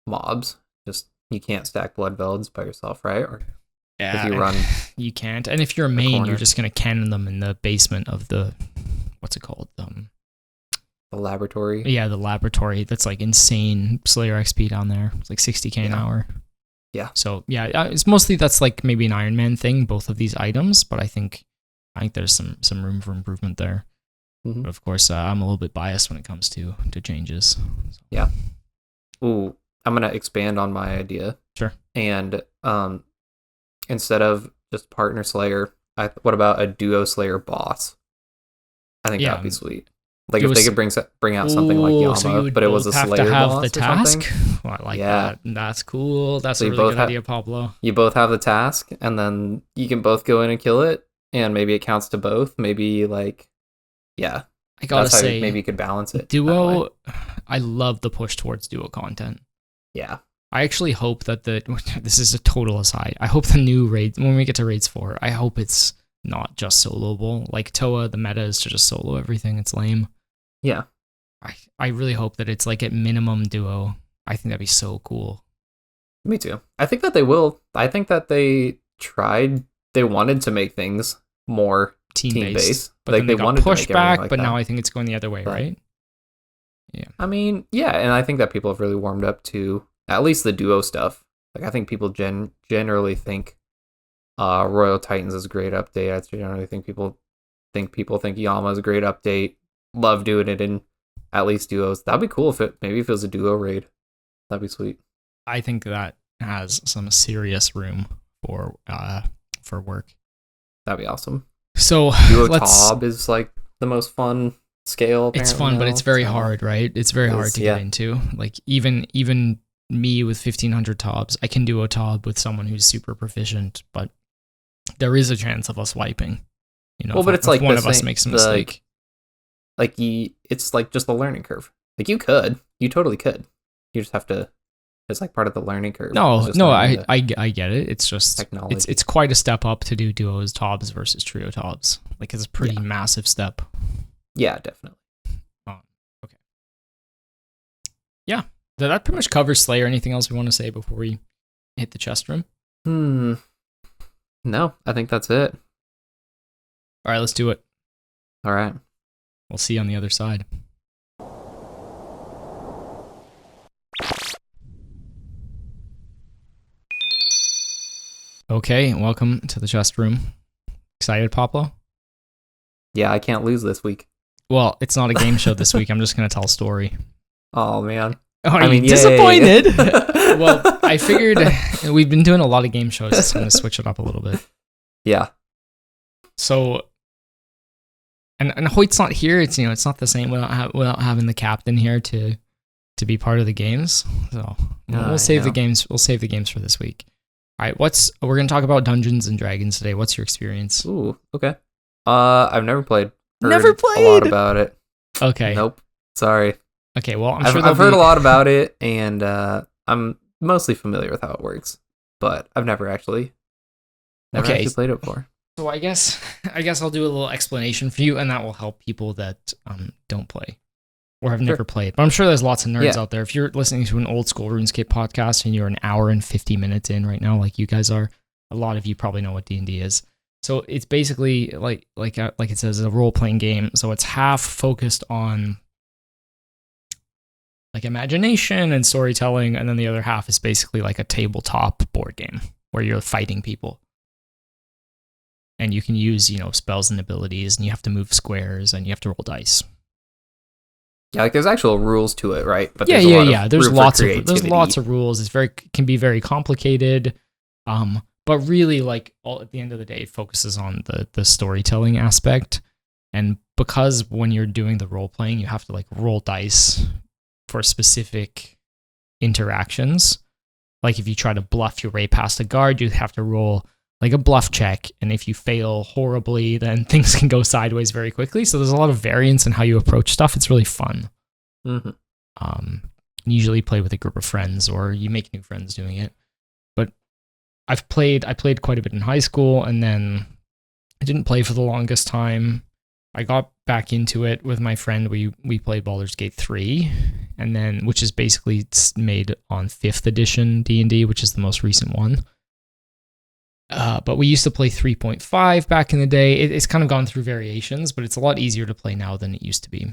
mobs. Just you can't stack blood velds by yourself, right? Or if you run, you can't. And if you're a main, you're just gonna cannon them in the basement of the what's it called? The laboratory. Yeah, the laboratory. That's like insane Slayer XP down there. It's like 60k an hour. Yeah. So yeah, it's mostly that's like maybe an Ironman thing, both of these items, but I think there's some room for improvement there. But of course, I'm a little bit biased when it comes to changes. So. Yeah. Ooh, I'm gonna expand on my idea. Sure. And instead of just partner Slayer, what about a duo Slayer boss? I think that'd be sweet. Like if they could bring out something like Yama, but it was a Slayer boss the task. Well, I like that. That's cool. That's a really good idea, Poplo. You both have the task, and then you can both go in and kill it, and maybe it counts to both. Maybe like, I gotta say, maybe you could balance it. Duo, I love the push towards duo content. Yeah. I actually hope that this is a total aside. I hope the new raid, when we get to raids 4, I hope it's not just soloable. Like Toa, the meta is to just solo everything. It's lame. Yeah. I really hope that it's like at minimum duo. I think that'd be so cool. Me too. I think that they will. I think that they wanted to make things more team-based. But like they wanted to push back, like but now I think it's going the other way, right? Yeah. I mean, yeah, and I think that people have really warmed up to at least the duo stuff. Like I think people generally think Royal Titans is a great update. I generally think people think Yama is a great update. Love doing it in at least duos. That'd be cool if it was a duo raid. That'd be sweet. I think that has some serious room for work. That'd be awesome. So duo Tob is like the most fun scale. It's fun, but it's very hard, right? It's very hard to get into. Like even me with 1500 Tobs, I can do a Tob with someone who's super proficient, but there is a chance of us wiping. You know, well, but it's like one of us makes a mistake. It's like just the learning curve. Like you totally could. You just have to. It's like part of the learning curve. No, I get it. It's just technology. It's quite a step up to do duos Tobs versus trio Tobs. Like it's a pretty massive step. Yeah, definitely. Okay. Yeah, that pretty much covers Slayer. Anything else we want to say before we hit the chest room? No, I think that's it. All right, let's do it. All right. We'll see you on the other side. Okay, welcome to the chest room. Excited, Poplo? Yeah, I can't lose this week. Well, it's not a game show this week. I'm just going to tell a story. Oh, man. Are you disappointed? Well, I figured we've been doing a lot of game shows. So I'm going to switch it up a little bit. Yeah. So, and Hoyt's not here. It's it's not the same without having the captain here to be part of the games. So we'll save the games. We'll save the games for this week. All right, we're going to talk about Dungeons and Dragons today. What's your experience? Ooh, okay. I've never played. Never played? A lot about it. Okay. Nope. Sorry. Okay, well, I've heard a lot about it, and I'm mostly familiar with how it works, but I've never actually played it before. So I guess I'll do a little explanation for you, and that will help people that don't play or have never played. But I'm sure there's lots of nerds out there. If you're listening to an old school RuneScape podcast and you're an hour and 50 minutes in right now, like you guys are, a lot of you probably know what D&D is. So it's basically like it says, a role-playing game. So it's half focused on like imagination and storytelling, and then the other half is basically like a tabletop board game where you're fighting people. And you can use, spells and abilities, and you have to move squares, and you have to roll dice. Yeah, like there's actual rules to it, right? But There's lots of rules. It can be very complicated, but really, like at the end of the day, it focuses on the storytelling aspect. And because when you're doing the role playing, you have to like roll dice for specific interactions. Like if you try to bluff your way past a guard, you have to roll like a bluff check, and if you fail horribly, then things can go sideways very quickly. So there's a lot of variance in how you approach stuff. It's really fun. Mm-hmm. Usually play with a group of friends, or you make new friends doing it. But I played quite a bit in high school, and then I didn't play for the longest time. I got back into it with my friend. We played Baldur's Gate 3, and then which is basically made on 5th edition D&D, which is the most recent one. But we used to play 3.5 back in the day. It's kind of gone through variations, but it's a lot easier to play now than it used to be.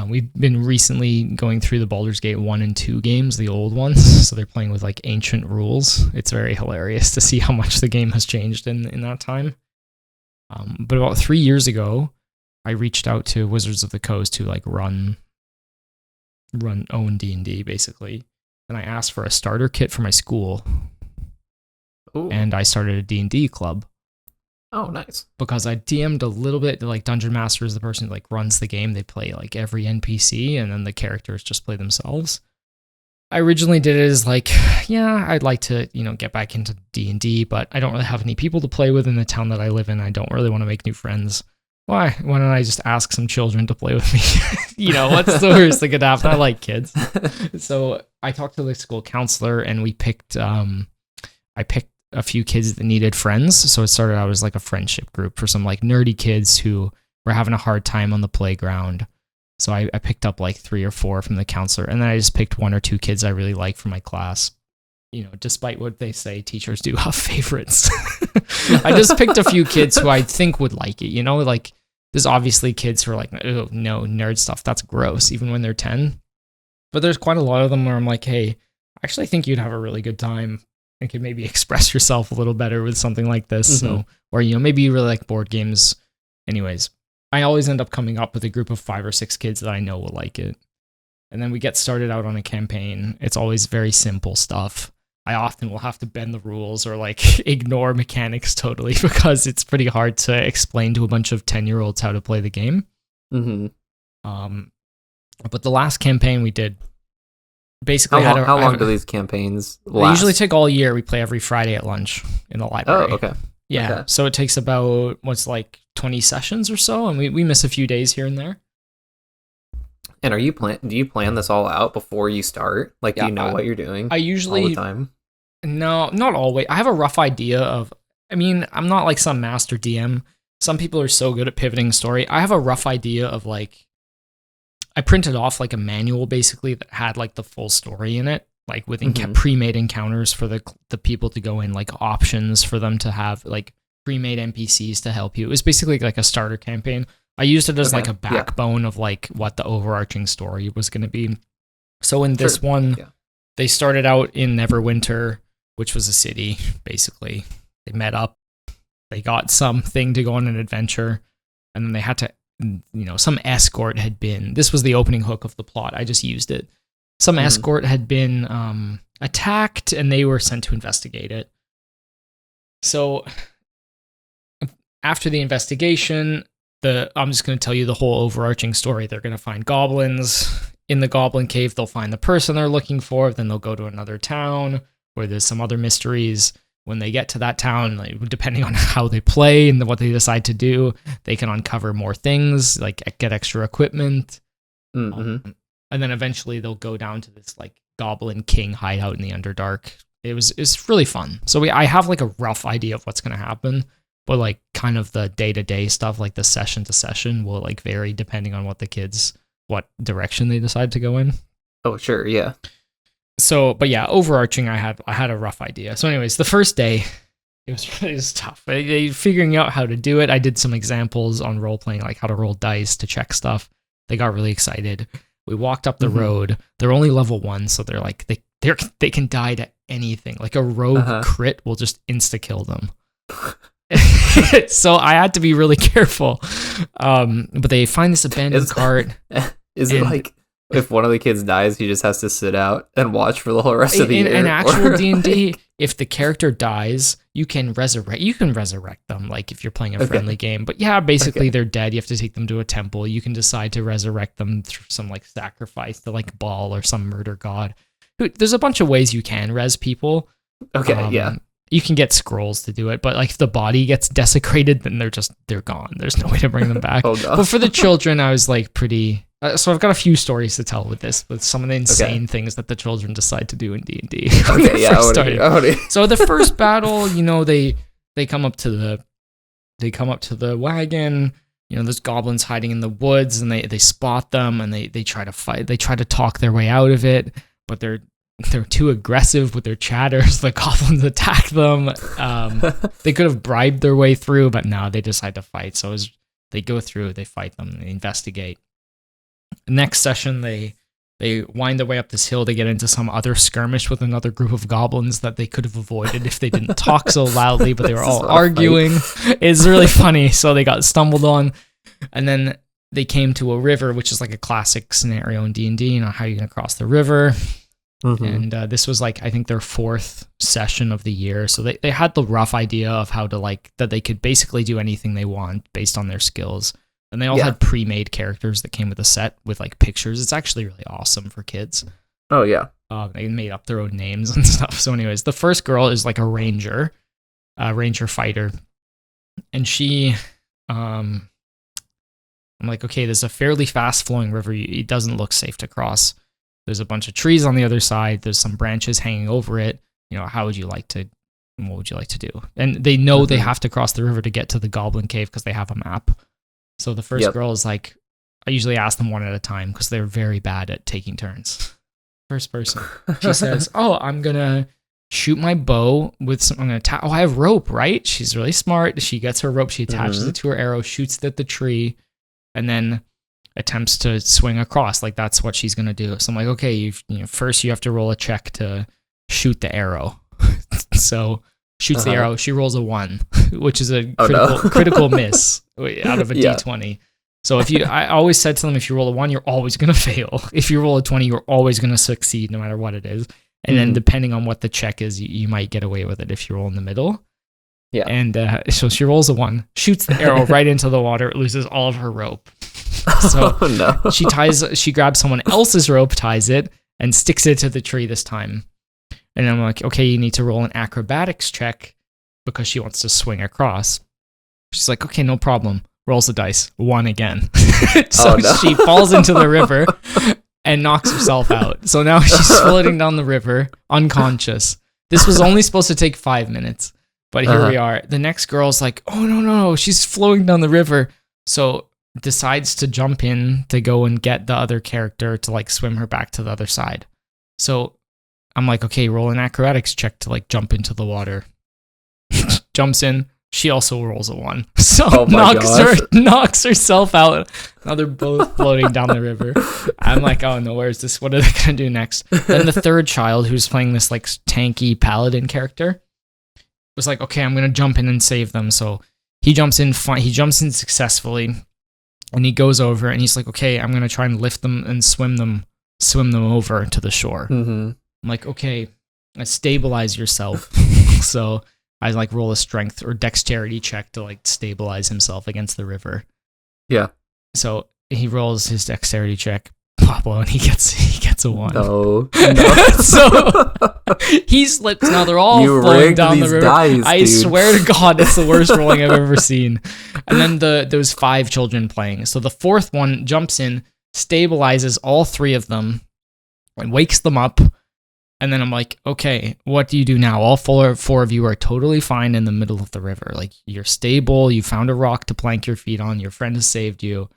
We've been recently going through the Baldur's Gate 1 and 2 games, the old ones, so they're playing with like ancient rules. It's very hilarious to see how much the game has changed in that time. But about 3 years ago, I reached out to Wizards of the Coast to like own D&D basically, and I asked for a starter kit for my school. Ooh. And I started a D&D club. Oh, nice. Because I DM'd a little bit, like Dungeon Master is the person who like runs the game. They play like every NPC, and then the characters just play themselves. I originally did it as like, yeah, I'd like to, get back into D&D, but I don't really have any people to play with in the town that I live in. I don't really want to make new friends. Why don't I just ask some children to play with me? What's the worst that could happen? I like kids. So I talked to the school counselor, and I picked a few kids that needed friends. So it started out as like a friendship group for some like nerdy kids who were having a hard time on the playground. So I picked up like 3 or 4 from the counselor, and then I just picked 1 or 2 kids I really like for my class. Despite what they say, teachers do have favorites. I just picked a few kids who I think would like it. Like there's obviously kids who are like, oh no, nerd stuff, that's gross, even when they're 10. But there's quite a lot of them where I'm like, hey, I actually think you'd have a really good time and could maybe express yourself a little better with something like this. Mm-hmm. So, or maybe you really like board games. Anyways, I always end up coming up with a group of 5 or 6 kids that I know will like it. And then we get started out on a campaign. It's always very simple stuff. I often will have to bend the rules or like ignore mechanics totally because it's pretty hard to explain to a bunch of 10-year-olds how to play the game. Mm-hmm. But the last campaign we did basically how long do these campaigns last? They usually take all year. We play every Friday at lunch in the library. Oh, okay. Yeah. Okay. So it takes about 20 sessions or so, and we miss a few days here and there. And do you plan this all out before you start? Like, do you know what you're doing? I usually all the time. No, not always. I have a rough idea of. I mean, I'm not like some master DM. Some people are so good at pivoting story. I have a rough idea of like. I printed off like a manual basically that had like the full story in it, like with pre-made encounters for the people to go in, like options for them to have like pre-made NPCs to help you. It was basically like a starter campaign. I used it as like a backbone of like what the overarching story was going to be. So in this one, they started out in Neverwinter, which was a city, basically. They met up, they got something to go on an adventure, and then they had to, some escort had been, this was the opening hook of the plot, I just used it. Some escort had been attacked, and they were sent to investigate it. So after the investigation, I'm just going to tell you the whole overarching story. They're going to find goblins in the goblin cave. They'll find the person they're looking for. Then they'll go to another town where there's some other mysteries. When they get to that town, like, depending on how they play and what they decide to do, they can uncover more things, like get extra equipment. And then eventually they'll go down to this like goblin king hideout in the Underdark. It's really fun. So I have like a rough idea of what's going to happen. But like kind of the day-to-day stuff, like the session to session will like vary depending on what direction they decide to go in. Oh, sure. Yeah. So, but yeah, overarching, I had a rough idea. So anyways, the first day, it was tough. Figuring out how to do it. I did some examples on role-playing, like how to roll dice to check stuff. They got really excited. We walked up the road. They're only level 1, so they're like, they can die to anything. Like a rogue crit will just insta-kill them. So I had to be really careful. But they find this abandoned cart. Is it like if one of the kids dies, he just has to sit out and watch for the whole rest of the year? In actual D&D, if the character dies, you can resurrect them, like if you're playing a friendly game. But yeah, basically they're dead. You have to take them to a temple. You can decide to resurrect them through some like sacrifice to like Baal or some murder god. There's a bunch of ways you can res people. You can get scrolls to do it, but like if the body gets desecrated, then they're gone. There's no way to bring them back. But for the children, I was like pretty. So I've got a few stories to tell with this, with some of the insane things that the children decide to do in D&D. So the first battle, they come up to the wagon. There's goblins hiding in the woods, and they spot them, and they try to fight. They try to talk their way out of it, but they're too aggressive with their chatters. The goblins attack them. They could have bribed their way through, but no, they decide to fight. So they go through, they fight them, they investigate. Next session, they wind their way up this hill. They get into some other skirmish with another group of goblins that they could have avoided if they didn't talk so loudly, but they were all arguing. It's really funny. So they got stumbled on, and then they came to a river, which is like a classic scenario in D&D. How you're going to cross the river. And this was like, I think their 4th session of the year. So they had the rough idea of how to that they could basically do anything they want based on their skills. And they all had pre-made characters that came with a set with like pictures. It's actually really awesome for kids. Oh yeah. They made up their own names and stuff. So anyways, the first girl is like a ranger fighter. And she, I'm like, okay, there's a fairly fast flowing river. It doesn't look safe to cross. There's a bunch of trees on the other side. There's some branches hanging over it. What would you like to do? And they know they have to cross the river to get to the goblin cave because they have a map. So the first girl is like, I usually ask them one at a time because they're very bad at taking turns. First person. She says, I'm going to shoot my bow with some, I'm going to I have rope, right? She's really smart. She gets her rope. She attaches it to her arrow, shoots it at the tree, and then attempts to swing across. Like that's what she's going to do. So I'm like, okay, first you have to roll a check to shoot the arrow. So shoots the arrow. She rolls a 1, which is a critical miss out of a D20. So I always said to them, if you roll a 1, you're always going to fail. If you roll a 20, you're always going to succeed no matter what it is. And then depending on what the check is, you might get away with it if you roll in the middle. Yeah. And so she rolls a 1, shoots the arrow right into the water, loses all of her rope. So no. she grabs someone else's rope, ties it, and sticks it to the tree this time. And I'm like, okay, you need to roll an acrobatics check because she wants to swing across. She's like, okay, no problem. Rolls the dice. 1 again. So she falls into the river and knocks herself out. So now she's floating down the river, unconscious. This was only supposed to take 5 minutes, but here we are. The next girl's like, oh, no, she's floating down the river. So decides to jump in to go and get the other character to like swim her back to the other side. So I'm like, okay, roll an acrobatics check to like jump into the water. Jumps in. She also rolls a 1. So knocks herself out. Now they're both floating down the river. I'm like, oh no, where's this? What are they going to do next? Then the third child, who's playing this like tanky paladin character, was like, okay, I'm going to jump in and save them. So he jumps in successfully. And he goes over and he's like, okay, I'm going to try and lift them and swim them over to the shore. I'm like, okay, stabilize yourself. So I like roll a strength or dexterity check to like stabilize himself against the river. Yeah. So he rolls his dexterity check, Poplo, and he gets a 1. No. So he slips. Now they're all floating down the river. Dice, I swear to God, it's the worst rolling I've ever seen. And then those 5 children playing. So the fourth one jumps in, stabilizes all 3 of them, and wakes them up. And then I'm like, okay, what do you do now? All 4 of you are totally fine in the middle of the river. Like, you're stable. You found a rock to plank your feet on. Your friend has saved you.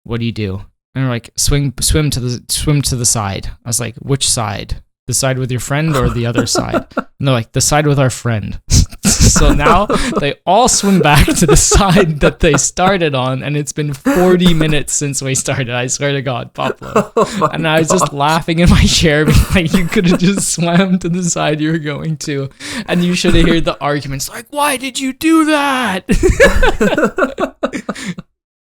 What do you do? And they're like, swim to the side. I was like, which side? The side with your friend or the other side? And they're like, the side with our friend. So now they all swim back to the side that they started on, and it's been 40 minutes since we started. I swear to God, Poplo. And I was just laughing in my chair, being like, you could have just swam to the side you were going to, and you should have heard the arguments, like, why did you do that?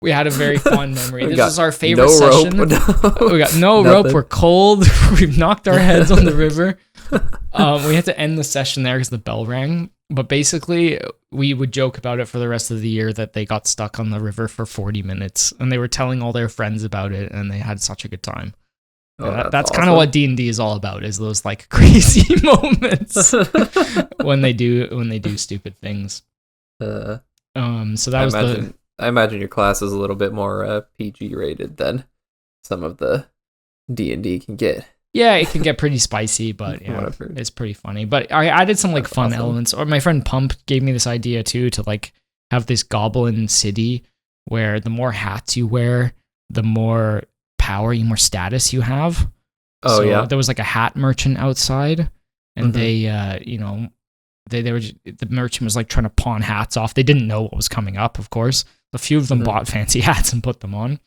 We had a very fun memory. This was our favorite session. We got no rope. We're cold. We've knocked our heads on the river. We had to end the session there because the bell rang. But basically, we would joke about it for the rest of the year that they got stuck on the river for 40 minutes. And they were telling all their friends about it, and they had such a good time. Oh, that's kind of what D&D is all about, is those like crazy moments when they do stupid things. So that was I imagine your class is a little bit more PG rated than some of the D&D can get. Yeah, it can get pretty spicy, but yeah, it's pretty funny. But I added some like fun elements. Or my friend Pump gave me this idea too, to like have this goblin city where the more hats you wear, the more power, the more status you have. Oh, yeah. There was like a hat merchant outside, and they were the merchant was like trying to pawn hats off. They didn't know what was coming up, of course. A few of them bought fancy hats and put them on.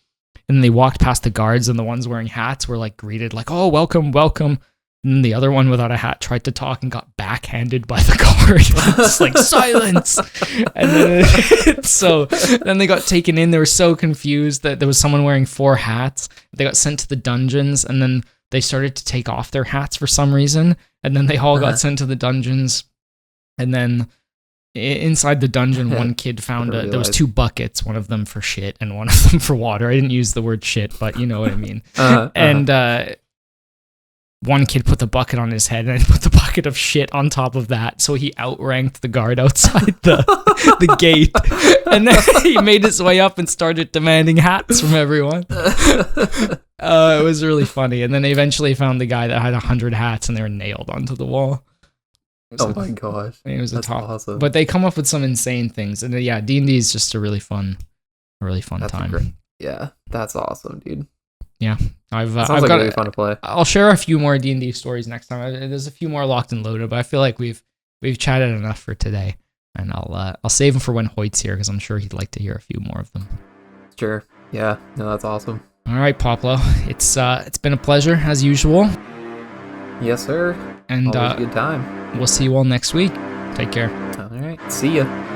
And they walked past the guards, and the ones wearing hats were like greeted like, oh, welcome, welcome. And then the other one without a hat tried to talk and got backhanded by the guard. Just like, silence. And then, so then they got taken in. They were so confused that there was someone wearing 4 hats. They got sent to the dungeons, and then they started to take off their hats for some reason. And then they all got sent to the dungeons. And then inside the dungeon, one kid found there was 2 buckets, one of them for shit and one of them for water. I didn't use the word shit, but you know what I mean. And one kid put the bucket on his head and put the bucket of shit on top of that, so he outranked the guard outside the gate. And then he made his way up and started demanding hats from everyone. It was really funny. And then they eventually found the guy that had 100 hats, and they were nailed onto the wall. Oh my gosh. It was That's awesome. But they come up with some insane things. And yeah, D&D is just a really fun time. Yeah, that's awesome, dude. Yeah. I've got really fun to play. I'll share a few more D&D stories next time. There's a few more locked and loaded, but I feel like we've chatted enough for today. And I'll save them for when Hoyt's here, because I'm sure he'd like to hear a few more of them. Sure. Yeah. No, that's awesome. All right, Poplo. It's been a pleasure as usual. Yes, sir. And always a good time. We'll see you all next week. Take care. All right. See ya.